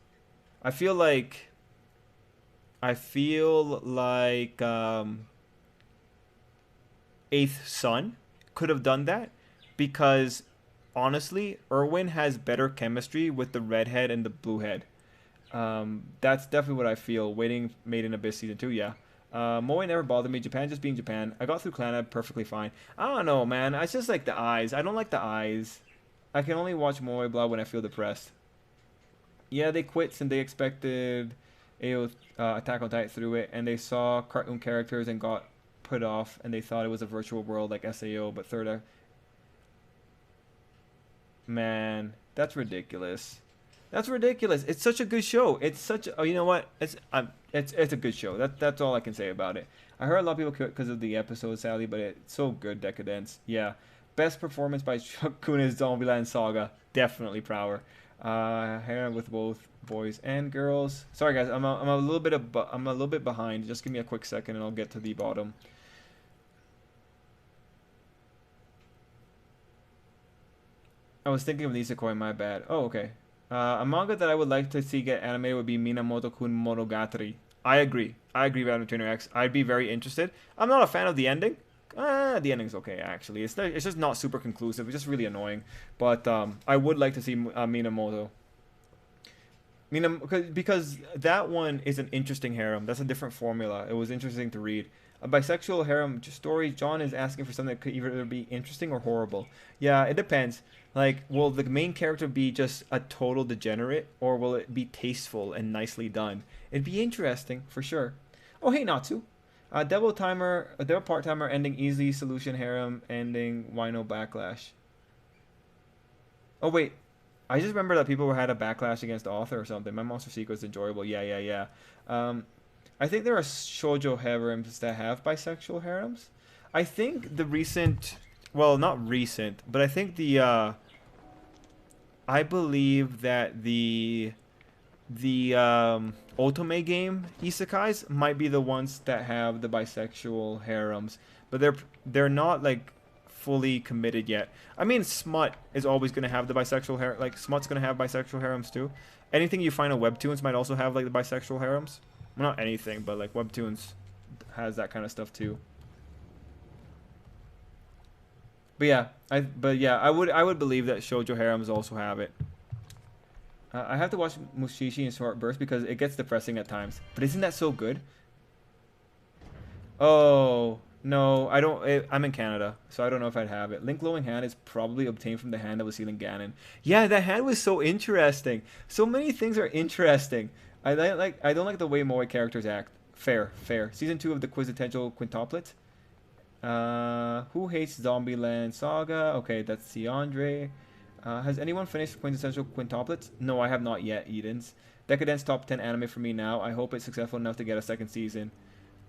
[SPEAKER 1] I feel like Eighth Son could have done that because honestly, Erwin has better chemistry with the redhead and the bluehead. That's definitely what I feel. Waiting Made in Abyss season 2, yeah. Moe never bothered me. Japan just being Japan. I got through Clannad perfectly fine. I don't know, man. It's just like the eyes. I don't like the eyes. I can only watch Moe Blah when I feel depressed. Yeah, they quit and they expected AO Attack on Titan through it, and they saw cartoon characters and got put off, and they thought it was a virtual world like SAO, but man, that's ridiculous. That's ridiculous. It's such a good show. It's such a, oh, you know what? It's a good show. That's all I can say about it. I heard a lot of people quit because of the episode, sadly, but it's so good. Decadence, yeah. Best performance by Chuck Kuna's Zombieland Saga, definitely Prower. Hair with both boys and girls. Sorry guys, I'm a little bit I'm a little bit behind. Just give me a quick second and I'll get to the bottom. I was thinking of Nisekoi, my bad. Oh, okay. A manga that I would like to see get animated would be Minamoto-kun Monogatari. I agree. I agree with Adam Trainer X. I'd be very interested. I'm not a fan of the ending. The ending's okay, actually. It's just not super conclusive. It's just really annoying. But I would like to see Minamoto. Because that one is an interesting harem. That's a different formula. It was interesting to read. A bisexual harem story, John is asking for something that could either be interesting or horrible. Yeah, it depends. Like, will the main character be just a total degenerate, or will it be tasteful and nicely done? It'd be interesting, for sure. Oh, hey, Natsu. Devil Part-Timer ending easy, solution harem ending, why no backlash? Oh, wait. I just remember that people had a backlash against the author or something. My Monster Secret is enjoyable. Yeah, yeah, yeah. I think there are shoujo harems that have bisexual harems. I think the recent, well, not recent, but I think I believe that the Otome game isekais might be the ones that have the bisexual harems, but they're not like fully committed yet. I mean, Smut is always going to have the bisexual harem. Like, Smut's going to have bisexual harems too. Anything you find on Webtoons might also have like the bisexual harems. Well, not anything, but like Webtoons has that kind of stuff too. But yeah, I would believe that shoujo harems also have it. I have to watch Mushishi in short bursts because it gets depressing at times. But isn't that so good? Oh, no, I don't. I'm in Canada, so I don't know if I'd have it. Link glowing hand is probably obtained from the hand that was sealing Ganon. Yeah, that hand was so interesting. So many things are interesting. I don't like the way Moe characters act. Fair, fair. Season 2 of the Quintessential Quintuplet. Who hates Zombieland Saga? Okay, that's Ciandre. Has anyone finished Quintessential Quintuplets? No, I have not yet, Edens. Decadence top 10 anime for me now. I hope it's successful enough to get a second season.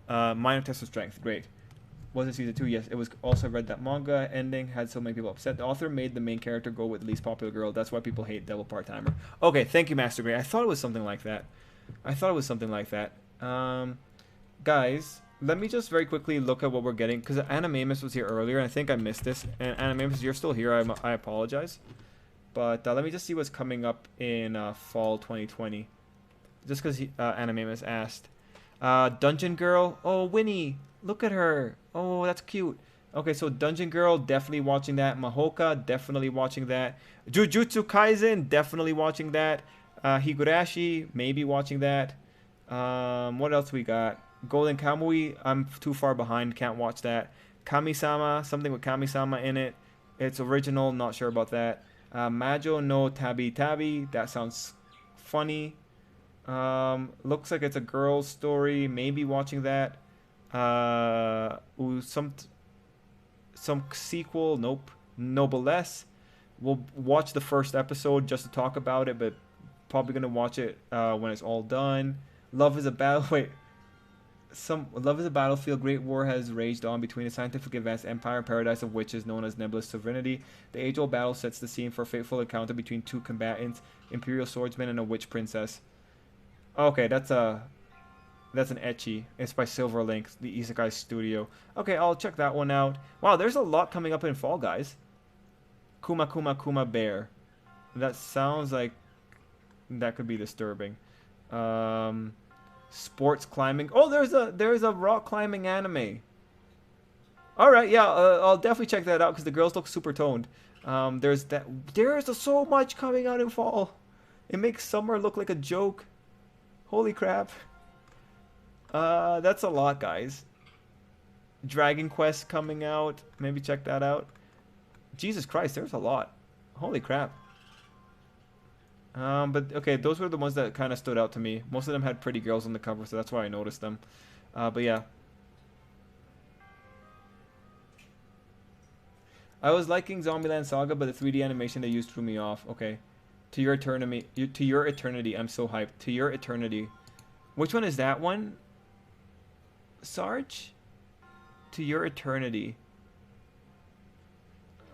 [SPEAKER 1] Minor test of strength. Great. Was it season 2? Yes. It was also read that manga ending had so many people upset. The author made the main character go with the least popular girl. That's why people hate Devil Part-Timer. Okay, thank you, Master Gray. I thought it was something like that. Guys, let me just very quickly look at what we're getting. Because Animamus was here earlier, and I think I missed this. And Animamus, you're still here. I apologize. But let me just see what's coming up in fall 2020. Just because Animamus asked. Dungeon Girl. Oh, Winnie. Look at her. Oh, that's cute. Okay, so Dungeon Girl, definitely watching that. Mahoka, definitely watching that. Jujutsu Kaisen, definitely watching that. Higurashi, maybe watching that. What else we got? Golden Kamui, I'm too far behind, can't watch that. Kami-sama, something with Kami-sama in it. It's original, not sure about that. Majo no Tabi Tabi, that sounds funny. Looks like it's a girl's story, maybe watching that. Some sequel, nope. Noblesse, we'll watch the first episode just to talk about it, but probably gonna watch it when it's all done. Love is a battle. Wait. Some love is a battlefield. Great war has raged on between a scientifically advanced empire and paradise of witches known as nebulous sovereignty. The age-old battle sets the scene for a fateful encounter between two combatants, imperial swordsman and a witch princess. Okay, that's an ecchi. It's by Silverlink, the Isekai studio. Okay, I'll check that one out. Wow, there's a lot coming up in fall, guys. Kuma Kuma Kuma Bear. That sounds like that could be disturbing. Sports climbing. Oh, there's a rock climbing anime. All right, yeah, I'll definitely check that out because the girls look super toned. There's so much coming out in fall. It makes summer look like a joke. Holy crap. That's a lot, guys. Dragon Quest coming out. Maybe check that out. Jesus Christ, there's a lot. Holy crap. But okay, those were the ones that kind of stood out to me. Most of them had pretty girls on the cover, so that's why I noticed them. But yeah. I was liking Zombieland Saga, but the 3D animation they used threw me off. Okay. To your eternity, I'm so hyped. To your eternity. Which one is that one? Sarge? To your eternity.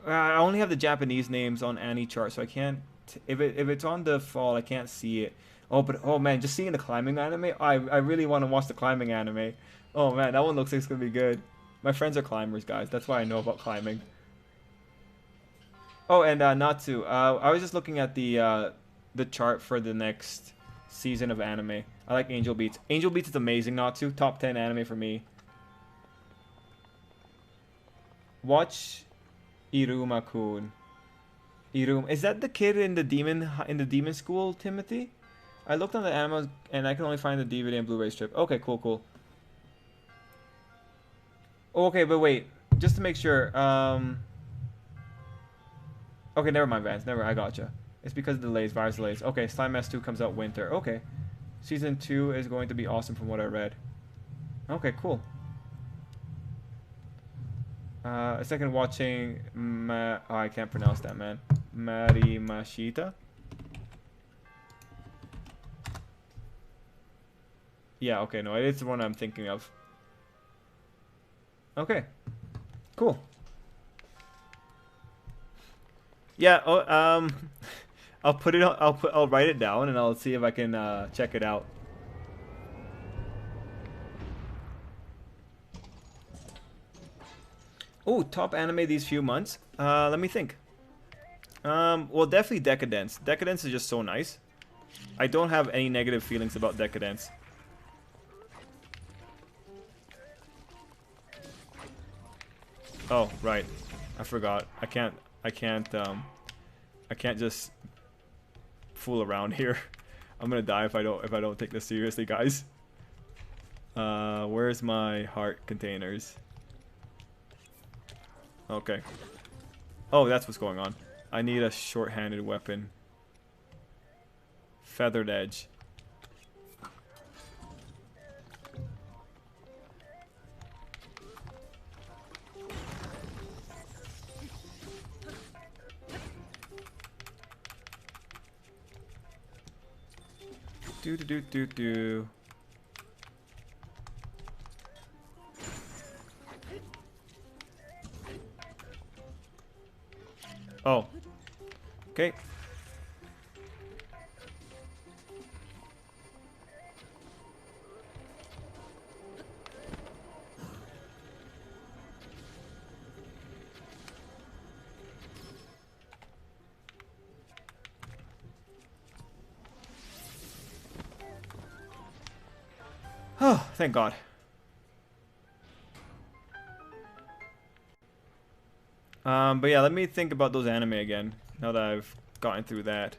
[SPEAKER 1] I only have the Japanese names on AniChart, so I can't. If it's on the fall, I can't see it. Oh, but oh man, just seeing the climbing anime, I really want to watch the climbing anime. Oh man, that one looks like it's gonna be good. My friends are climbers, guys. That's why I know about climbing. Oh, and Natsu. I was just looking at the chart for the next season of anime. I like Angel Beats. Angel Beats is amazing, Natsu. Top 10 anime for me. Watch Iruma-kun. Irum. Is that the kid in the demon school, Timothy? I looked on the anime and I can only find the DVD and Blu-ray strip. Okay, cool. Oh, okay, but wait. Just to make sure. Okay, never mind, Vance. I gotcha. It's because of delays, virus delays. Okay, Slime S2 comes out winter. Okay. Season 2 is going to be awesome from what I read. Okay, cool. A second watching I can't pronounce that, man. Marimashita? Yeah, okay, no, it's the one I'm thinking of. Okay. Cool. Yeah, I'll write it down and I'll see if I can check it out. Oh, top anime these few months. Let me think. Well, definitely Decadence. Decadence is just so nice. I don't have any negative feelings about Decadence. Oh, right. I forgot. I can't just fool around here. I'm gonna die if I don't take this seriously, guys. Where's my heart containers? Okay. Oh, that's what's going on. I need a short-handed weapon. Feathered edge. Do. Oh. Okay. Oh, thank God. But yeah, let me think about those anime again, now that I've gotten through that.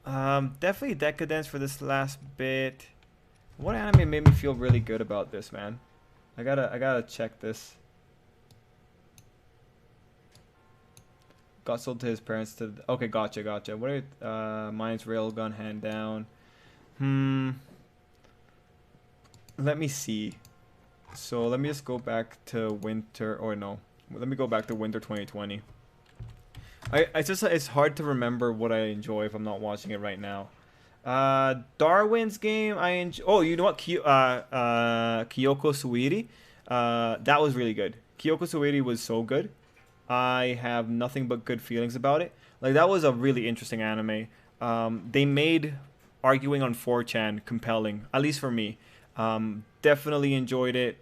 [SPEAKER 1] Definitely Decadence for this last bit. What anime made me feel really good about this, man? I gotta check this. Got sold to his parents to... Okay, gotcha. What are... mine's Railgun Hand Down. Let me see. So let me just go back to winter... Or no. Let me go back to winter 2020. It's hard to remember what I enjoy if I'm not watching it right now. Darwin's game, I enjoy. Oh, you know what? Kyoko Suiri. That was really good. Kyoko Suiri was so good. I have nothing but good feelings about it. Like that was a really interesting anime. They made arguing on 4chan compelling, at least for me. Definitely enjoyed it,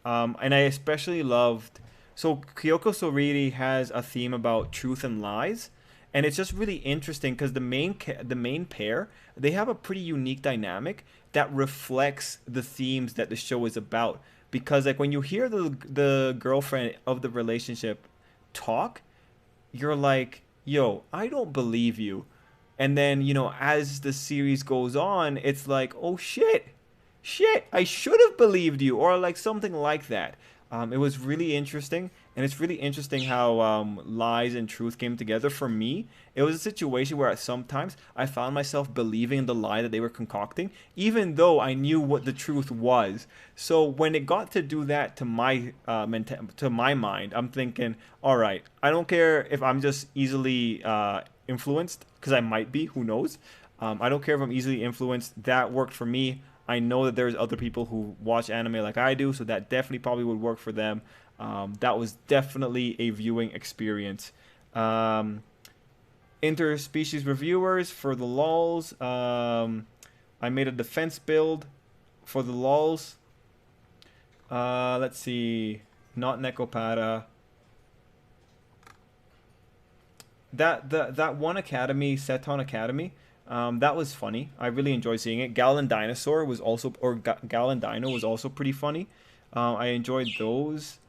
[SPEAKER 1] and I especially loved. So Kyoko Soriri has a theme about truth and lies, and it's just really interesting because the main pair, they have a pretty unique dynamic that reflects the themes that the show is about. Because like when you hear the girlfriend of the relationship talk, you're like, yo, I don't believe you. And then, as the series goes on, it's like, oh shit, I should have believed you, or like something like that. It was really interesting, and it's really interesting how lies and truth came together. For me, it was a situation where sometimes I found myself believing in the lie that they were concocting, even though I knew what the truth was. So when it got to do that to my to my mind, I'm thinking, all right, I don't care if I'm just easily influenced, because I might be, who knows. I don't care if I'm easily influenced. That worked for me. I know that there's other people who watch anime like I do, so that definitely probably would work for them. That was definitely a viewing experience. Interspecies reviewers for the lulls. I made a defense build for the lulls. Let's see. Not Nekopata. That one academy, Seton Academy, that was funny. I really enjoyed seeing it. Gal and Dinosaur was also, or Gal and Dino was also pretty funny. I enjoyed those.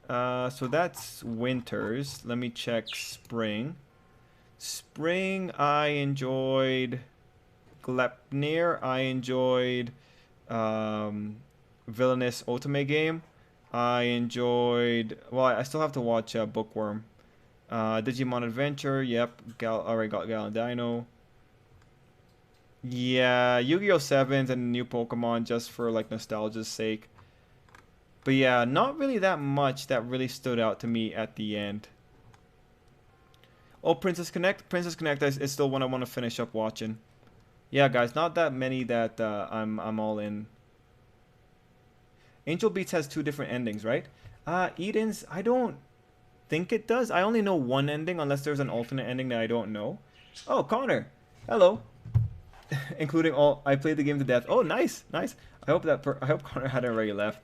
[SPEAKER 1] So that's winters. Let me check spring. Spring, I enjoyed Glepnir. I enjoyed Villainous Otome game. I enjoyed. Well, I still have to watch Bookworm. Digimon Adventure. Yep. Alright, got Gal and Dino. Yeah, Yu-Gi-Oh! 7s and new Pokemon just for like nostalgia's sake. But yeah, not really that much that really stood out to me at the end. Oh, Princess Connect. Princess Connect is still one I want to finish up watching. Yeah, guys, not that many that I'm all in. Angel Beats has 2 different endings, right? Eden's, I don't think it does. I only know one ending unless there's an alternate ending that I don't know. Oh, Connor. Hello. Including all, I played the game to death. Oh, nice, nice. I hope Connor hadn't already left.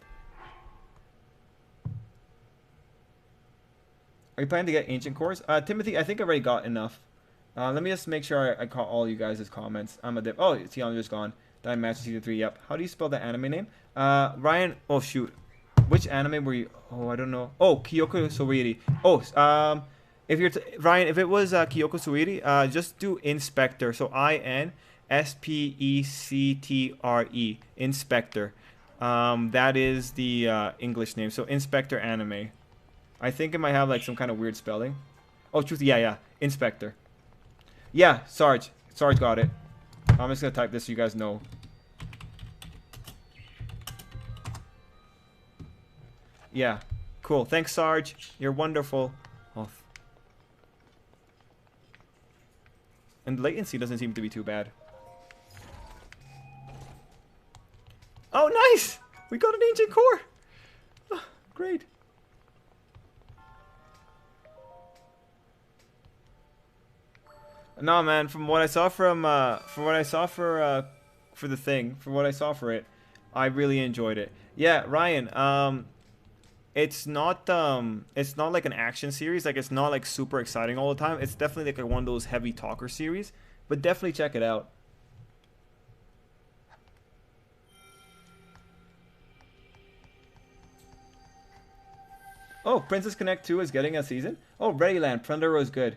[SPEAKER 1] Are you planning to get ancient cores? Timothy, I think I already got enough. Let me just make sure I caught all you guys' comments. I'm a dip. Oh, Tiana just gone. Dime Match Season 3, yep. How do you spell the anime name? Ryan, oh shoot. Which anime were you? Oh, I don't know. Oh, Kyoko Soiri. Oh, if you're Ryan, if it was Kyoko Soiri, just do Inspector. So Inspectre. Inspector. That is the English name. So Inspector Anime. I think it might have like some kind of weird spelling. Oh, truth. Yeah. Inspector. Yeah, Sarge. Sarge got it. I'm just gonna type this so you guys know. Yeah. Cool. Thanks, Sarge. You're wonderful. Oh. And the latency doesn't seem to be too bad. Oh, nice! We got an ancient core! Oh, great. No, man, from what I saw for the thing, from what I saw for it, I really enjoyed it. Yeah, Ryan, it's not like an action series, like it's not like super exciting all the time. It's definitely like one of those heavy talker series, but definitely check it out. Oh, Princess Connect 2 is getting a season? Oh, Readyland, Thunder was good.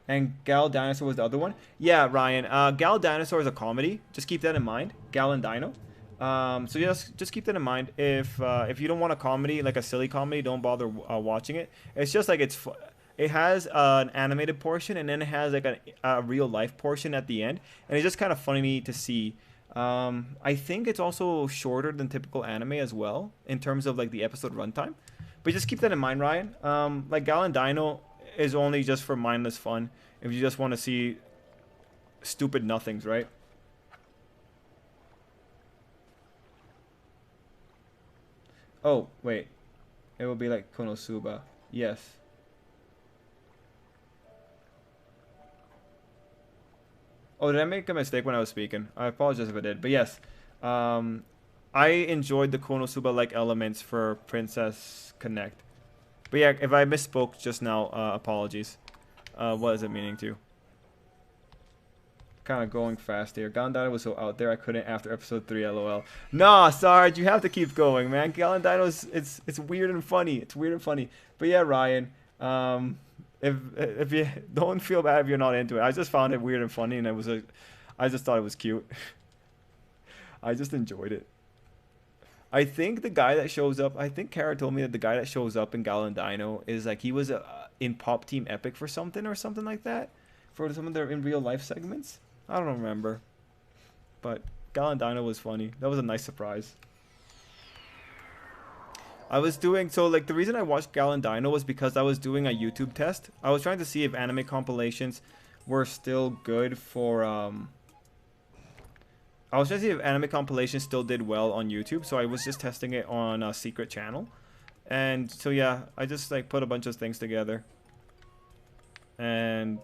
[SPEAKER 1] And Gal Dinosaur was the other one. Yeah, Ryan. Gal Dinosaur is a comedy. Just keep that in mind. Gal and Dino. So just keep that in mind. If you don't want a comedy, like a silly comedy, don't bother watching it. It's just like it has an animated portion, and then it has like a real life portion at the end, and it's just kind of funny to see. I think it's also shorter than typical anime as well in terms of like the episode runtime. But just keep that in mind, Ryan. Like Gal and Dino is only just for mindless fun if you just want to see stupid nothings, right? Oh, wait. It will be like Konosuba. Yes. Oh, did I make a mistake when I was speaking? I apologize if I did. But yes. Um, I enjoyed the Konosuba-like elements for Princess Connect. But yeah, if I misspoke just now, apologies. What is it meaning to? Kind of going fast here. Galandino was so out there I couldn't after episode 3, lol. Nah, Sarge, you have to keep going, man. Galandino's it's weird and funny. It's weird and funny. But yeah, Ryan, if you don't feel bad if you're not into it. I just found it weird and funny, and I just thought it was cute. I just enjoyed it. I think the guy that shows up, I think Kara told me that the guy that shows up in Galandino is like he was in Pop Team Epic for something or something like that, for some of their in real life segments. I don't remember, but Galandino was funny. That was a nice surprise. I was doing so like the reason I watched Galandino was because I was doing a YouTube test. I was trying to see if anime compilations were still good for I was trying to see if anime compilations still did well on YouTube, so I was just testing it on a secret channel. And so yeah, I just like put a bunch of things together. And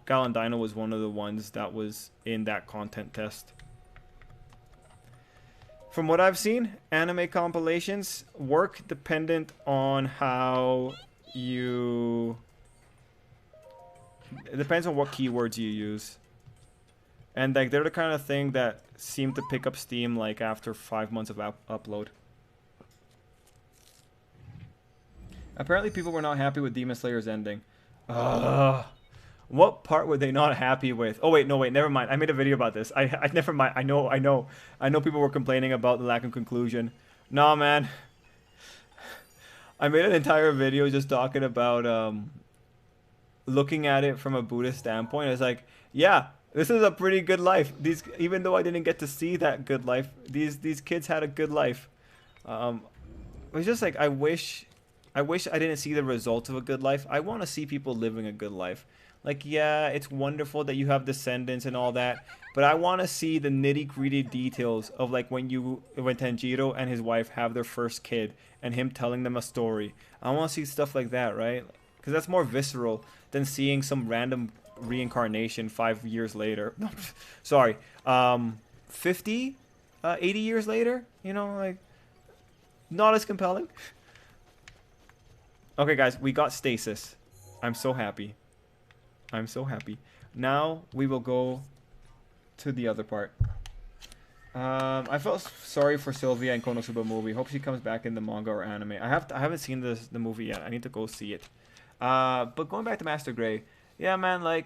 [SPEAKER 1] Galandino was one of the ones that was in that content test. From what I've seen, anime compilations work dependent on how you... It depends on what keywords you use. And like they're the kind of thing that seem to pick up steam like after 5 months of upload. Apparently people were not happy with Demon Slayer's ending. What part were they not happy with? Oh wait, no wait, never mind. I made a video about this. I never mind. I know people were complaining about the lack of conclusion. Nah, man. I made an entire video just talking about looking at it from a Buddhist standpoint. It's like, yeah, this is a pretty good life. These, even though I didn't get to see that good life, these kids had a good life. It's just like I wish I didn't see the results of a good life. I want to see people living a good life. Like, yeah, it's wonderful that you have descendants and all that, but I want to see the nitty-gritty details of like when Tanjiro and his wife have their first kid and him telling them a story. I want to see stuff like that, right? Because that's more visceral than seeing some random reincarnation 5 years later. No, sorry, 50, 80 years later. You know, like not as compelling. Okay, guys, we got stasis. I'm so happy. I'm so happy. Now we will go to the other part. I felt sorry for Sylvia in Konosuba movie. Hope she comes back in the manga or anime. I haven't seen the movie yet. I need to go see it. But going back to Master Gray, yeah, man, like,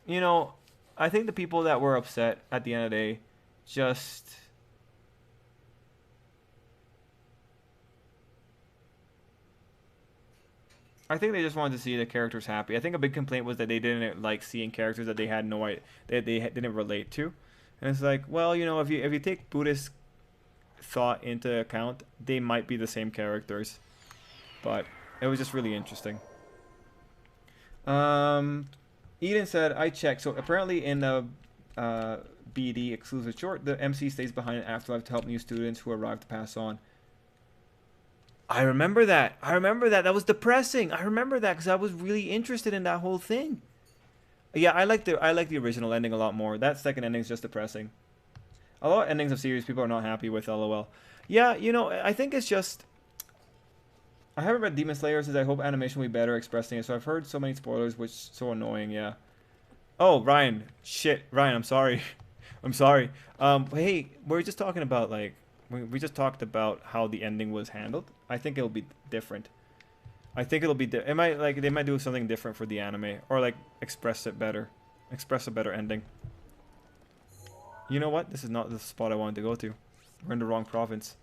[SPEAKER 1] you know, I think the people that were upset at the end of the day just... I think they just wanted to see the characters happy. I think a big complaint was that they didn't like seeing characters that they had no idea, that they didn't relate to. And it's like, well, you know, if you take Buddhist thought into account, they might be the same characters. But it was just really interesting. Eden said, I checked. So apparently in the BD exclusive short, the MC stays behind in Afterlife to help new students who arrive to pass on. I remember that. That was depressing. I remember that because I was really interested in that whole thing. Yeah, I like the original ending a lot more. That second ending is just depressing. A lot of endings of series people are not happy with, lol. Yeah, you know, I think it's just... I haven't read Demon Slayer, says I hope animation will be better expressing it. So I've heard so many spoilers, which is so annoying, yeah. Oh, Ryan. Shit. Ryan, I'm sorry. I'm sorry. Hey, we're just talking about, like... We just talked about how the ending was handled. I think it'll be different. I think it'll be... It might, like, they might do something different for the anime. Or, like, express it better. Express a better ending. You know what? This is not the spot I wanted to go to. We're in the wrong province.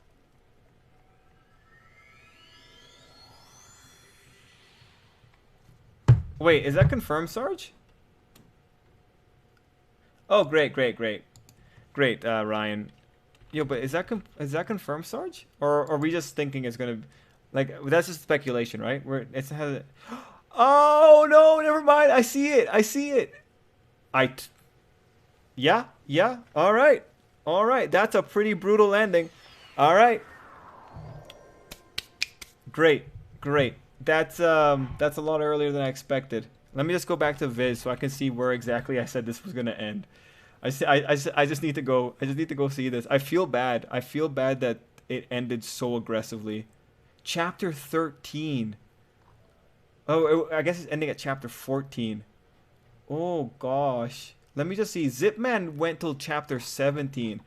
[SPEAKER 1] Wait, is that confirmed, Sarge? Oh, great, Ryan. Yo, but is that confirmed, Sarge? Or are we just thinking it's gonna, like, that's just speculation, right? Oh no, never mind. I see it. Yeah. All right. That's a pretty brutal ending. All right. Great, great. That's a lot earlier than I expected. Let me just go back to Viz so I can see where exactly I said this was gonna end. I just need to go. I just need to go see this. I feel bad. I feel bad that it ended so aggressively. Chapter 13. Oh, I guess it's ending at chapter 14. Oh gosh. Let me just see. Zipman went till chapter 17.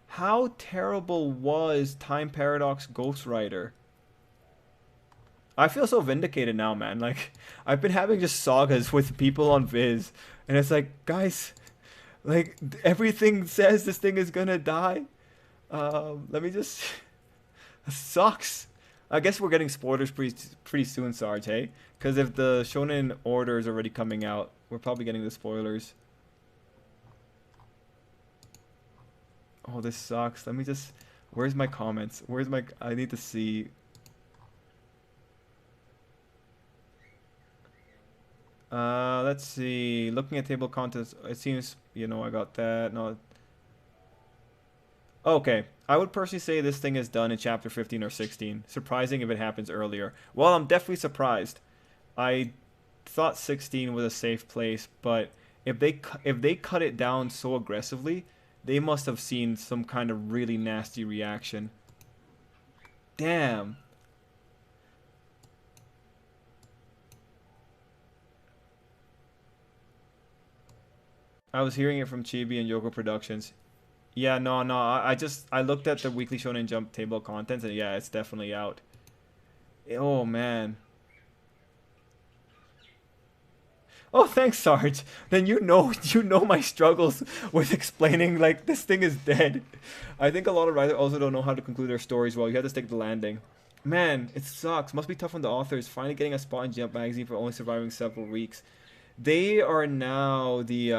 [SPEAKER 1] How terrible was Time Paradox Ghost Rider? I feel so vindicated now, man. Like, I've been having just sagas with people on Viz, and it's like, guys, like, everything says this thing is gonna die. Let me just. Sucks. I guess we're getting spoilers pretty soon, Sarge, hey? Because if the Shonen Order is already coming out, we're probably getting the spoilers. Oh, this sucks. Let me just. Where's my comments? Where's my. I need to see. Let's see. Looking at table contents, it seems, I got that. No. Okay. I would personally say this thing is done in chapter 15 or 16. Surprising if it happens earlier. Well, I'm definitely surprised. I thought 16 was a safe place, but if they cut it down so aggressively, they must have seen some kind of really nasty reaction. Damn. I was hearing it from Chibi and Yoko Productions. Yeah, no. I looked at the Weekly Shonen Jump table of contents, and yeah, it's definitely out. Oh man. Oh, thanks, Sarge. Then you know my struggles with explaining like this thing is dead. I think a lot of writers also don't know how to conclude their stories well. You have to stick the landing. Man, it sucks. Must be tough on the authors. Finally getting a spot in Jump magazine for only surviving several weeks. They are now the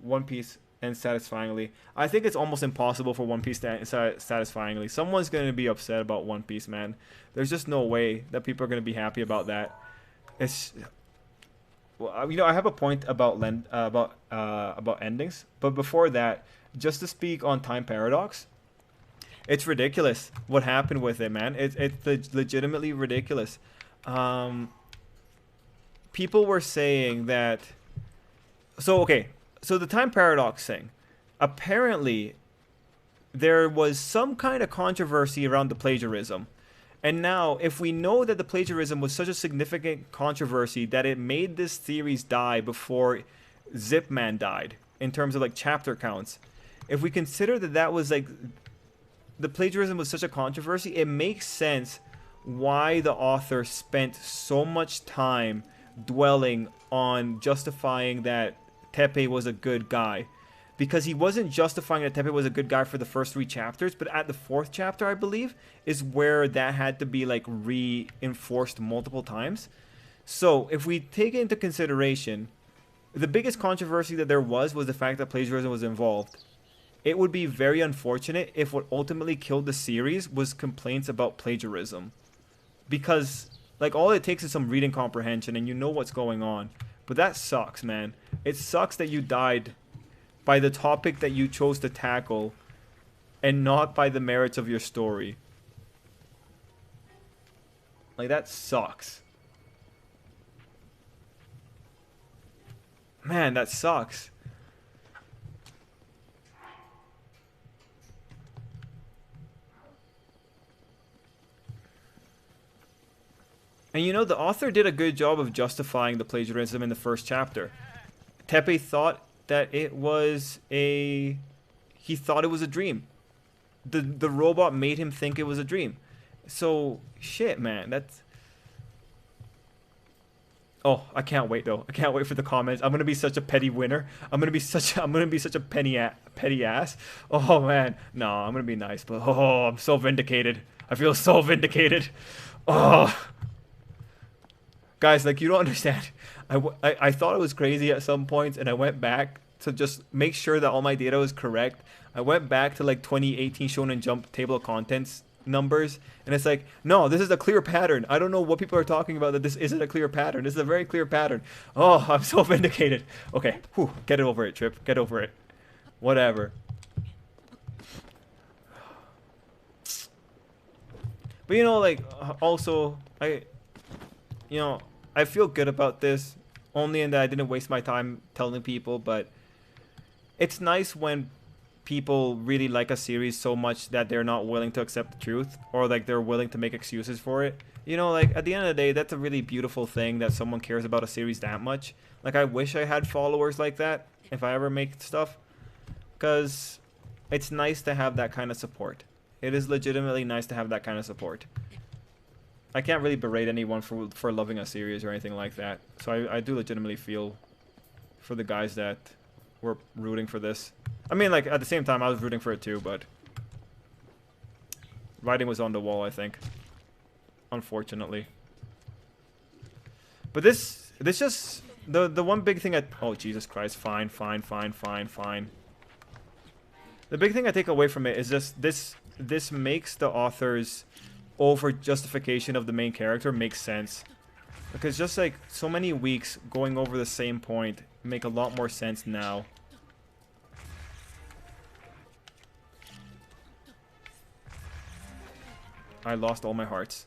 [SPEAKER 1] One Piece and Satisfyingly. I think it's almost impossible for One Piece to end satisfyingly. Someone's going to be upset about One Piece, man. There's just no way that people are going to be happy about that. It's well, I have a point about about endings, but before that, just to speak on Time Paradox, it's ridiculous what happened with it, man. It's legitimately ridiculous. Um, People were saying that. So okay, so the Time Paradox thing. Apparently, there was some kind of controversy around the plagiarism. And now, if we know that the plagiarism was such a significant controversy that it made this series die before Zipman died, in terms of like chapter counts, if we consider that that was like the plagiarism was such a controversy, it makes sense why the author spent so much time dwelling on justifying that Tepe was a good guy. Because he wasn't justifying that Tepe was a good guy for the first 3 chapters, but at the 4th chapter, I believe, is where that had to be like reinforced multiple times. So if we take into consideration, the biggest controversy that there was the fact that plagiarism was involved. It would be very unfortunate if what ultimately killed the series was complaints about plagiarism. Because like all it takes is some reading comprehension and you know what's going on. But that sucks, man. It sucks that you died by the topic that you chose to tackle and not by the merits of your story. Like, that sucks. Man, that sucks. And the author did a good job of justifying the plagiarism in the first chapter. Tepe thought that it was he thought it was a dream. The robot made him think it was a dream. So shit, man, that's. Oh, I can't wait though. I can't wait for the comments. I'm gonna be such a petty winner. I'm gonna be such a petty ass. Oh man, no, I'm gonna be nice, but oh, I'm so vindicated. I feel so vindicated. Oh. Guys, like, you don't understand. I thought it was crazy at some points, and I went back to just make sure that all my data was correct. I went back to, like, 2018 Shonen Jump table of contents numbers, and it's like, no, this is a clear pattern. I don't know what people are talking about that this isn't a clear pattern. This is a very clear pattern. Oh, I'm so vindicated. Okay, whew, get over it, Trip. Get over it. Whatever. But you know, like also you know, I feel good about this only in that I didn't waste my time telling people. But it's nice when people really like a series so much that they're not willing to accept the truth, or like they're willing to make excuses for it. You know, like at the end of the day, that's a really beautiful thing that someone cares about a series that much. Like I wish I had followers like that if I ever make stuff, because it's nice to have that kind of support. It is legitimately nice to have that kind of support. I can't really berate anyone for loving a series or anything like that. So I do legitimately feel for the guys that were rooting for this. I mean, like, at the same time, I was rooting for it too, but writing was on the wall, I think. Unfortunately. But this just, the one big thing oh, Jesus Christ, fine. The big thing I take away from it is just, this makes the author's over justification of the main character make sense. Because just like so many weeks going over the same point make a lot more sense now. I lost all my hearts.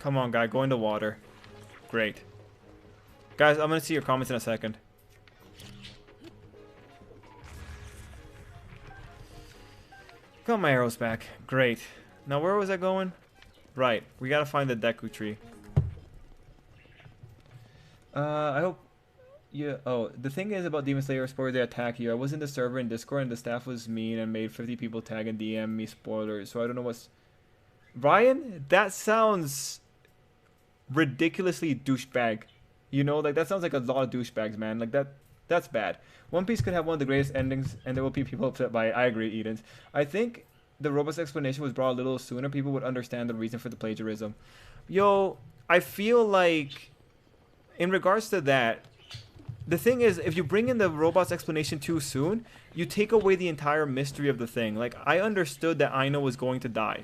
[SPEAKER 1] Come on, guy. Go into water. Great. Guys, I'm going to see your comments in a second. Got my arrows back. Great. Now, where was I going? Right. We got to find the Deku tree. I hope... Yeah. Oh, the thing is about Demon Slayer spoilers, they attack you. I was in the server in Discord and the staff was mean and made 50 people tag and DM me spoilers. So I don't know what's... Ryan, that sounds ridiculously douchebag. You know, like that sounds like a lot of douchebags, man. Like that's bad. One Piece could have one of the greatest endings and there will be people upset by it. I agree, Edens. I think the robot's explanation was brought a little sooner. People would understand the reason for the plagiarism. Yo, I feel like in regards to that, the thing is, if you bring in the robot's explanation too soon, you take away the entire mystery of the thing. Like, I understood that Aino was going to die,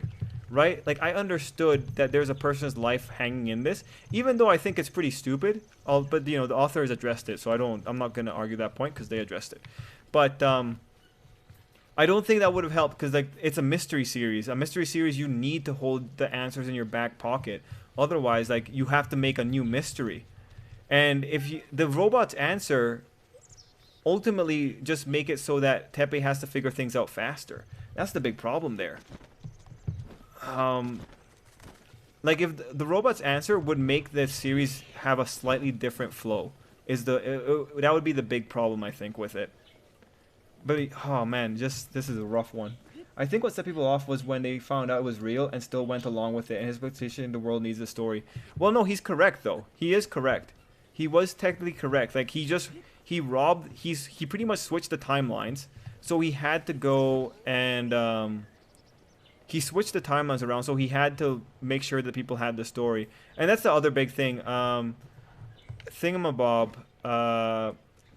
[SPEAKER 1] right? Like, I understood that there's a person's life hanging in this, even though I think it's pretty stupid. But, you know, the author has addressed it, so I'm not going to argue that point because they addressed it. But, I don't think that would have helped because, like, it's a mystery series. A mystery series, you need to hold the answers in your back pocket. Otherwise, like, you have to make a new mystery. And if the robot's answer ultimately just make it so that Teppei has to figure things out faster. That's the big problem there. Like if the robot's answer would make the series have a slightly different flow, that would be the big problem I think with it. But oh man, this is a rough one. I think what set people off was when they found out it was real and still went along with it. And his petition, the world needs a story. Well, no, he's correct though. He is correct. He was technically correct. Like he pretty much switched the timelines. So he had to go and he switched the timelines around. So he had to make sure that people had the story. And that's the other big thing. Thingamabob,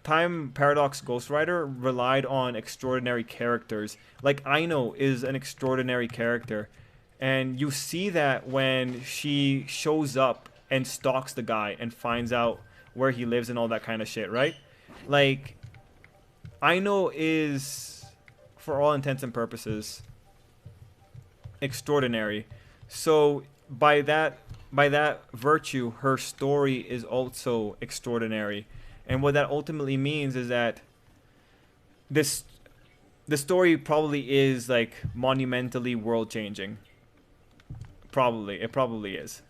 [SPEAKER 1] Time Paradox Ghostwriter relied on extraordinary characters. Like Aino is an extraordinary character. And you see that when she shows up and stalks the guy and finds out where he lives and all that kind of shit, right? Like, Aino is, for all intents and purposes, extraordinary. So by that virtue, her story is also extraordinary. And what that ultimately means is that the story probably is like monumentally world changing. It probably is.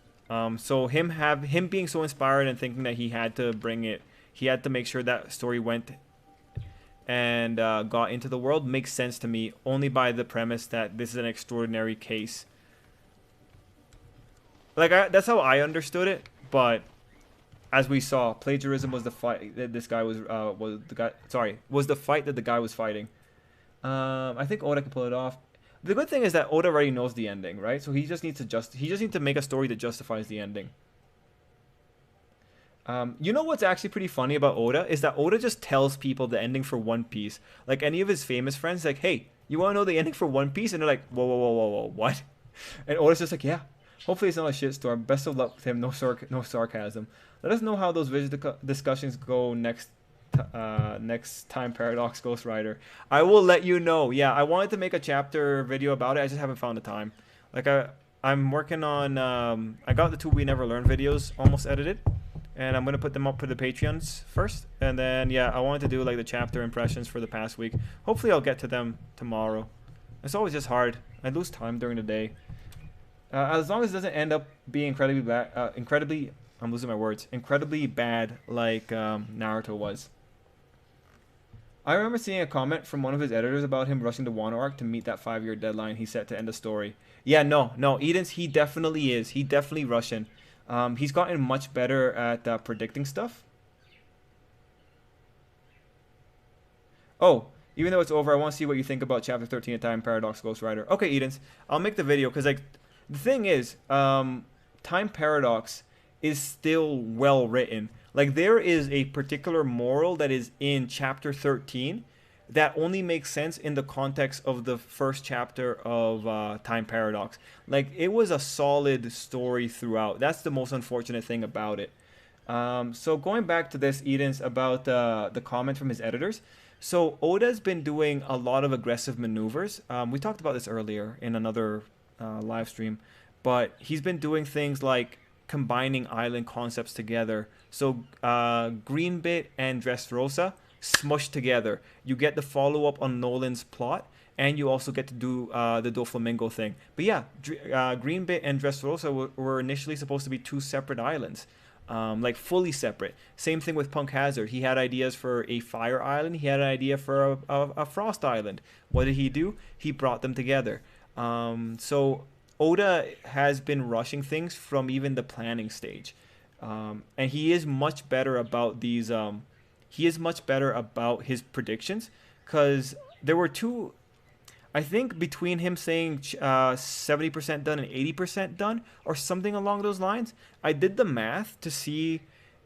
[SPEAKER 1] So him being so inspired and thinking that he had to bring it, he had to make sure that story went and got into the world makes sense to me only by the premise that this is an extraordinary case. Like that's how I understood it, but as we saw, plagiarism was the fight that this guy was the fight that the guy was fighting. I think Oda can pull it off. The good thing is that Oda already knows the ending, right? So he just needs to make a story that justifies the ending. You know what's actually pretty funny about Oda is that Oda just tells people the ending for One Piece. Like any of his famous friends, like, hey, you want to know the ending for One Piece? And they're like, whoa, what? And Oda's just like, yeah. Hopefully it's not a shitstorm. Best of luck with him. No sarcasm. Let us know how those video discussions go next time Paradox Ghost Rider. I will let you know. Yeah, I wanted to make a chapter video about it. I just haven't found the time. Like I'm working on I got the 2 We Never Learn videos almost edited, and I'm gonna put them up for the Patreons first, and then yeah, I wanted to do like the chapter impressions for the past week. Hopefully I'll get to them tomorrow. It's always just hard. I lose time during the day. As long as it doesn't end up being incredibly bad, I'm losing my words, incredibly bad like Naruto was. I remember seeing a comment from one of his editors about him rushing the Wano arc to meet that 5-year deadline he set to end the story. Yeah, no, Eden's, he definitely is. He definitely rushing. He's gotten much better at predicting stuff. Oh, even though it's over, I want to see what you think about Chapter 13 of Time Paradox Ghost Rider. Okay, Edens, I'll make the video because like the thing is, Time Paradox is still well written. Like there is a particular moral that is in Chapter 13 that only makes sense in the context of the first chapter of Time Paradox. Like it was a solid story throughout. That's the most unfortunate thing about it. So going back to this, Edens, about the comment from his editors. So Oda's been doing a lot of aggressive maneuvers. We talked about this earlier in another live stream, but he's been doing things like combining island concepts together. So Greenbit and Dressrosa smushed together. You get the follow-up on Nolan's plot, and you also get to do the Doflamingo thing. But yeah, Greenbit and Dressrosa were initially supposed to be 2 separate islands. Like fully separate. Same thing with Punk Hazard. He had ideas for a fire island. He had an idea for a frost island. What did he do? He brought them together. So Oda has been rushing things from even the planning stage. And he is much better about these. He is much better about his predictions, because there were 2. I think between him saying 70% done and 80% done, or something along those lines, I did the math to see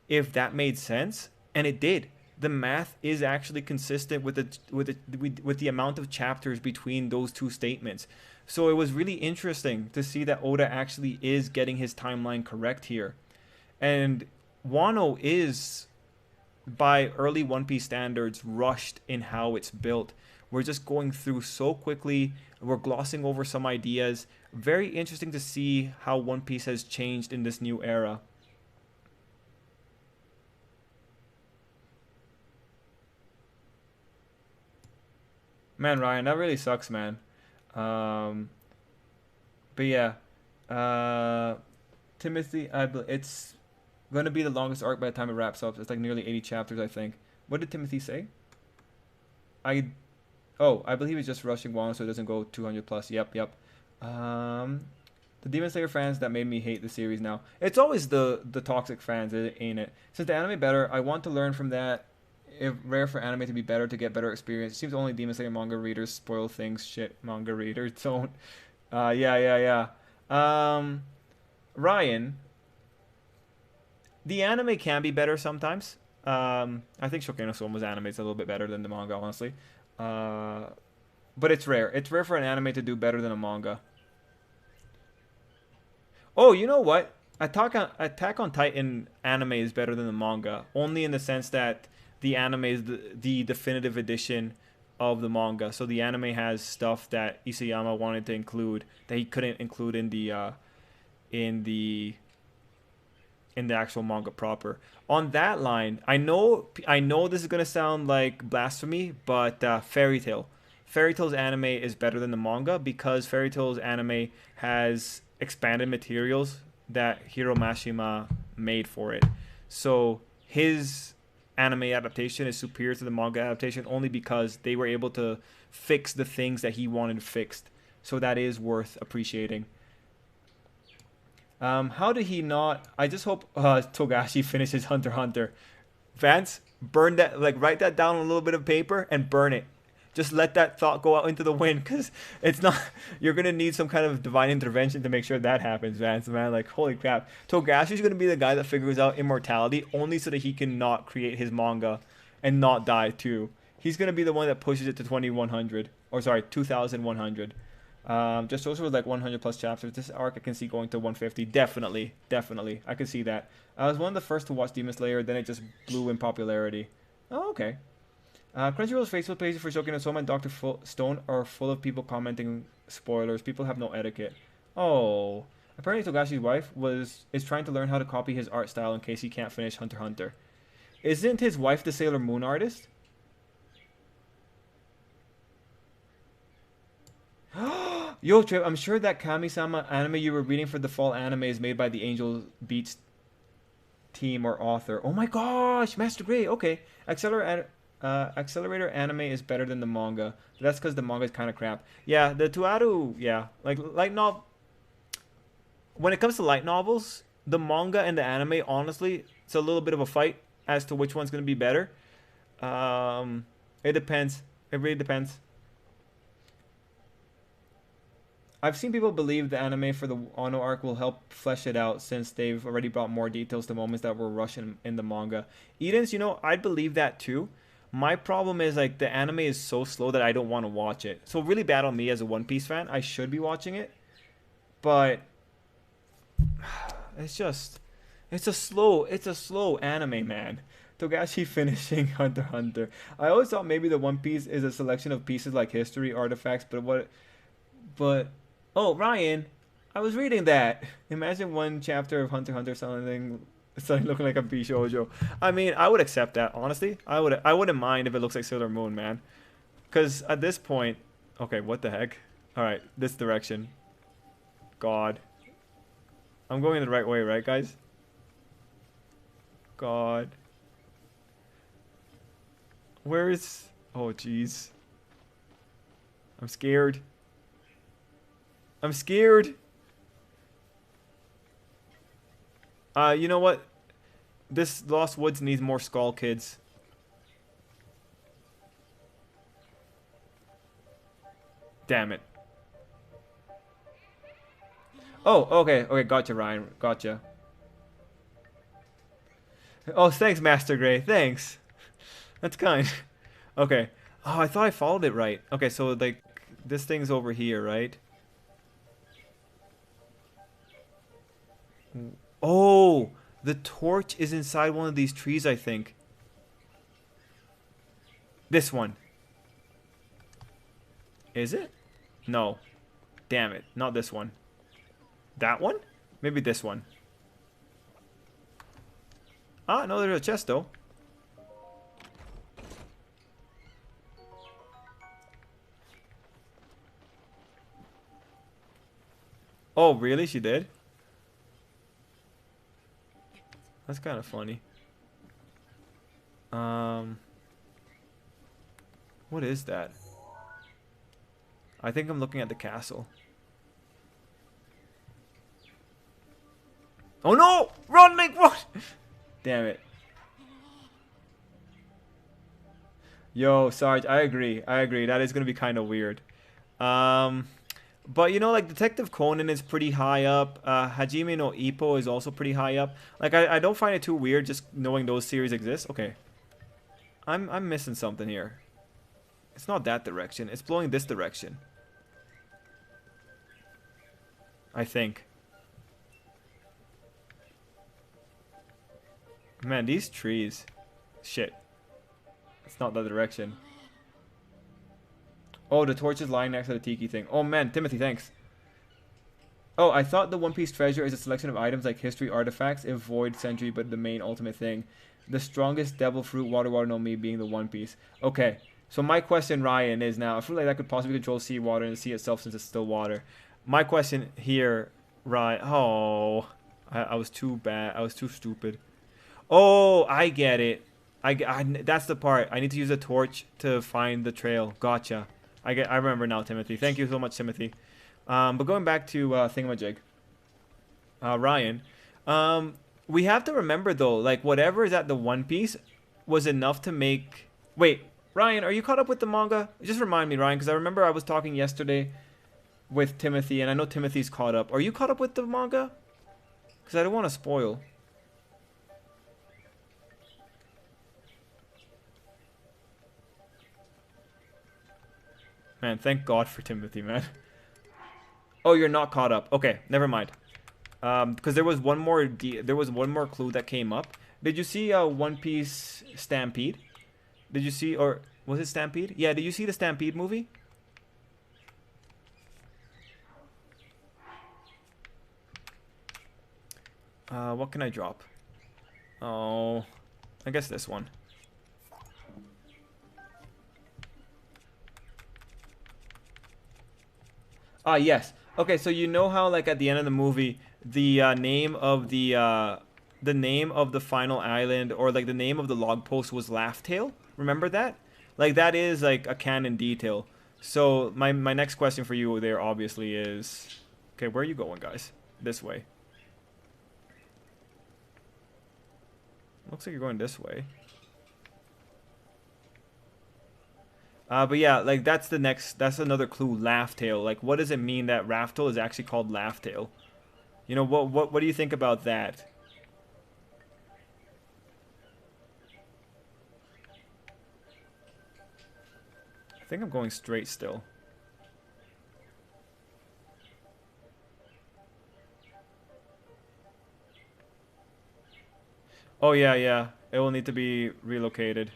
[SPEAKER 1] if that made sense, and it did. The math is actually consistent with the amount of chapters between those 2 statements. So it was really interesting to see that Oda actually is getting his timeline correct here. And Wano is, by early One Piece standards, rushed in how it's built. We're just going through so quickly. We're glossing over some ideas. Very interesting to see how One Piece has changed in this new era. Man, Ryan, that really sucks, man. But yeah, Timothy, it's going to be the longest arc by the time it wraps up. It's like nearly 80 chapters, I think. What did Timothy say? I believe he's just rushing Wano so it doesn't go 200 plus. Yep. The Demon Slayer fans that made me hate the series now. It's always the toxic fans, ain't it? Since the anime better, I want to learn from that. If rare for anime to be better to get better experience. It seems only Demon Slayer manga readers spoil things. Shit, manga readers don't. Yeah. Ryan, the anime can be better sometimes. I think Shokugeki no Soma's anime is a little bit better than the manga, honestly. But it's rare. It's rare for an anime to do better than a manga. Oh, you know what? Attack on Titan anime is better than the manga, only in the sense that the anime is the definitive edition of the manga. So the anime has stuff that Isayama wanted to include that he couldn't include in the actual manga proper. On that line, I know this is gonna sound like blasphemy, but Fairy Tail's anime is better than the manga because Fairy Tail's anime has expanded materials that Hiro Mashima made for it. So his anime adaptation is superior to the manga adaptation only because they were able to fix the things that he wanted fixed. So that is worth appreciating. How did he not? I just hope Togashi finishes Hunter x Hunter. Vance, burn that, like write that down on a little bit of paper and burn it. Just let that thought go out into the wind, because it's not. You're gonna need some kind of divine intervention to make sure that happens, Vance. Man, like holy crap, Togashi's gonna be the guy that figures out immortality only so that he can not create his manga and not die too. He's gonna be the one that pushes it to 2100, or sorry, 2100. Just also with like 100 plus chapters. This arc I can see going to 150. Definitely, definitely, I can see that. I was one of the first to watch Demon Slayer. Then it just blew in popularity. Oh, okay. Crunchyroll's Facebook pages for Shokin no Soma and Doctor Stone are full of people commenting spoilers. People have no etiquette. Oh, apparently Togashi's wife is trying to learn how to copy his art style in case he can't finish Hunter x Hunter. Isn't his wife the Sailor Moon artist? Yo, Trip, I'm sure that Kami-sama anime you were reading for the fall anime is made by the Angel Beats team or author. Oh my gosh, Master Gray. Okay, Accelerator anime is better than the manga. That's because the manga is kind of crap. Yeah, the Tuaru. Yeah, like light novel. When it comes to light novels, the manga and the anime, honestly, it's a little bit of a fight as to which one's gonna be better. It depends. It really depends. I've seen people believe the anime for the Ono arc will help flesh it out since they've already brought more details to moments that were rushed in the manga. Eden's, I'd believe that too. My problem is like the anime is so slow that I don't want to watch it. So really bad on me as a One Piece fan. I should be watching it, but it's a slow anime, man. Togashi finishing Hunter x Hunter. I always thought maybe the One Piece is a selection of pieces like history artifacts, but oh, Ryan, I was reading that. Imagine one chapter of Hunter x Hunter suddenly looking like a Bishoujo. I mean, I would accept that, honestly. I wouldn't mind if it looks like Sailor Moon, man. Because at this point... Okay, what the heck? Alright, this direction. God. I'm going in the right way, right, guys? God. Where is... Oh, jeez. I'm scared. I'm scared. You know what? This Lost Woods needs more Skull Kids. Damn it. Oh, okay. Okay, gotcha, Ryan. Gotcha. Oh, thanks, Master Gray. Thanks. That's kind. Okay. Oh, I thought I followed it right. Okay, so, like, this thing's over here, right? Oh, the torch is inside one of these trees, I think. This one. Is it? No. Damn it. Not this one. That one? Maybe this one. Ah, no, there's a chest, though. Oh, really? She did? That's kind of funny. What is that? I think I'm looking at the castle. Oh no! Run, Link, run! Damn it. Yo, Sarge, I agree. I agree. That is going to be kind of weird. But, like, Detective Conan is pretty high up. Hajime no Ippo is also pretty high up. Like, I don't find it too weird just knowing those series exist. Okay. I'm missing something here. It's not that direction. It's blowing this direction. I think. Man, these trees. Shit. It's not that direction. Oh, the torch is lying next to the tiki thing. Oh man, Timothy, thanks. Oh, I thought the One Piece treasure is a selection of items like history artifacts, if void, century, but the main ultimate thing. The strongest devil fruit, water no Mi, being the One Piece. Okay, so my question, Ryan, is now, a fruit like that could possibly control seawater and the sea itself since it's still water. My question here, Ryan, oh, I was too bad. I was too stupid. Oh, I get it. That's the part. I need to use a torch to find the trail. Gotcha. I remember now, Timothy. Thank you so much, Timothy. But going back to Thingamajig, Ryan, we have to remember though, like whatever is at the One Piece was enough to make. Wait, Ryan, are you caught up with the manga? Just remind me, Ryan, because I remember I was talking yesterday with Timothy, and I know Timothy's caught up. Are you caught up with the manga? Because I don't want to spoil. Man, thank God for Timothy, man. Oh, you're not caught up. Okay, never mind. Because there was one more there was one more clue that came up. Did you see One Piece Stampede? Did you see, or was it Stampede? Yeah, did you see the Stampede movie? What can I drop? Oh, I guess this one. Ah, yes. Okay, so you know how like at the end of the movie, the name of the final island or like the name of the log post was Laugh Tale? Remember that? Like that is like a canon detail. So my next question for you there obviously is, okay, where are you going, guys? This way. Looks like you're going this way. But yeah, like that's another clue, Laugh Tale. Like what does it mean that Raftel is actually called Laugh Tale? You know, what do you think about that? I think I'm going straight still. Oh yeah, yeah. It will need to be relocated.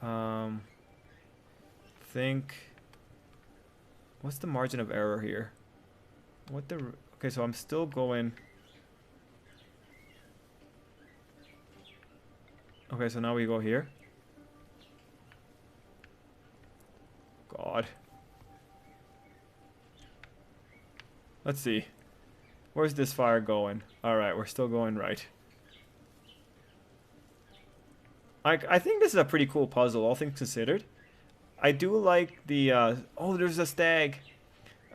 [SPEAKER 1] Um, think. What's the margin of error here? What the? Okay, so I'm still going. Okay, so now we go here. God. Let's see. Where's this fire going? Alright, we're still going right. I think this is a pretty cool puzzle, all things considered. I do like the, oh, there's a stag.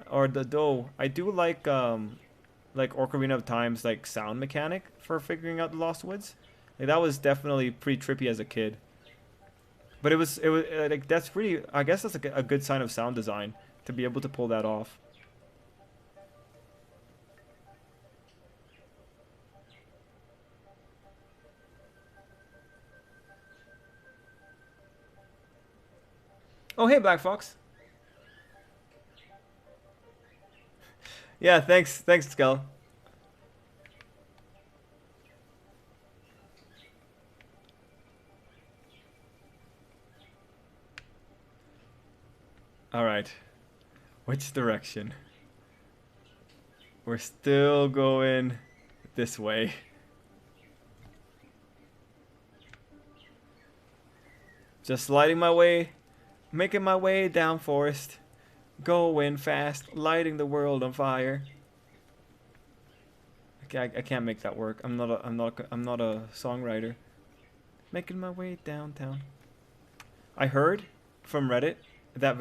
[SPEAKER 1] Or the doe. I do like Ocarina of Time's, like, sound mechanic for figuring out the Lost Woods. Like, that was definitely pretty trippy as a kid. But it was, like, that's pretty, I guess that's a good sign of sound design, to be able to pull that off. Oh, hey, Black Fox. Yeah, thanks, Skell. Alright, which direction? We're still going this way. Just sliding my way, making my way down forest, going fast, lighting the world on fire. Okay, I can't make that work. I'm not a songwriter. Making my way downtown. I heard from Reddit that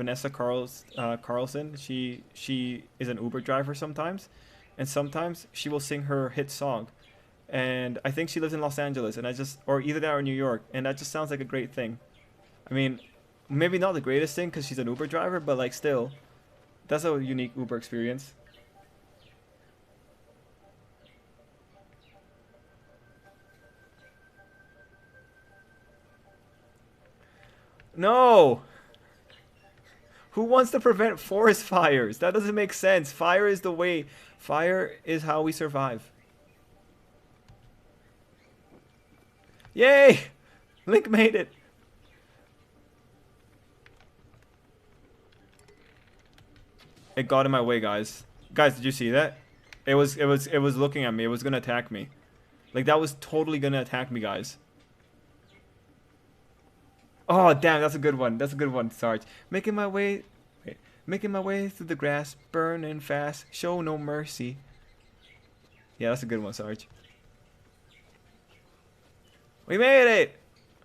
[SPEAKER 1] Carlson, she is an Uber driver sometimes, and sometimes she will sing her hit song. And I think she lives in Los Angeles, and I just, or either that or New York, and that just sounds like a great thing. I mean, maybe not the greatest thing because she's an Uber driver, but like still, that's a unique Uber experience. No! Who wants to prevent forest fires? That doesn't make sense. Fire is the way. Fire is how we survive. Yay! Link made it. It got in my way, guys. Guys, did you see that? It was looking at me. It was gonna attack me. Like that was totally gonna attack me, guys. Oh, damn, that's a good one. That's a good one, Sarge. Making my way wait, making my way through the grass, burning fast, show no mercy. Yeah, that's a good one, Sarge. We made it!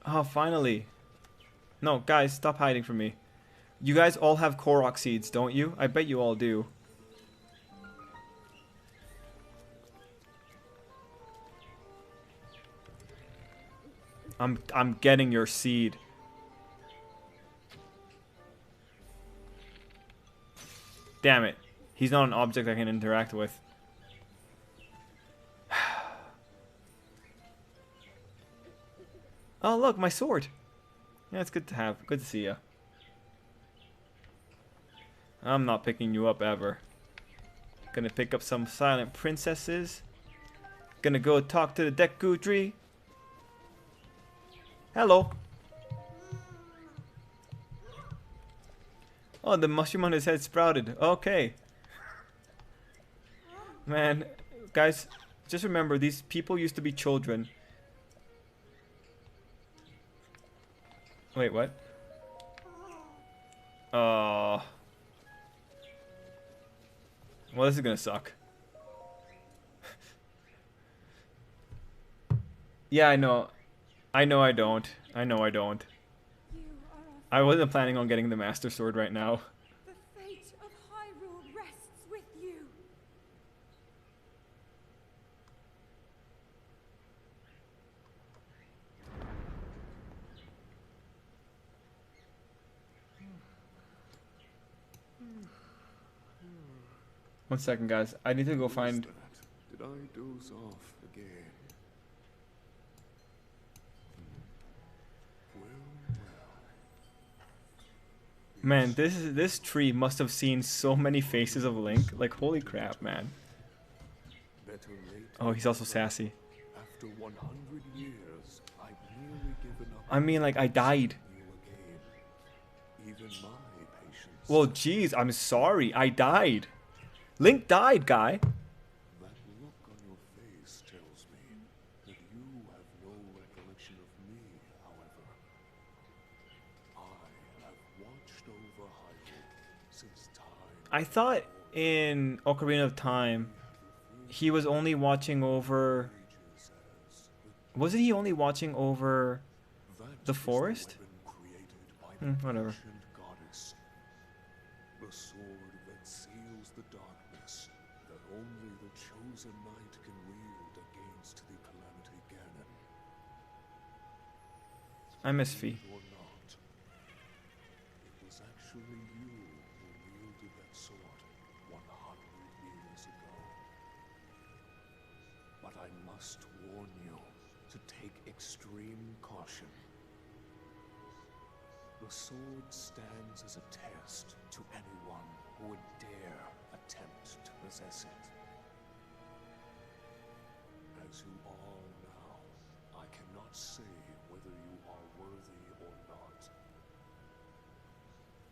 [SPEAKER 1] Oh, finally. No, guys, stop hiding from me. You guys all have Korok seeds, don't you? I bet you all do. I'm getting your seed. Damn it. He's not an object I can interact with. Oh, look, my sword. Yeah, it's good to have. Good to see ya. I'm not picking you up ever. Gonna pick up some silent princesses. Gonna go talk to the Deku tree. Hello. Oh, the mushroom on his head sprouted. Okay. Man, guys, just remember, these people used to be children. Wait, what? Well, this is gonna suck. Yeah, I know. I know I don't. I know I don't. I wasn't planning on getting the Master Sword right now.
[SPEAKER 2] The fate of Hyrule rests with you.
[SPEAKER 1] One second, guys. I need to go find...
[SPEAKER 3] Did I doze off again?
[SPEAKER 1] Man, this tree must have seen so many faces of Link. Like, holy crap, man. Oh, he's also sassy.
[SPEAKER 3] After 100 years, I've nearly given up.
[SPEAKER 1] I mean, like, I died.
[SPEAKER 3] Even my patience.
[SPEAKER 1] Well, geez, I'm sorry. I died. Link died, guy.
[SPEAKER 3] That look on your face tells me that you have no recollection of me, however. I have watched over Hyrule since time.
[SPEAKER 1] I thought in Ocarina of Time, he was only watching over... Wasn't he only watching over the forest? Whatever.
[SPEAKER 3] The sword that seals the darkness that only the chosen knight can wield against the Calamity Ganon.
[SPEAKER 1] I miss Fee.
[SPEAKER 3] Or not, it was actually you who wielded that sword 100 years ago. But I must warn you to take extreme caution. The sword stands as a test to anyone who would dare attempt to possess it. As you all now, I cannot say whether you are worthy or not.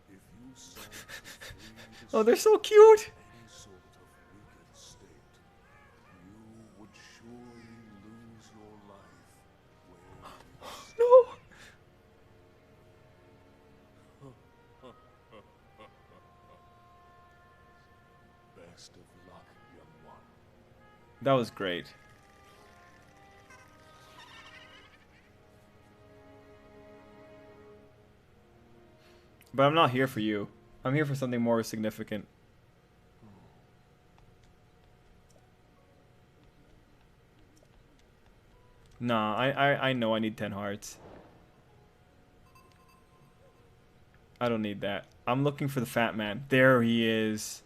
[SPEAKER 3] If you sought to free the
[SPEAKER 1] Oh, they're so cute.
[SPEAKER 3] any sort of wicked state, you would surely lose your life where you stand.
[SPEAKER 1] No.
[SPEAKER 3] Best of luck, young one.
[SPEAKER 1] That was great. But I'm not here for you. I'm here for something more significant. Nah, I know I need 10 hearts. I don't need that. I'm looking for the fat man. There he is.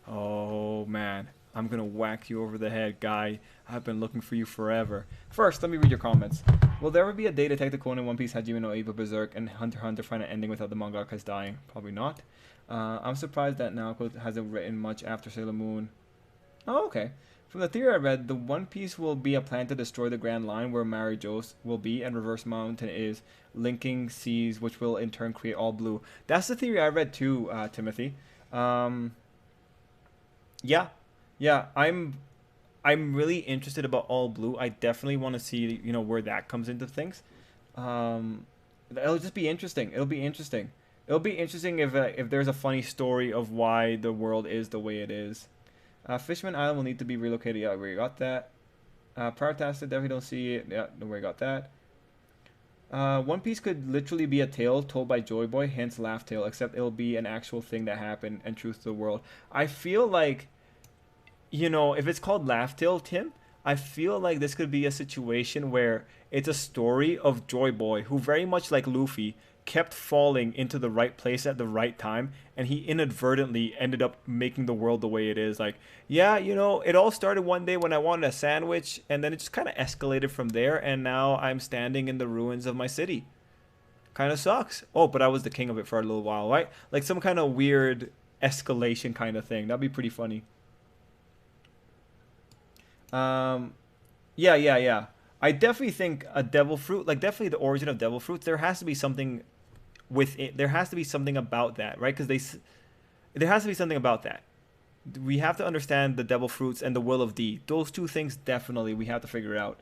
[SPEAKER 1] Oh, man. I'm gonna whack you over the head, guy. I've been looking for you forever. First, let me read your comments. Will there ever be a day Detective Conan, One Piece, Hajime no Ippo, Berserk, and Hunter x Hunter find an ending without the mangakas dying? Probably not. I'm surprised that Naoko hasn't written much after Sailor Moon. Oh, okay. From the theory I read, the One Piece will be a plan to destroy the Grand Line where Mary Jo's will be, and Reverse Mountain is linking seas, which will in turn create all blue. That's the theory I read too, Timothy. Yeah, I'm really interested about all blue. I definitely want to see, you know, where that comes into things. It'll just be interesting. It'll be interesting. It'll be interesting if there's a funny story of why the world is the way it is. Fishman Island will need to be relocated. Yeah, we got that. Prioritastic, definitely don't see it. Yeah, no worry, got that. One Piece could literally be a tale told by Joy Boy, hence Laugh Tale, except it'll be an actual thing that happened and truth to the world. I feel like, you know, if it's called Laugh Tale, Tim, I feel like this could be a situation where it's a story of Joy Boy, who very much like Luffy, kept falling into the right place at the right time, and he inadvertently ended up making the world the way it is. Like, yeah, you know, it all started one day when I wanted a sandwich, and then it just kind of escalated from there, and now I'm standing in the ruins of my city. Kind of sucks. Oh, but I was the king of it for a little while, right? Like some kind of weird escalation kind of thing. That'd be pretty funny. Yeah. I definitely think a devil fruit, like definitely the origin of devil fruits, there has to be something with it. There has to be something about that, right? Because there has to be something about that. We have to understand the devil fruits and the will of D. Those two things definitely we have to figure out.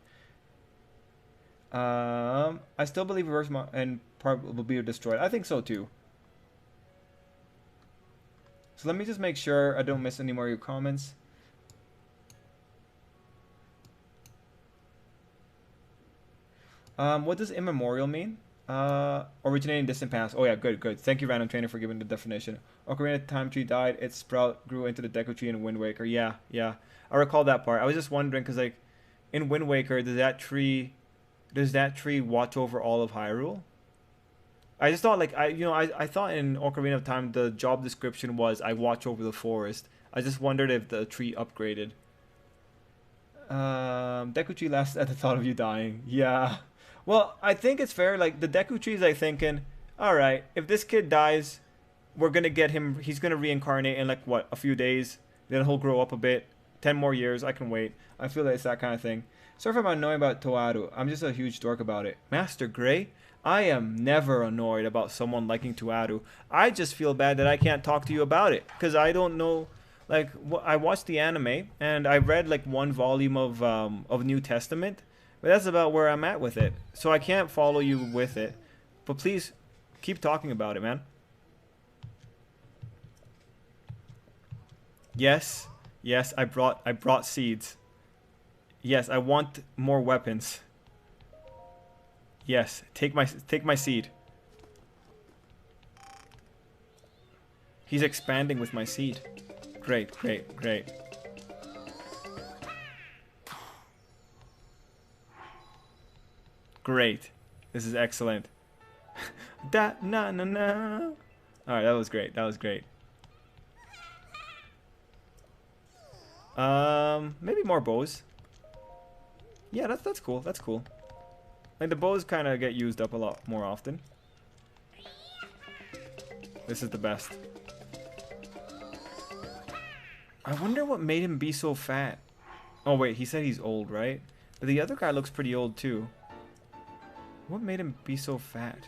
[SPEAKER 1] I still believe reverse and part will be destroyed. I think so too. So let me just make sure I don't miss any more of your comments. What does immemorial mean? Originating distant past. Oh yeah, good. Thank you, Random Trainer, for giving the definition. Ocarina Time Tree died. Its sprout grew into the Deku Tree in Wind Waker. Yeah. I recall that part. I was just wondering because like in Wind Waker, does that tree watch over all of Hyrule? I just thought like I thought in Ocarina of Time the job description was I watch over the forest. I just wondered if the tree upgraded. Deku Tree laughs at the thought of you dying. Yeah. Well, I think it's fair. Like the Deku Tree's like thinking, all right, if this kid dies, we're gonna get him. He's gonna reincarnate in like what, a few days. Then he'll grow up a bit. 10 more years, I can wait. I feel like it's that kind of thing. Sorry if I'm annoyed about Toaru. I'm just a huge dork about it. Master Gray, I am never annoyed about someone liking Toaru. I just feel bad that I can't talk to you about it because I don't know. Like I watched the anime and I read like one volume of New Testament, but that's about where I'm at with it. So I can't follow you with it. But please keep talking about it, man. Yes, I brought seeds. Yes, I want more weapons. Yes, take my seed. He's expanding with my seed. Great. Great. This is excellent. Alright, that was great. Maybe more bows. Yeah, that's cool. Like the bows kind of get used up a lot more often. This is the best. I wonder what made him be so fat. Oh wait, he said he's old, right? But the other guy looks pretty old too. What made him be so fat?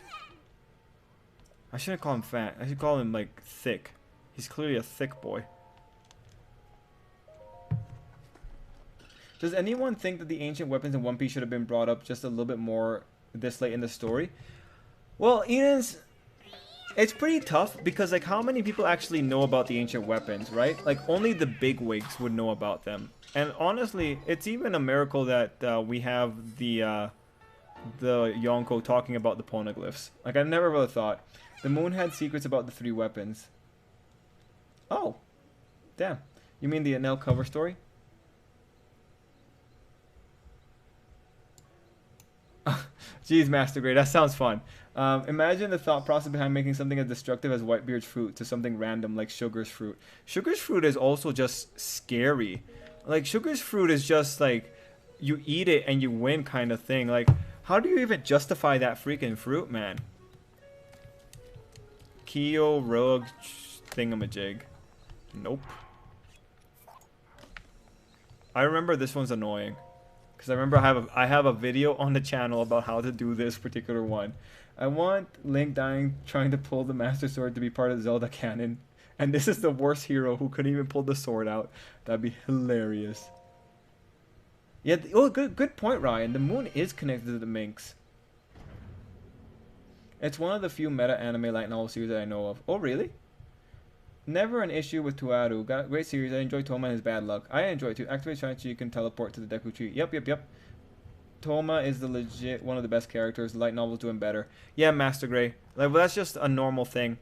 [SPEAKER 1] I shouldn't call him fat. I should call him like thick. He's clearly a thick boy. Does anyone think that the ancient weapons in One Piece should have been brought up just a little bit more this late in the story? Well, it's pretty tough because like how many people actually know about the ancient weapons, right? Like only the big wigs would know about them. And honestly, it's even a miracle that we have the Yonko talking about the poneglyphs. Like I never really thought. The moon had secrets about the 3 weapons. Oh. Damn. You mean the Enel cover story? Jeez, Master Grey, that sounds fun. Imagine the thought process behind making something as destructive as Whitebeard's fruit to something random like Sugar's fruit. Sugar's fruit is also just scary. Like, Sugar's fruit is just like, you eat it and you win kind of thing. Like, how do you even justify that freaking fruit, man? Kyo Rogue thingamajig. Nope. I remember this one's annoying. Because I remember I have a video on the channel about how to do this particular one. I want Link dying trying to pull the Master Sword to be part of Zelda canon. And this is the worst hero who couldn't even pull the sword out. That'd be hilarious. Yeah, good point, Ryan. The moon is connected to the Minx. It's one of the few meta anime light novel series that I know of. Oh, really? Never an issue with Toaru. Got a great series. I enjoy Toma and his bad luck. I enjoy it too. Activate Shine so you can teleport to the Deku Tree. Yep. Toma is the legit one of the best characters. Light novel's doing better. Yeah, Master Gray. Like, well, that's just a normal thing.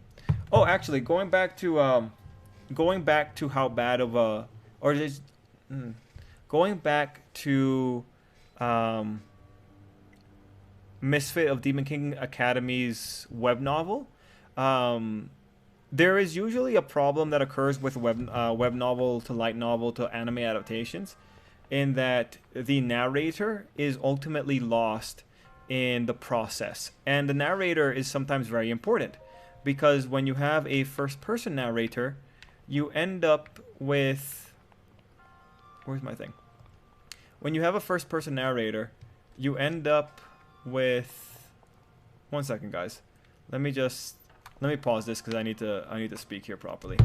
[SPEAKER 1] Oh, actually, going back to how bad of a, or just going back to Misfit of Demon King Academy's web novel. There is usually a problem that occurs with web novel to light novel to anime adaptations, in that the narrator is ultimately lost in the process. And the narrator is sometimes very important, because when you have a first-person narrator, you end up with... Where's my thing? When you have a first-person narrator, you end up with... One second, guys. Let me pause this because I need to speak here properly.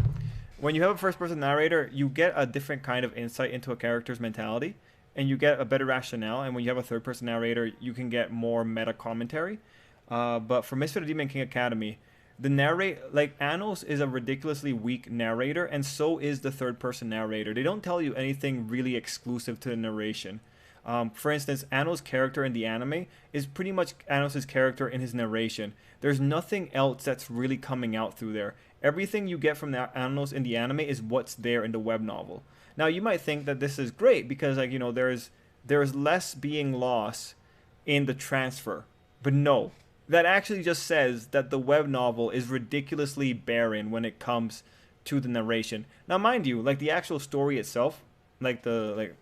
[SPEAKER 1] When you have a first-person narrator, you get a different kind of insight into a character's mentality, and you get a better rationale. And when you have a third-person narrator, you can get more meta commentary. But for Misfit of Demon King Academy, the Anos is a ridiculously weak narrator, and so is the third-person narrator. They don't tell you anything really exclusive to the narration. For instance, Anos' character in the anime is pretty much Anos' character in his narration. There's nothing else that's really coming out through there. Everything you get from the Anos in the anime is what's there in the web novel. Now, you might think that this is great because, like, you know, there's less being lost in the transfer. But no, that actually just says that the web novel is ridiculously barren when it comes to the narration. Now, mind you, like, the actual story itself, like the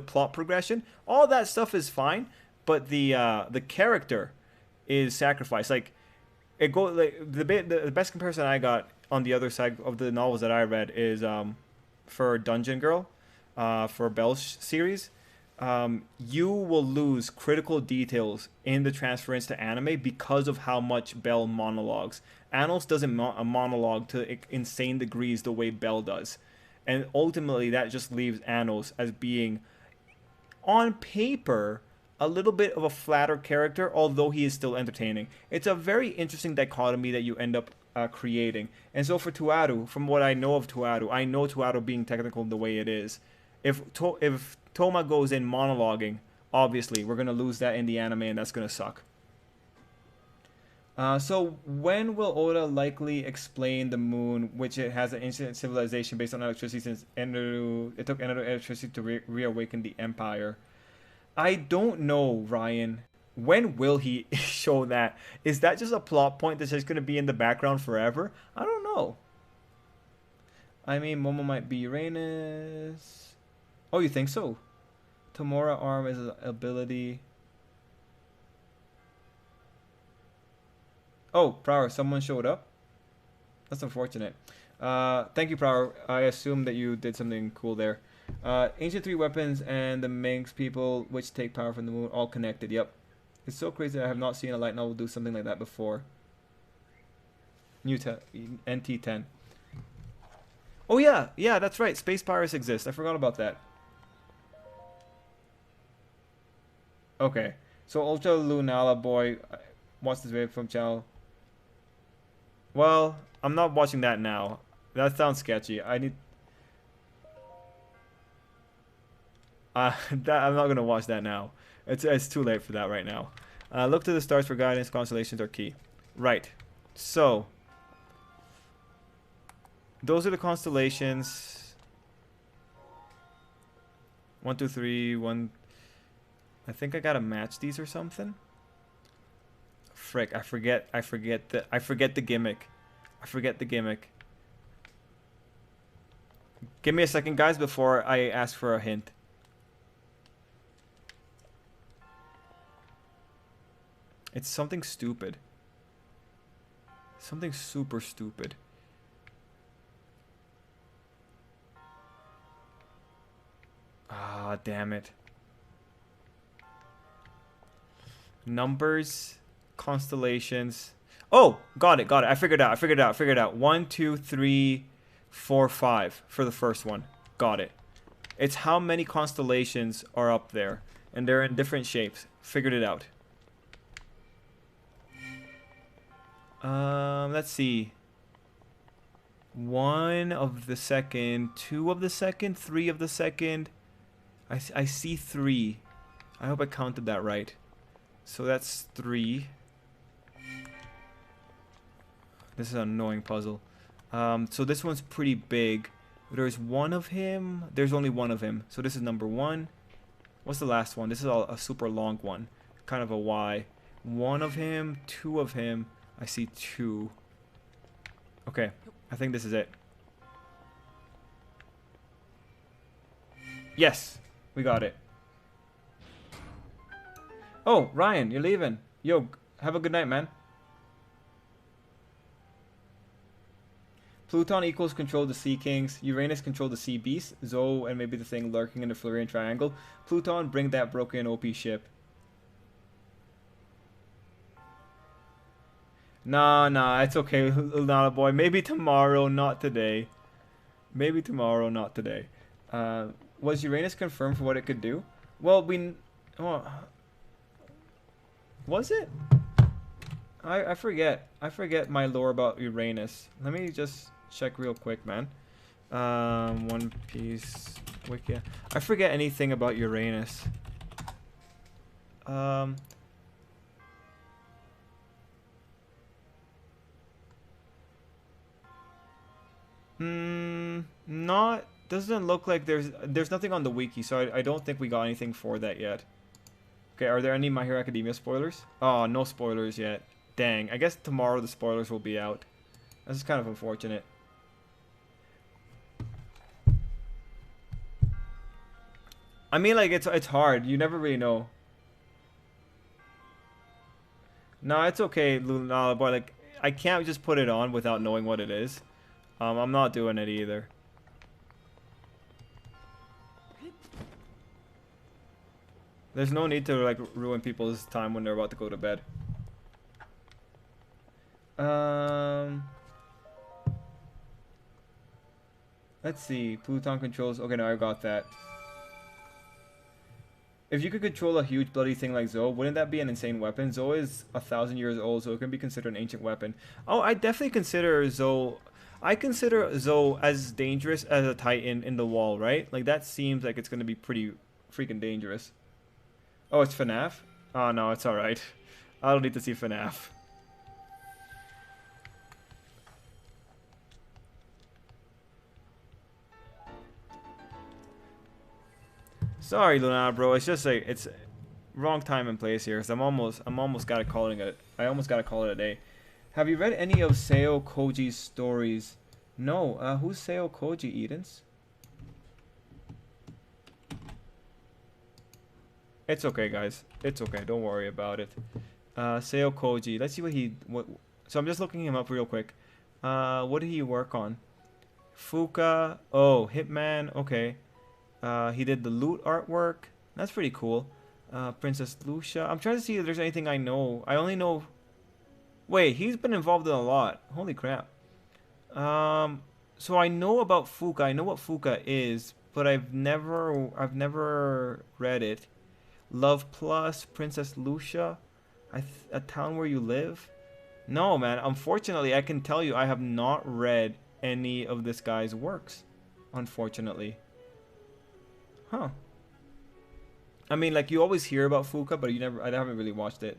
[SPEAKER 1] plot progression, all that stuff is fine, but the character is sacrificed. Like, it go like the best comparison I got on the other side of the novels that I read is for Dungeon Girl, for Belle's series. You will lose critical details in the transference to anime because of how much Belle monologues. Anos doesn't monologue to insane degrees the way Belle does. And ultimately, that just leaves Anos as being, on paper, a little bit of a flatter character, although he is still entertaining. It's a very interesting dichotomy that you end up creating. And so for Tuaru, from what I know of Tuaru, I know Tuaru being technical the way it is. If Toma goes in monologuing, obviously, we're going to lose that in the anime, and that's going to suck. So when will Oda likely explain the moon, which it has an ancient civilization based on electricity since it took electricity to reawaken the empire? I don't know, Ryan. When will he show that? Is that just a plot point that's just going to be in the background forever? I don't know. I mean, Momo might be Uranus. Oh, you think so? Tamora arm is an ability. Oh, Prower, someone showed up? That's unfortunate. Thank you, Prower. I assume that you did something cool there. Ancient 3 weapons and the Manx people, which take power from the moon, all connected. Yep. It's so crazy that I have not seen a light novel do something like that before. NT10. Oh, yeah. Yeah, that's right. Space pirates exist. I forgot about that. Okay. So, Ultra Lunala Boy wants this video from channel. Well, I'm not watching that now. That sounds sketchy. I need... I'm not going to watch that now. It's too late for that right now. Look to the stars for guidance. Constellations are key. Right. So, those are the constellations. 1, 2, 3, 1. I think I gotta match these or something. Frick, I forget the gimmick. I forget the gimmick. Give me a second, guys, before I ask for a hint. It's something stupid. Something super stupid. Ah, damn it. Numbers, constellations. Oh, got it. I figured it out. 1, 2, 3, 4, 5 for the first one. Got it. It's how many constellations are up there, and they're in different shapes. Figured it out. Let's see. 1 of the second, 2 of the second, 3 of the second. I see 3. I hope I counted that right. So that's 3. This is an annoying puzzle. So this one's pretty big. There's 1 of him. There's only 1 of him. So this is number 1. What's the last one? This is a super long one. Kind of a Y. 1 of him. 2 of him. I see 2. Okay. I think this is it. Yes. We got it. Oh, Ryan, you're leaving. Yo, have a good night, man. Pluton equals control the Sea Kings. Uranus control the Sea Beasts. Zoe and maybe the thing lurking in the Florian Triangle. Pluton, bring that broken OP ship. Nah, it's okay, Lunala boy. Maybe tomorrow, not today. Maybe tomorrow, not today. Was Uranus confirmed for what it could do? Well, was it? I forget. I forget my lore about Uranus. Let me just check real quick, man. One Piece wiki. I forget anything about Uranus. Not doesn't look like there's nothing on the wiki, so I don't think we got anything for that yet. Okay, are there any My Hero Academia spoilers? Oh, no spoilers yet. Dang, I guess tomorrow the spoilers will be out. This is kind of unfortunate. I mean, like, it's hard. You never really know. No, it's okay, Luna boy. Like, I can't just put it on without knowing what it is. I'm not doing it either. There's no need to like ruin people's time when they're about to go to bed. Let's see. Pluton controls. Okay, no, I got that. If you could control a huge bloody thing like Zoe, wouldn't that be an insane weapon? Zoe is 1,000 years old, so it can be considered an ancient weapon. Oh, I definitely consider Zoe. I consider Zoe as dangerous as a Titan in the wall, right? Like that seems like it's gonna be pretty freaking dangerous. Oh, it's FNAF? Oh no, it's alright. I don't need to see FNAF. Sorry, Luna, bro. It's just like it's wrong time and place here. Cause I'm almost gotta call it. I almost gotta call it a day. Have you read any of Seo Koji's stories? No. Who's Seo Koji, Edens? It's okay, guys. It's okay. Don't worry about it. Seo Koji. Let's see what. So I'm just looking him up real quick. What did he work on? Fuka. Oh, Hitman. Okay. He did the loot artwork. That's pretty cool. Princess Lucia. I'm trying to see if there's anything I know. I only know. Wait, he's been involved in a lot. Holy crap. So I know about Fuka. I know what Fuka is, but I've never read it. Love Plus, Princess Lucia, A Town Where You Live. No, man. Unfortunately, I can tell you I have not read any of this guy's works. Unfortunately. Huh. I mean, like, you always hear about Fuka, but I haven't really watched it.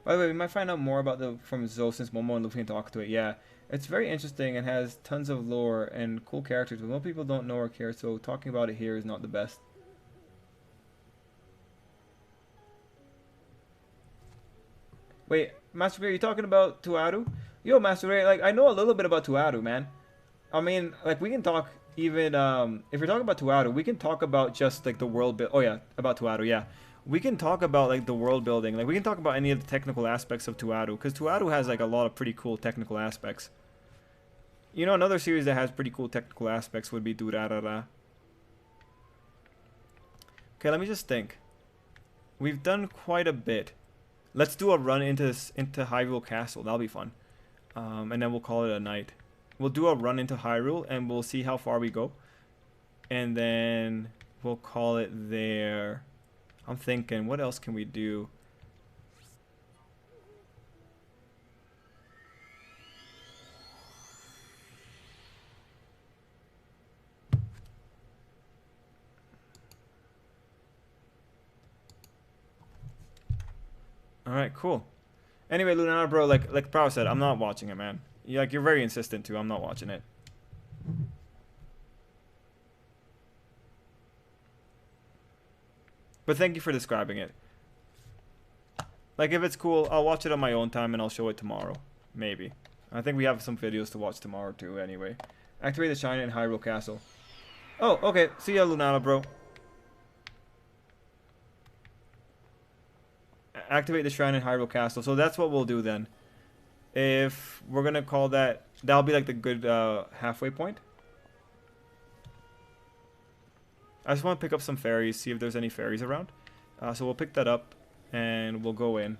[SPEAKER 1] By the way, we might find out more about from Zoe since Momo and Luffy can talk to it. Yeah, it's very interesting and has tons of lore and cool characters, but most people don't know or care, so talking about it here is not the best. Wait, Master Ray, you talking about Tuaru? Yo, Master Ray, like, I know a little bit about Tuaru, man. I mean, like, we can talk even, if you're talking about Tuaru, we can talk about just, like, the world build. Oh, yeah, about Tuaru, yeah. We can talk about, like, the world building. Like, we can talk about any of the technical aspects of Tuaru, because Tuaru has, like, a lot of pretty cool technical aspects. You know, another series that has pretty cool technical aspects would be Durarara. Okay, let me just think. We've done quite a bit. Let's do a run into Hyrule Castle. That'll be fun. And then we'll call it a night. We'll do a run into Hyrule, and we'll see how far we go. And then we'll call it there. I'm thinking, what else can we do? Alright, cool. Anyway, Lunar, bro, like Prow said, I'm not watching it, man. You're very insistent too. I'm not watching it. But thank you for describing it. Like, if it's cool, I'll watch it on my own time and I'll show it tomorrow. Maybe. I think we have some videos to watch tomorrow too, anyway. Activate the Shine in Hyrule Castle. Oh, okay. See ya, Lunala, bro. activate the shrine in Hyrule Castle. So that's what we'll do then. If we're gonna call that, that'll be like the good halfway point. I just want to pick up some fairies, see if there's any fairies around. So we'll pick that up and we'll go in.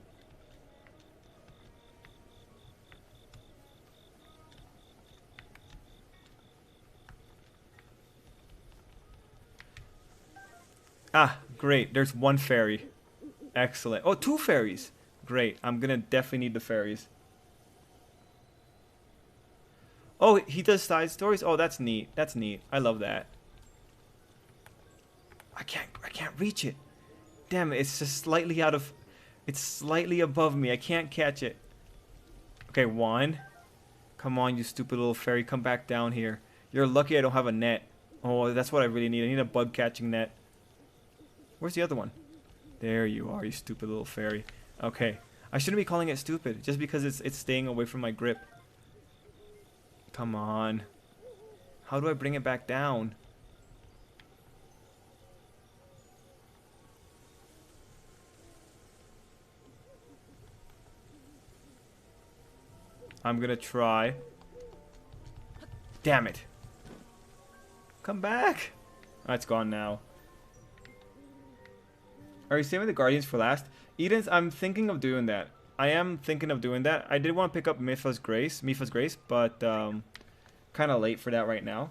[SPEAKER 1] Ah, great. There's one fairy. Excellent. Oh, two fairies. Great. I'm gonna definitely need the fairies. Oh, he does side stories? Oh, that's neat. That's neat. I love that. I can't reach it. Damn it, it's just slightly out of... It's slightly above me. I can't catch it. Okay, one. Come on, you stupid little fairy. Come back down here. You're lucky I don't have a net. Oh, that's what I really need. I need a bug catching net. Where's the other one? There you are, you stupid little fairy. Okay. I shouldn't be calling it stupid, just because it's staying away from my grip. Come on. How do I bring it back down? I'm gonna try. Damn it. Come back. Oh, it's gone now. Are you saving the Guardians for last? Eden's, I'm thinking of doing that. I am thinking of doing that. I did want to pick up Mipha's Grace, but kind of late for that right now.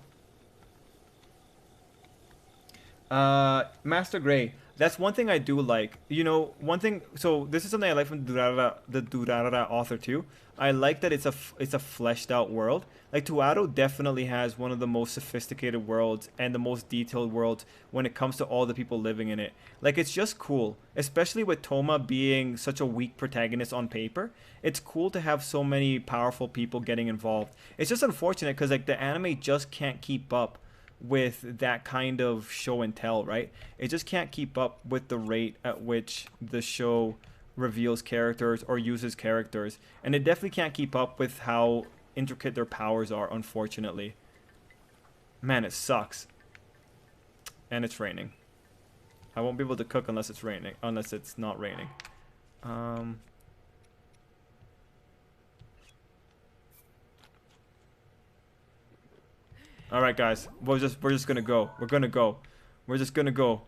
[SPEAKER 1] Master Gray. That's one thing I do like. You know, one thing. So this is something I like from the Durarara author too. I like that it's a fleshed out world. Like Tuato definitely has one of the most sophisticated worlds and the most detailed worlds when it comes to all the people living in it. Like it's just cool, especially with Toma being such a weak protagonist on paper. It's cool to have so many powerful people getting involved. It's just unfortunate because like the anime just can't keep up with that kind of show and tell, right? It just can't keep up with the rate at which the show reveals characters or uses characters, and it definitely can't keep up with how intricate their powers are, unfortunately. Man, it sucks. And it's raining. I won't be able to cook unless it's raining, unless it's not raining. All right, guys. We're just gonna go. We're gonna go. We're just gonna go.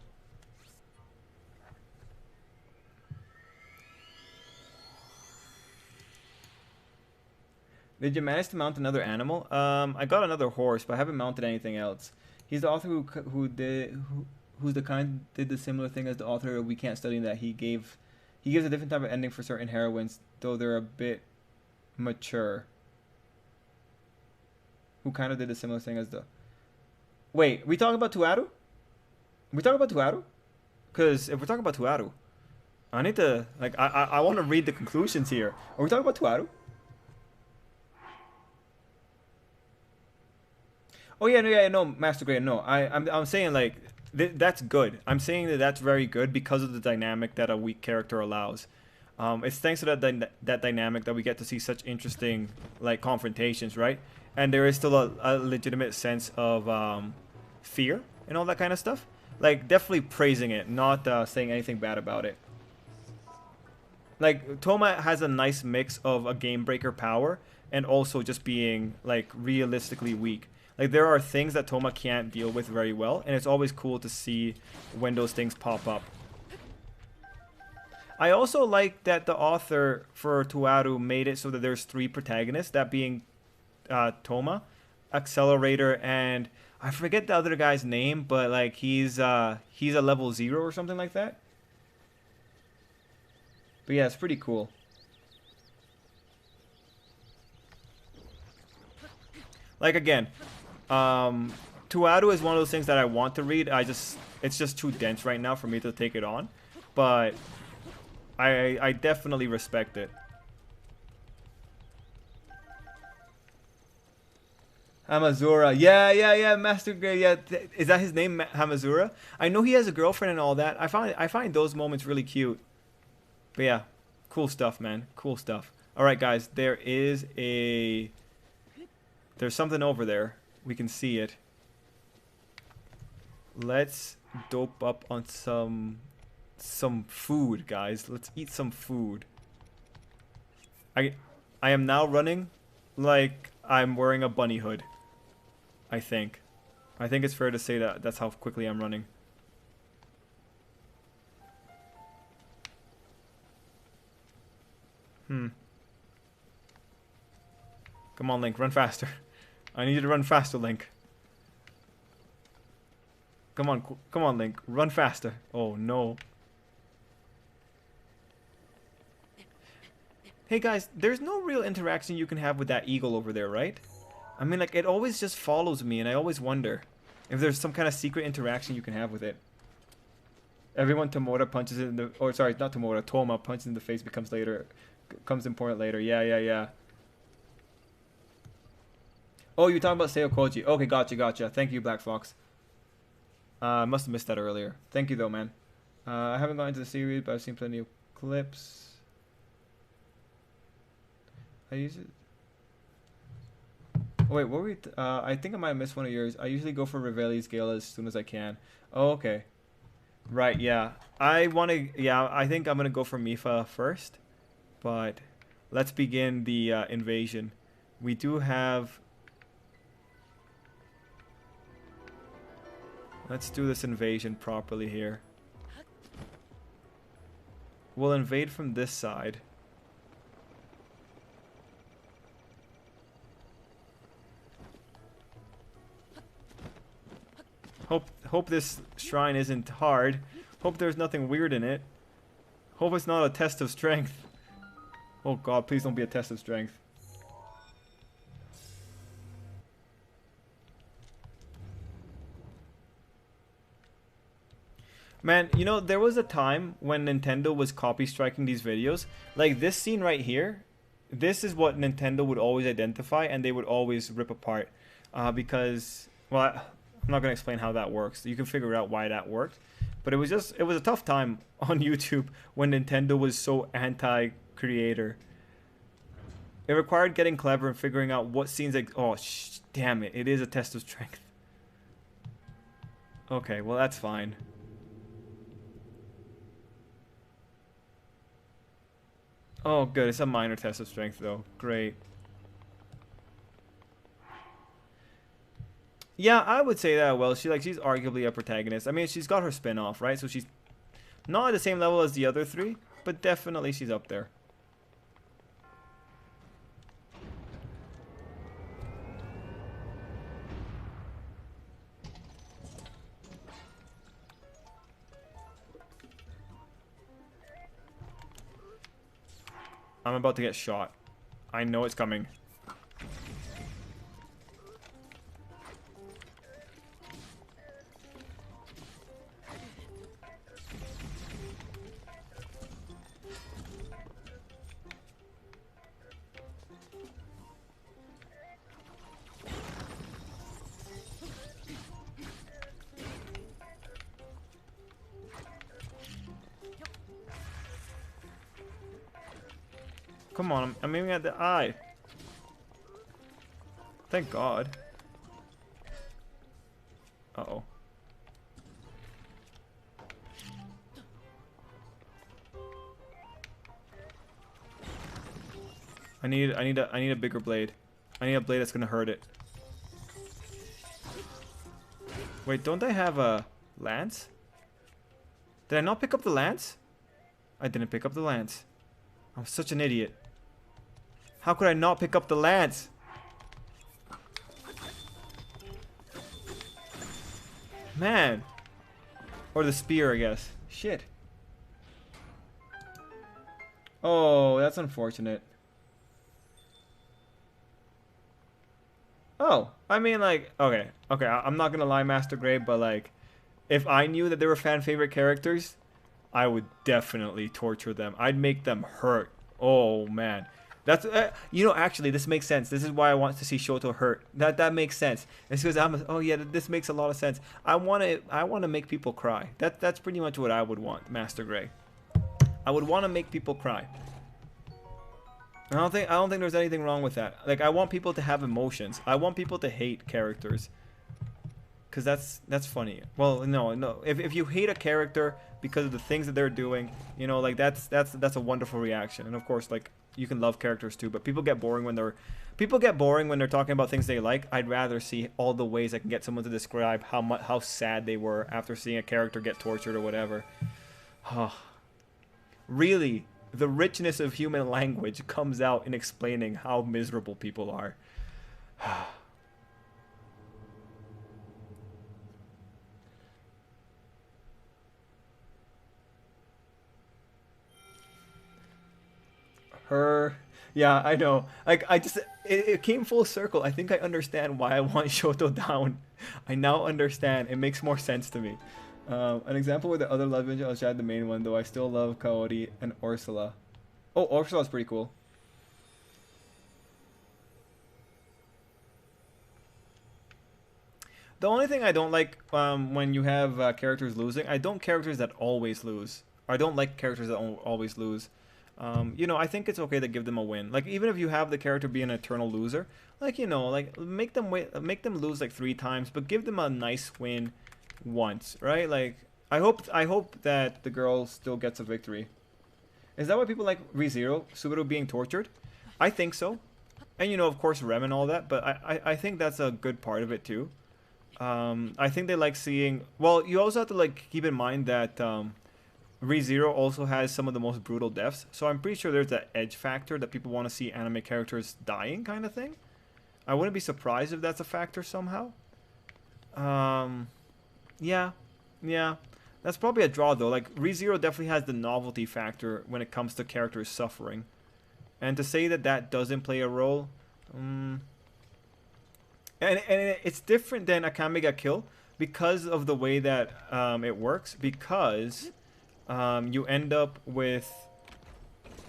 [SPEAKER 1] Did you manage to mount another animal? I got another horse, but I haven't mounted anything else. He's the author who's the kind did the similar thing as the author of We Can't Study, that he gives a different type of ending for certain heroines, though they're a bit mature. Who kind of did a similar thing as the... Wait, we talking about Tuaru? We talking about Tuaru? Because if we're talking about Tuaru, I need to... Like, I want to read the conclusions here. Are we talking about Tuaru? Oh, yeah, no, Master Grade, no. I'm saying, like, that's good. I'm saying that that's very good because of the dynamic that a weak character allows. It's thanks to that dynamic that we get to see such interesting, like, confrontations, right? And there is still a legitimate sense of fear and all that kind of stuff. Like, definitely praising it, not saying anything bad about it. Like, Toma has a nice mix of a game breaker power and also just being, like, realistically weak. Like, there are things that Toma can't deal with very well, and it's always cool to see when those things pop up. I also like that the author for Tuaru made it so that there's 3 protagonists, that being Toma, Accelerator, and I forget the other guy's name, but like he's a level 0 or something like that. But yeah, it's pretty cool. Like, again, Tuaru is one of those things that I want to read. It's just too dense right now for me to take it on, but I definitely respect it. Hamazura, yeah, Master Grade, yeah. Is that his name, Hamazura? I know he has a girlfriend and all that. I find those moments really cute. But yeah, cool stuff, man. Cool stuff. All right, guys, there's something over there. We can see it. Let's dope up on some some food, guys. Let's eat some food. I am now running like I'm wearing a bunny hood. I think it's fair to say that that's how quickly I'm running. Come on, Link, run faster. I need you to run faster, Link. Come on, Link, run faster. Oh no. Hey guys, there's no real interaction you can have with that eagle over there, right? I mean, like, it always just follows me, and I always wonder if there's some kind of secret interaction you can have with it. Everyone Tomota punches it in the... Or, sorry, not Tomota. Toma punches in the face becomes important later. Yeah. Oh, you're talking about Seo Koji. Okay, gotcha. Thank you, Black Fox. Must have missed that earlier. Thank you, though, man. I haven't gone into the series, but I've seen plenty of clips. I use it... Oh, wait, what were we... I think I might have missed one of yours. I usually go for Reveli's Gala as soon as I can. Oh, okay. Right, yeah. I want to... Yeah, I think I'm going to go for Mifa first. But let's begin the invasion. We do have... Let's do this invasion properly here. We'll invade from this side. Hope this shrine isn't hard. Hope there's nothing weird in it. Hope it's not a test of strength. Oh god, please don't be a test of strength. Man, you know, there was a time when Nintendo was copy striking these videos. Like this scene right here. This is what Nintendo would always identify, and they would always rip apart. Because, well, I'm not going to explain how that works. You can figure out why that worked. But it was a tough time on YouTube when Nintendo was so anti-creator. It required getting clever and figuring out what scenes like... Oh, damn it. It is a test of strength. Okay, well, that's fine. Oh, good. It's a minor test of strength, though. Great. Yeah, I would say that. Well, she's arguably a protagonist. I mean, she's got her spin-off, right? So she's not at the same level as the other three, but definitely she's up there. I'm about to get shot. I know it's coming. Come on, I'm aiming at the eye. Thank God. Uh-oh. I need a bigger blade. I need a blade that's gonna hurt it. Wait, don't I have a lance? Did I not pick up the lance? I didn't pick up the lance. I'm such an idiot. How could I not pick up the lance? Man. Or the spear, I guess. Shit. Oh, that's unfortunate. Oh, I mean, like, okay, I'm not gonna lie, Master Gray, but like, if I knew that they were fan favorite characters, I would definitely torture them. I'd make them hurt. Oh man, that's you know, actually, this makes sense. This is why I want to see Shoto hurt. That makes sense. It's because oh yeah, this makes a lot of sense. I want to make people cry. That's pretty much what I would want, Master Gray. I would want to make people cry. I don't think there's anything wrong with that. Like, I want people to have emotions. I want people to hate characters. Because that's funny. Well, no. If you hate a character because of the things that they're doing, you know, like that's a wonderful reaction. And of course, like you can love characters too, but people get boring when they're talking about things they like. I'd rather see all the ways I can get someone to describe how sad they were after seeing a character get tortured or whatever. Really, the richness of human language comes out in explaining how miserable people are. Her, yeah, I know. Like it came full circle. I think I understand why I want Shoto down. I now understand. It makes more sense to me. An example with the other love interest outside the main one, though I still love Kaori and Ursula. Oh, Ursula's pretty cool. The only thing I don't like when you have characters losing, I don't characters that always lose. I don't like characters that always lose. You know, I think it's okay to give them a win. Like even if you have the character be an eternal loser, like you know, like make them lose like 3 times, but give them a nice win once, right? Like I hope that the girl still gets a victory. Is that why people like ReZero, Subaru being tortured? I think so. And you know, of course, Rem and all that, but I think that's a good part of it too. I think they like seeing. Well, you also have to like keep in mind that ReZero also has some of the most brutal deaths, so I'm pretty sure there's that edge factor that people want to see anime characters dying, kind of thing. I wouldn't be surprised if that's a factor somehow. Yeah, that's probably a draw though. Like ReZero definitely has the novelty factor when it comes to characters suffering, and to say that that doesn't play a role. And it's different than Akame ga Kill because of the way that it works. Because you end up with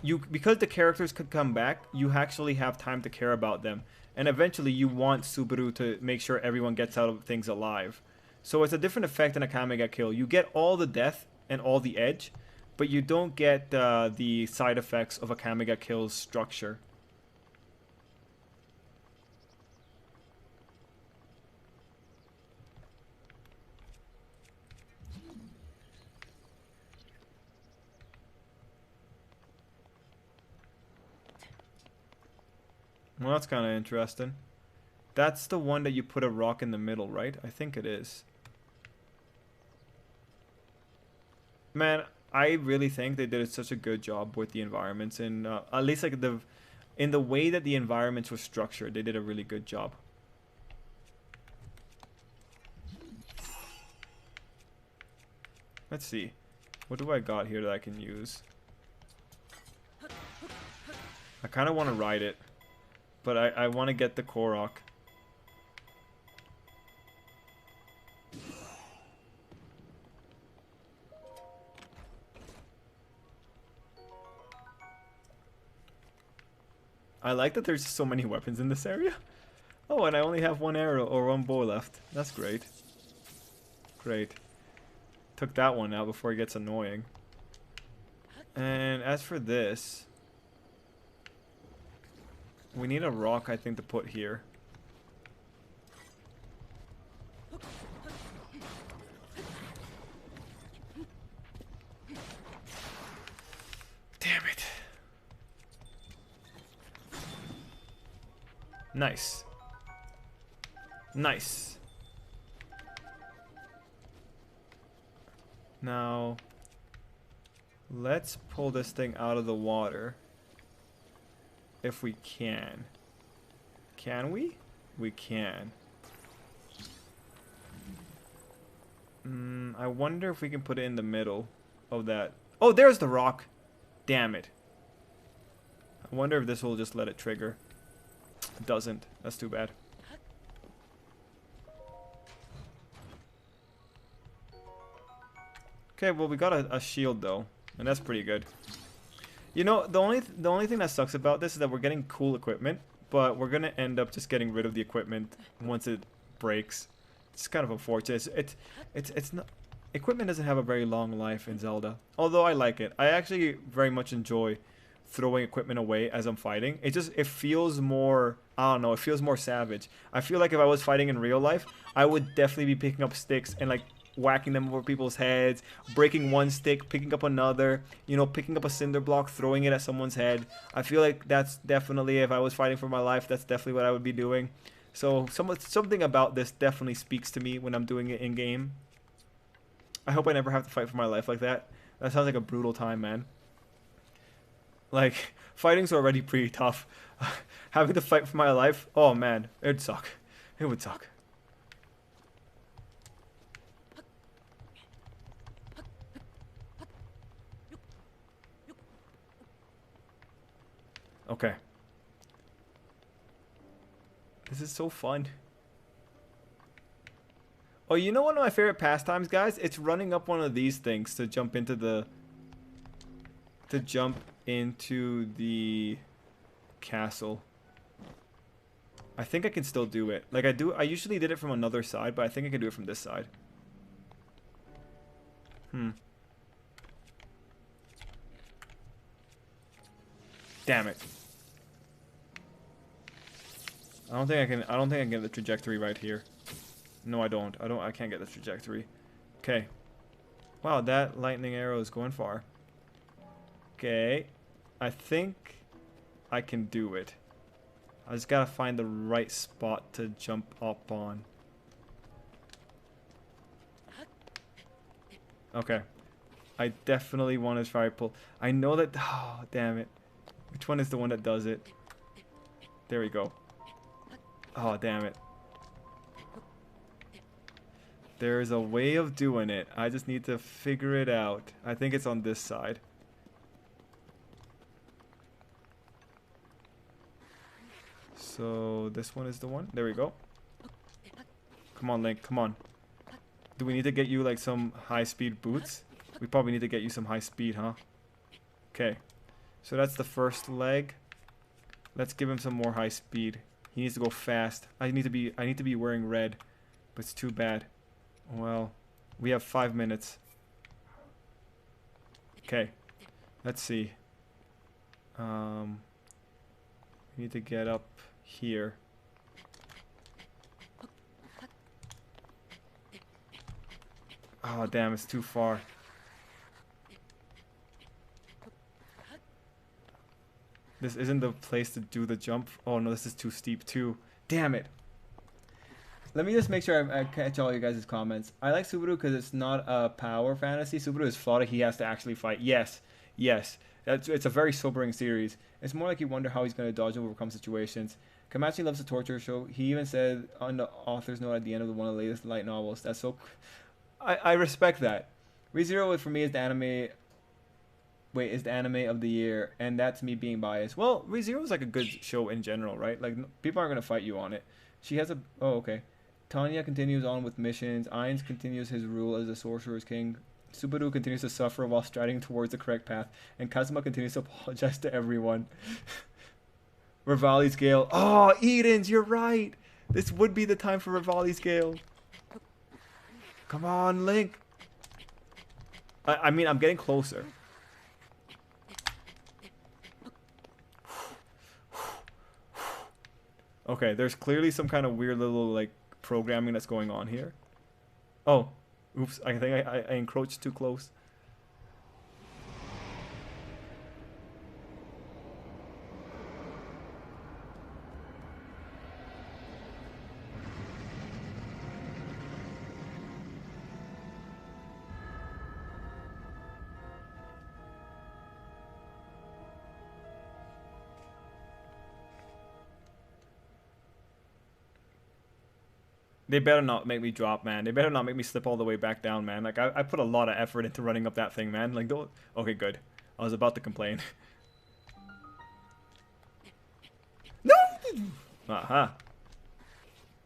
[SPEAKER 1] because the characters could come back, you actually have time to care about them, and eventually you want Subaru to make sure everyone gets out of things alive. So it's a different effect than Akame ga Kill. You get all the death and all the edge, but you don't get the side effects of Akame ga Kill's structure. Well, that's kind of interesting. That's the one that you put a rock in the middle, right? I think it is. Man, I really think they did such a good job with the environments, and at least like in the way that the environments were structured, they did a really good job. Let's see. What do I got here that I can use? I kind of want to ride it, but I want to get the Korok. I like that there's so many weapons in this area. Oh, and I only have 1 arrow or 1 bow left. That's great. Great. Took that one out before it gets annoying. And as for this, we need a rock, I think, to put here. Damn it. Nice. Nice. Now, let's pull this thing out of the water. If we can. Can we? We can. I wonder if we can put it in the middle of that. Oh, there's the rock. Damn it. I wonder if this will just let it trigger. It doesn't. That's too bad. Okay, well we got a shield though, and that's pretty good. You know, the only thing that sucks about this is that we're getting cool equipment, but we're gonna end up just getting rid of the equipment once it breaks. It's kind of unfortunate. It's not. Equipment doesn't have a very long life in Zelda, although I like it. I actually very much enjoy throwing equipment away as I'm fighting. It feels more, I don't know, it feels more savage. I feel like if I was fighting in real life, I would definitely be picking up sticks and like whacking them over people's heads, breaking one stick, picking up another, you know, picking up a cinder block, throwing it at someone's head. I feel like that's definitely, if I was fighting for my life, that's definitely what I would be doing. So something about this definitely speaks to me when I'm doing it in game. I hope I never have to fight for my life like that. That sounds like a brutal time, man. Like, fighting's already pretty tough. Having to fight for my life, oh man, it'd suck. It would suck. Okay. This is so fun. Oh, you know one of my favorite pastimes, guys? It's running up one of these things to jump into the... castle. I think I can still do it. Like I usually did it from another side, but I think I can do it from this side. Damn it. I don't think I can get the trajectory right here. No, I don't. I can't get the trajectory. Okay. Wow, that lightning arrow is going far. Okay. I think I can do it. I just gotta find the right spot to jump up on. Okay. I definitely want to try pull. I know that... Oh, damn it. Which one is the one that does it? There we go. Oh, damn it. There's a way of doing it. I just need to figure it out. I think it's on this side. So this one is the one. There we go. Come on, Link. Come on. Do we need to get you like some high-speed boots? We probably need to get you some high speed, huh? Okay. So that's the first leg. Let's give him some more high speed. He needs to go fast. I need to be wearing red, but it's too bad. Well, we have 5 minutes. Okay. Let's see. We need to get up here. Oh, damn, it's too far. This isn't the place to do the jump. Oh, no, this is too steep, too. Damn it. Let me just make sure I catch all you guys' comments. I like Subaru because it's not a power fantasy. Subaru is flawed. He has to actually fight. Yes. Yes. It's a very sobering series. It's more like you wonder how he's going to dodge and overcome situations. Kamachi loves the torture show. He even said on the author's note at the end of one of the latest light novels. That's so... I respect that. ReZero for me is the anime... Wait, is the anime of the year, and that's me being biased. Well, ReZero is like a good show in general, right? Like, people aren't going to fight you on it. She has a... Oh, okay. Tanya continues on with missions. Aaand continues his rule as the Sorcerer's King. Subaru continues to suffer while striding towards the correct path. And Kazuma continues to apologize to everyone. Rivali's Gale. Oh, Edens, you're right. This would be the time for Rivali's Gale. Come on, Link. I mean, I'm getting closer. Okay, there's clearly some kind of weird little, like, programming that's going on here. Oh, oops, I think I encroached too close. They better not make me drop, man. They better not make me slip all the way back down, man. Like, I put a lot of effort into running up that thing, man. Like, don't... Okay, good. I was about to complain. No! Uh-huh.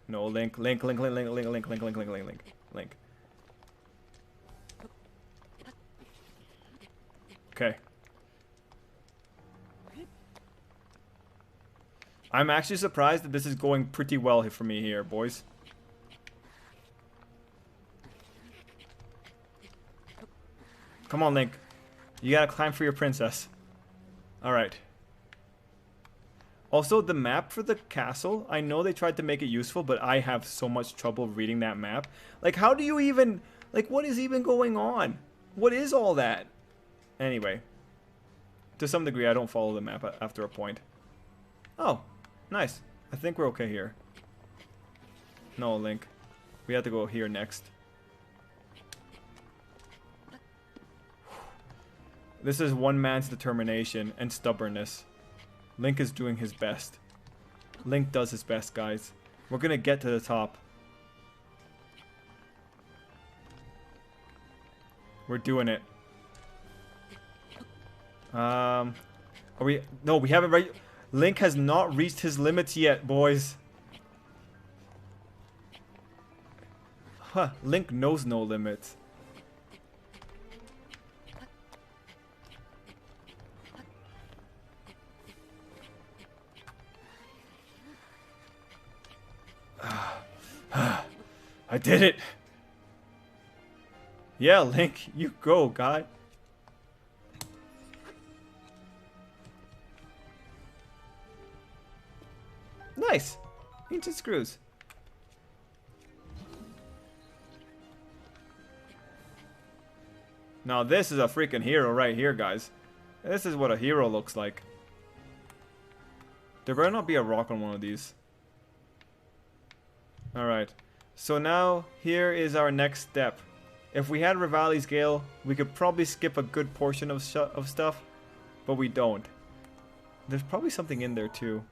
[SPEAKER 1] No, Link. Link. Okay. I'm actually surprised that this is going pretty well for me here, boys. Come on, Link. You gotta climb for your princess. Alright. Also, the map for the castle, I know they tried to make it useful, but I have so much trouble reading that map. Like, how do you even... Like, what is even going on? What is all that? Anyway. To some degree, I don't follow the map after a point. Oh, nice. I think we're okay here. No, Link. We have to go here next. This is one man's determination and stubbornness. Link is doing his best. Link does his best, guys. We're gonna get to the top. We're doing it. Are we... No, we haven't... Link has not reached his limits yet, boys. Huh, Link knows no limits. I did it! Yeah, Link, you go, guy. Nice! Ancient screws. Now this is a freaking hero right here, guys. This is what a hero looks like. There better not be a rock on one of these. Alright. So now, here is our next step. If we had Rivali's Gale, we could probably skip a good portion of stuff. But we don't. There's probably something in there too.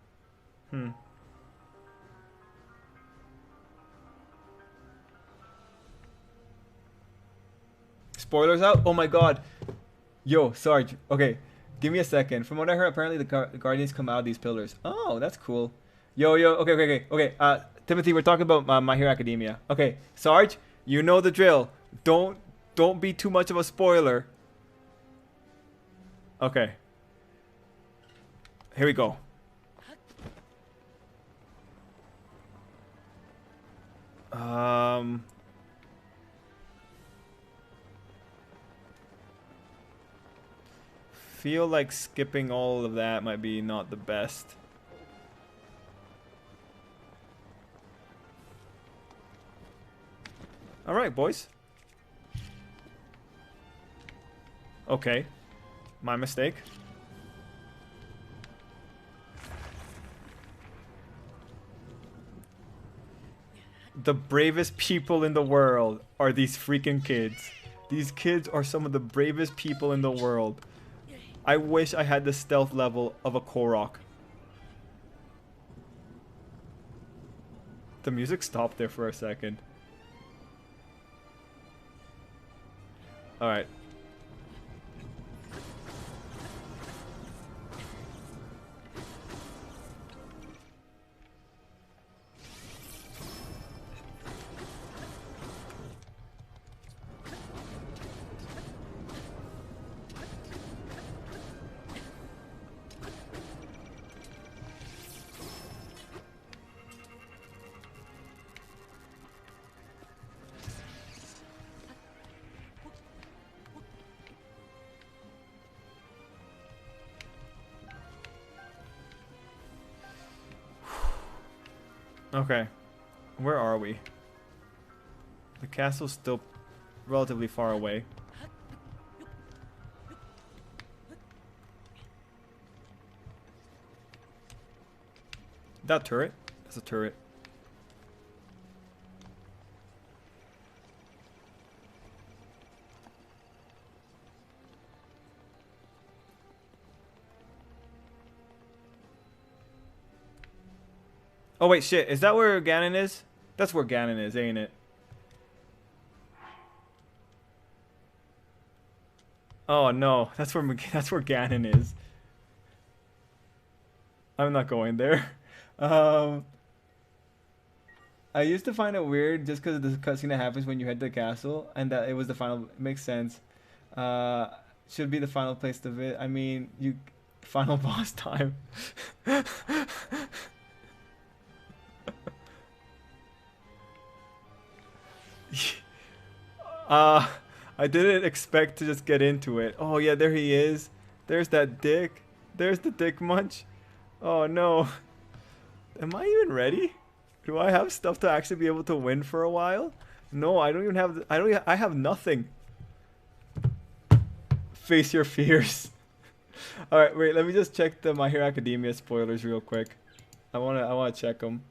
[SPEAKER 1] Spoilers out? Oh my god. Yo, Sarge. Okay, give me a second. From what I heard, apparently the Guardians come out of these pillars. Oh, that's cool. Yo, okay. Timothy, we're talking about My Hero Academia. Okay, Sarge, you know the drill. Don't be too much of a spoiler. Okay. Here we go. Feel like skipping all of that might be not the best. Alright, boys. Okay. My mistake. The bravest people in the world are these freaking kids. These kids are some of the bravest people in the world. I wish I had the stealth level of a Korok. The music stopped there for a second. Alright. Okay. Where are we? The castle's still relatively far away. That turret? That's a turret. Oh wait, shit. Is that where Ganon is? That's where Ganon is, ain't it? Oh no, that's where Ganon is. I'm not going there. I used to find it weird just because of the cutscene that happens when you head to the castle, and that it was the final. It makes sense. Should be the final place to visit. I mean, final boss time. I didn't expect to just get into it. Oh yeah, there he is. There's that dick. There's the dick munch. Oh no. Am I even ready? Do I have stuff to actually be able to win for a while? No, I don't even have. I have nothing. Face your fears. All right, wait. Let me just check the My Hero Academia spoilers real quick. I wanna check them.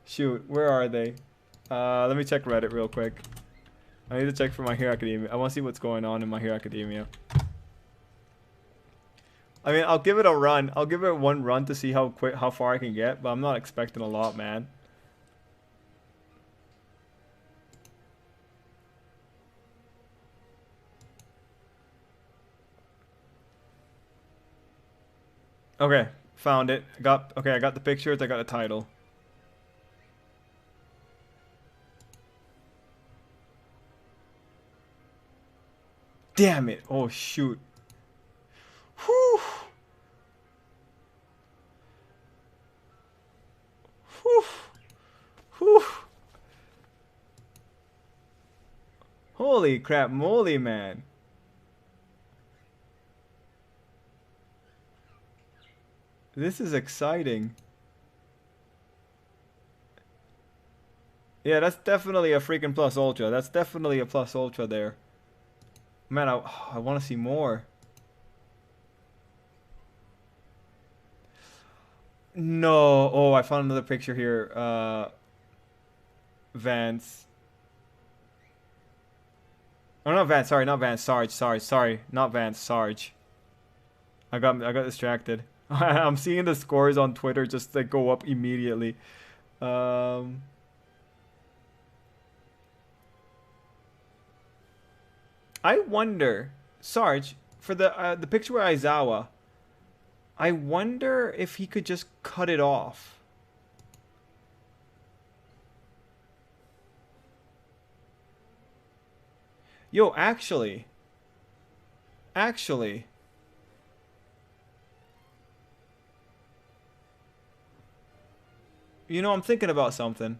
[SPEAKER 1] Shoot, where are they? Let me check Reddit real quick. I need to check for My Hero Academia. I want to see what's going on in My Hero Academia. I mean, I'll give it a run. I'll give it one run to see how far I can get, but I'm not expecting a lot, man. Okay, found it. I got the pictures, I got the title. Damn it. Oh shoot. Whew. Whew. Whew. Holy crap moly, man. This is exciting. Yeah, that's definitely a freaking plus ultra. That's definitely a plus ultra there. Man, I want to see more. No. Oh, I found another picture here. Vance. Oh, not Vance. Sorry, not Vance. Sarge. Sorry. Not Vance. Sarge. I got distracted. I'm seeing the scores on Twitter just like go up immediately. I wonder, Sarge, for the picture with Aizawa, I wonder if he could just cut it off. Yo, actually, you know, I'm thinking about something.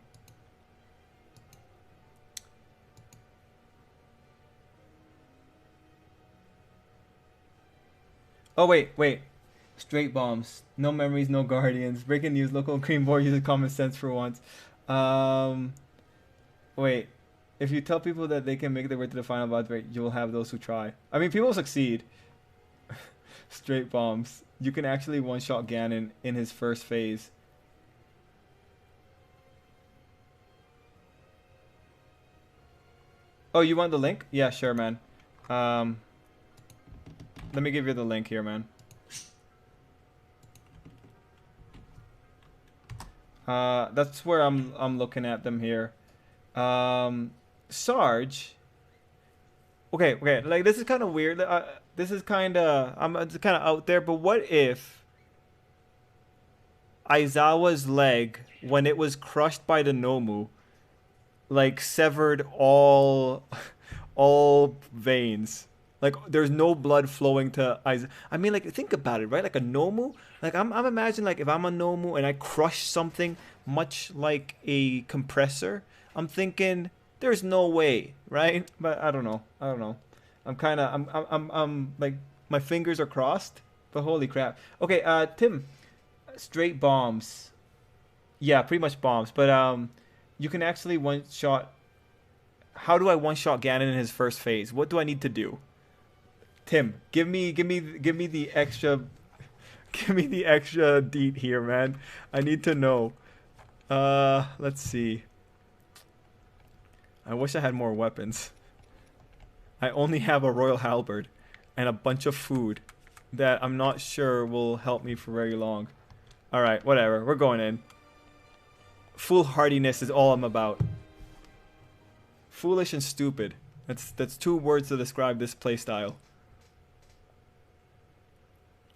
[SPEAKER 1] Oh, wait. Straight bombs. No memories, no guardians. Breaking news, local cream board uses common sense for once. Wait. If you tell people that they can make their way to the final boss rate, you will have those who try. I mean, people succeed. Straight bombs. You can actually one-shot Ganon in his first phase. Oh, you want the link? Yeah, sure, man. Let me give you the link here, man. That's where I'm looking at them here. Sarge. Okay. Like this is kind of weird. This is kind of it's kind of out there. But what if Aizawa's leg, when it was crushed by the Nomu, like severed all veins? Like there's no blood flowing to Aizawa. I mean, like think about it, right? Like a Nomu. Like I'm imagining like if I'm a Nomu and I crush something much like a compressor, I'm thinking there's no way, right? But I don't know. I'm like my fingers are crossed, but holy crap. Okay, Tim, straight bombs. Yeah, pretty much bombs, but you can actually one shot. How do I one shot Ganon in his first phase? What do I need to do? Tim, give me the extra deet here, man. I need to know. Let's see. I wish I had more weapons. I only have a royal halberd and a bunch of food that I'm not sure will help me for very long. Alright, whatever. We're going in. Foolhardiness is all I'm about. Foolish and stupid. That's two words to describe this playstyle.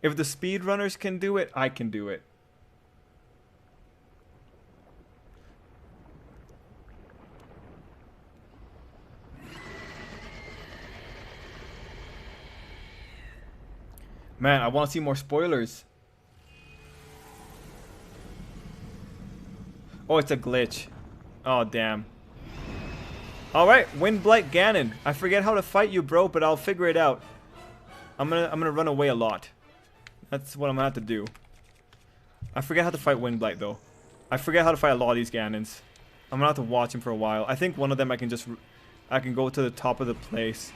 [SPEAKER 1] If the speedrunners can do it, I can do it. Man, I want to see more spoilers. Oh, it's a glitch. Oh, damn. Alright, Windblight Ganon. I forget how to fight you, bro, but I'll figure it out. I'm gonna run away a lot. That's what I'm gonna have to do. I forget how to fight Windblight though. I forget how to fight a lot of these Ganons. I'm gonna have to watch him for a while. I think one of them I can just... I can go to the top of the place.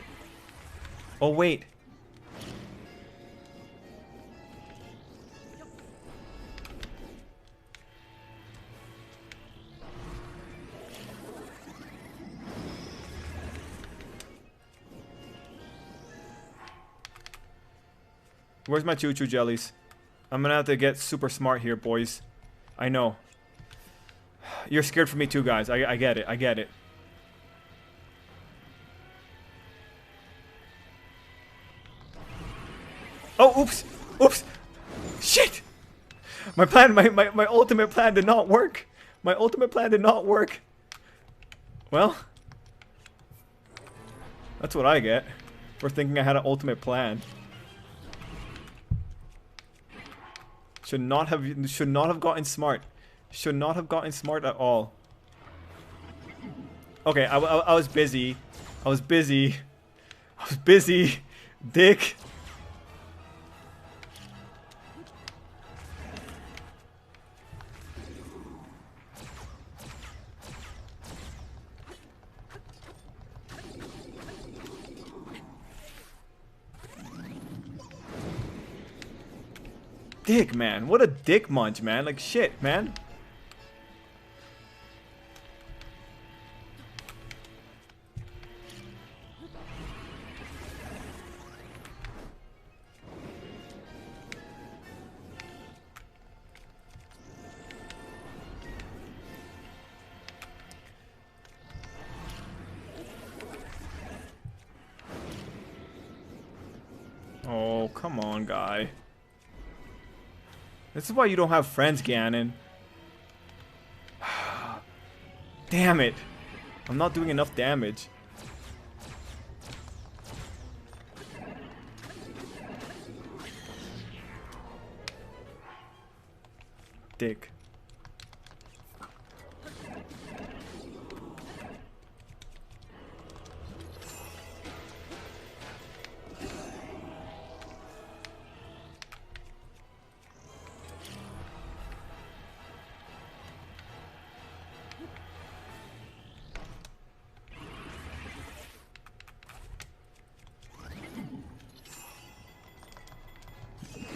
[SPEAKER 1] Oh wait. Where's my choo-choo jellies? I'm gonna have to get super smart here, boys. I know. You're scared for me too, guys. I get it. I get it. Oh, oops. Oops. Shit. My plan, my ultimate plan did not work. My ultimate plan did not work. Well. That's what I get for thinking I had an ultimate plan. Should not have gotten smart. Should not have gotten smart at all. Okay, I was busy. I was busy. I was busy. Dick. Dick, man. What a dick munch, man. Like, shit, man. Oh, come on, guy. This is why you don't have friends, Ganon. Damn it. I'm not doing enough damage. Dick.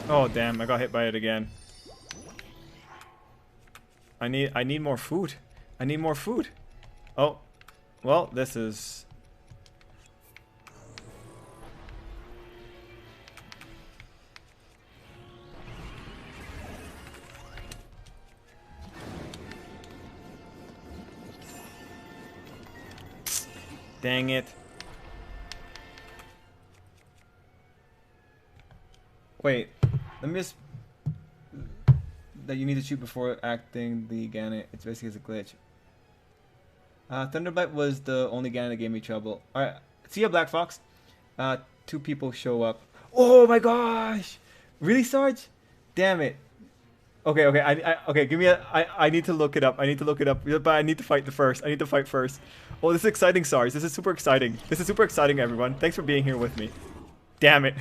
[SPEAKER 1] Oh damn, I got hit by it again. I need more food. I need more food. Oh. Well, this is... Dang it. Wait, let me just... That you need to shoot before acting the Ganon. It's basically as a glitch. Thunderblight was the only Ganon that gave me trouble. Alright, see ya, Black Fox. 2 people show up. Oh my gosh! Really, Sarge? Damn it. Okay, okay, give me a... I need to look it up. I need to look it up. But I need to fight first. I need to fight first. Oh, this is exciting, Sarge. This is super exciting. This is super exciting, everyone. Thanks for being here with me. Damn it.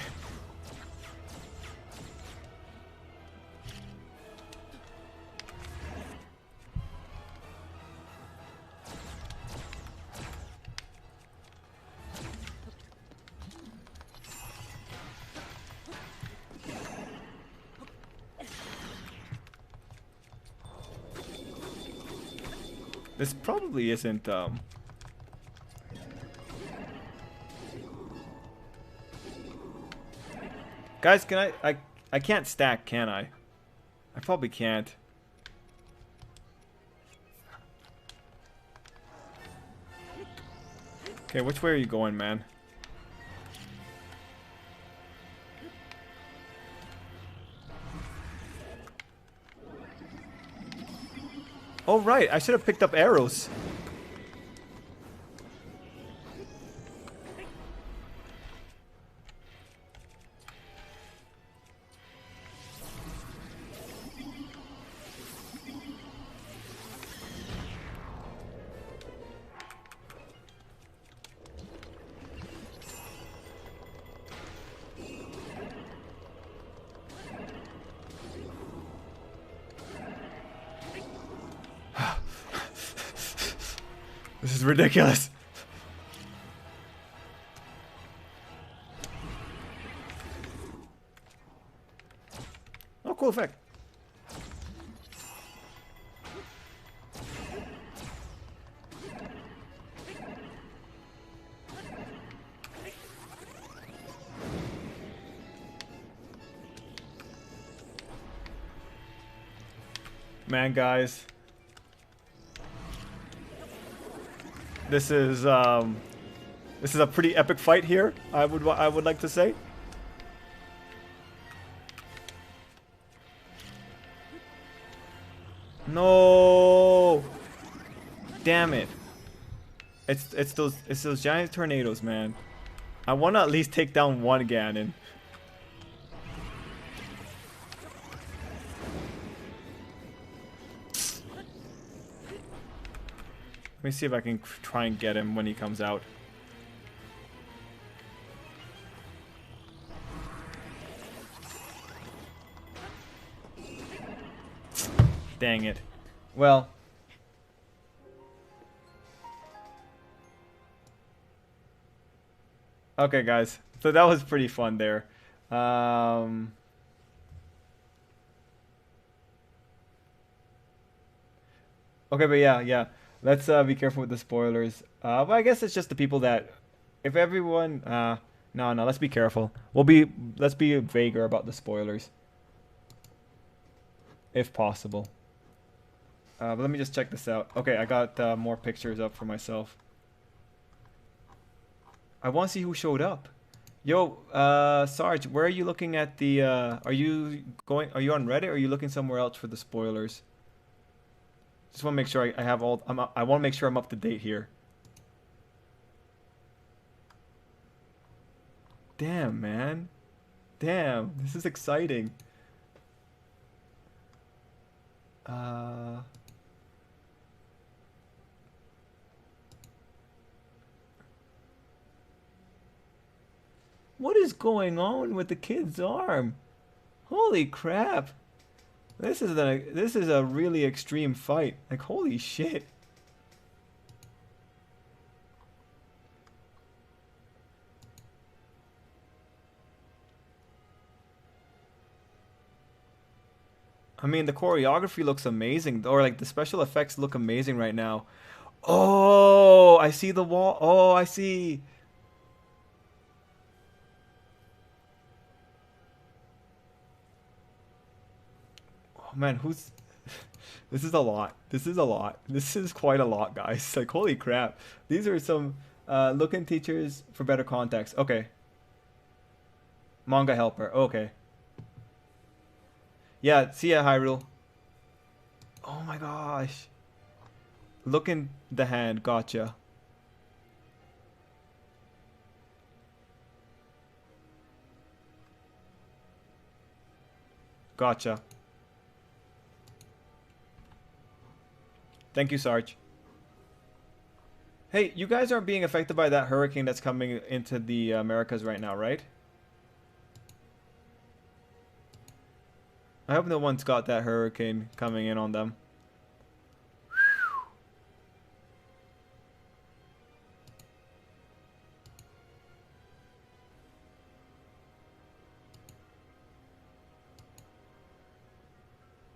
[SPEAKER 1] This probably isn't, Guys, can I can't stack, can I? I probably can't. Okay, which way are you going, man? Oh, right. I should have picked up arrows. This is ridiculous. Oh, cool effect. Man, guys, this is a pretty epic fight here. I would like to say. No, damn it! It's those giant tornadoes, man. I want to at least take down one Ganon. Let me see if I can try and get him when he comes out. Dang it. Well. Okay, guys. So that was pretty fun there. Okay, but yeah. Let's be careful with the spoilers. But I guess it's just the people that, if everyone, no, let's be careful. Let's be vaguer about the spoilers, if possible. But let me just check this out. Okay, I got more pictures up for myself. I want to see who showed up. Yo, Sarge, where are you looking at the? Are you on Reddit, or are you looking somewhere else for the spoilers? Just want to make sure I have all. I want to make sure I'm up to date here. Damn, man. Damn, this is exciting. What is going on with the kid's arm? Holy crap. This is a really extreme fight. Like, holy shit. I mean, the choreography looks amazing, or like the special effects look amazing right now. Oh, I see the wall. Oh, I see. Oh man, who's this is a lot. This is a lot. This is quite a lot, guys. Like, holy crap. These are some looking teachers for better context. Okay. Manga helper. Okay. Yeah, see ya, Hyrule. Oh my gosh. Look in the hand. Gotcha. Gotcha. Thank you, Sarge. Hey, you guys aren't being affected by that hurricane that's coming into the Americas right now, right? I hope no one's got that hurricane coming in on them.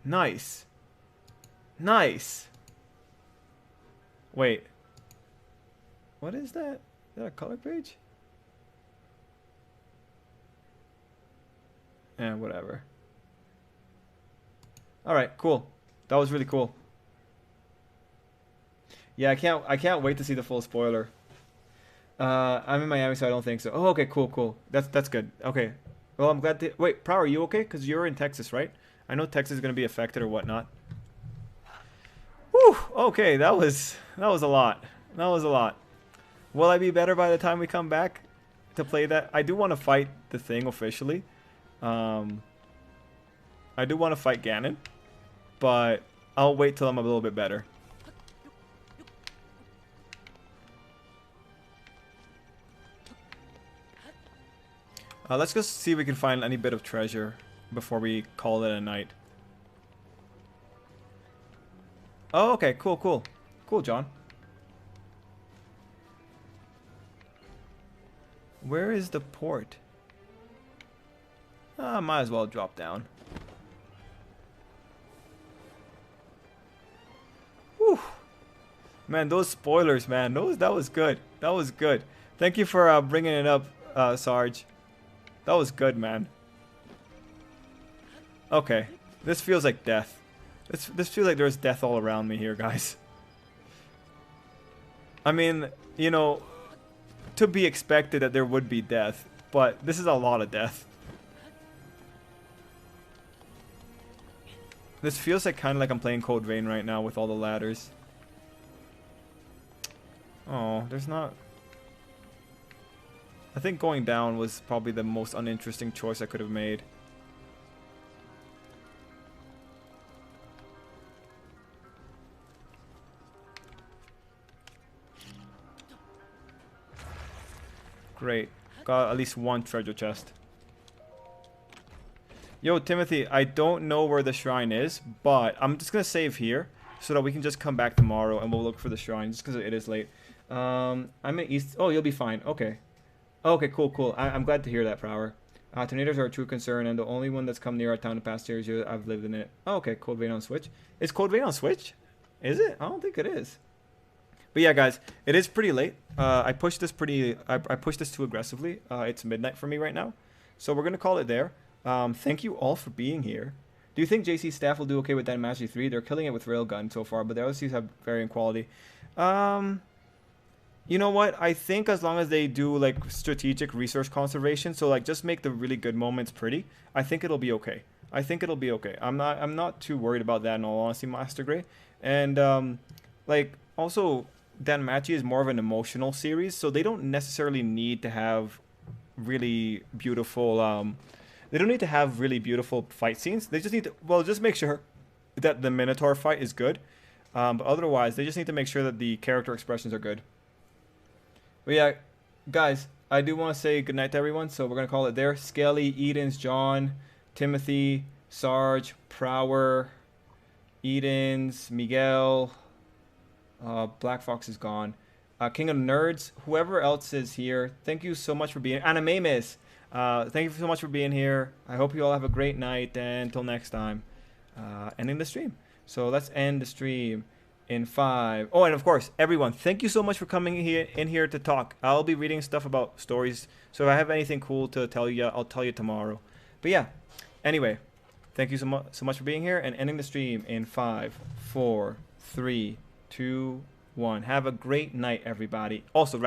[SPEAKER 1] Nice. Nice. Wait. What is that? Is that a color page? Eh, whatever. Alright, cool. That was really cool. Yeah, I can't wait to see the full spoiler. I'm in Miami, so I don't think so. Oh, okay, cool. That's good. Okay. Well, I'm glad to wait, Prow, are you okay? Because you're in Texas, right? I know Texas is gonna be affected or whatnot. Whew, okay, that was a lot. That was a lot. Will I be better by the time we come back to play that? I do want to fight the thing officially. I do want to fight Ganon, but I'll wait till I'm a little bit better. Let's just see if we can find any bit of treasure before we call it a night. Oh, okay, cool, John. Where is the port? Might as well drop down. Whew. Man, those spoilers, man. That was good. That was good. Thank you for bringing it up, Sarge. That was good, man. Okay. This feels like death. This feels like there's death all around me here, guys. I mean, you know, to be expected that there would be death, but this is a lot of death. This feels like kind of like I'm playing Code Vein right now with all the ladders. Oh, there's not... I think going down was probably the most uninteresting choice I could have made. Great. Got at least one treasure chest. Yo, Timothy, I don't know where the shrine is, but I'm just going to save here so that we can just come back tomorrow and we'll look for the shrine just because it is late. I'm in East... Oh, you'll be fine. Okay. Okay, cool, cool. I'm glad to hear that, Prower. Tornadoes are a true concern, and the only one that's come near our town in the past years I've lived in it. Oh, okay, Code Vein on Switch. Is Code Vein on Switch? Is it? I don't think it is. But yeah, guys, it is pretty late. I pushed this too aggressively. It's midnight for me right now. So we're going to call it there. Thank you all for being here. Do you think JC staff will do okay with Dan Mastery 3? They're killing it with Railgun so far, but the OCs have varying quality. You know what? I think as long as they do like strategic resource conservation, so like just make the really good moments pretty, I think it'll be okay. I think it'll be okay. I'm not too worried about that in all honesty, Master Gray. And like also Danmachi is more of an emotional series, so they don't necessarily need to have really beautiful they don't need to have really beautiful fight scenes. They just need to, well, just make sure that the Minotaur fight is good. But otherwise, they just need to make sure that the character expressions are good. But yeah, guys, I do want to say goodnight to everyone, so we're going to call it there. Skelly, Edens, John, Timothy, Sarge, Prower, Edens, Miguel, Black Fox is gone. King of Nerds, whoever else is here, thank you so much for being... Animamus, thank you so much for being here. I hope you all have a great night, and until next time, ending the stream. So let's end the stream in 5. Oh, and of course, everyone, thank you so much for coming in here to talk. I'll be reading stuff about stories, so if I have anything cool to tell you, I'll tell you tomorrow. But yeah, anyway, thank you so much for being here, and ending the stream in 5, 4, 3, 2, 1. Have a great night, everybody. Also,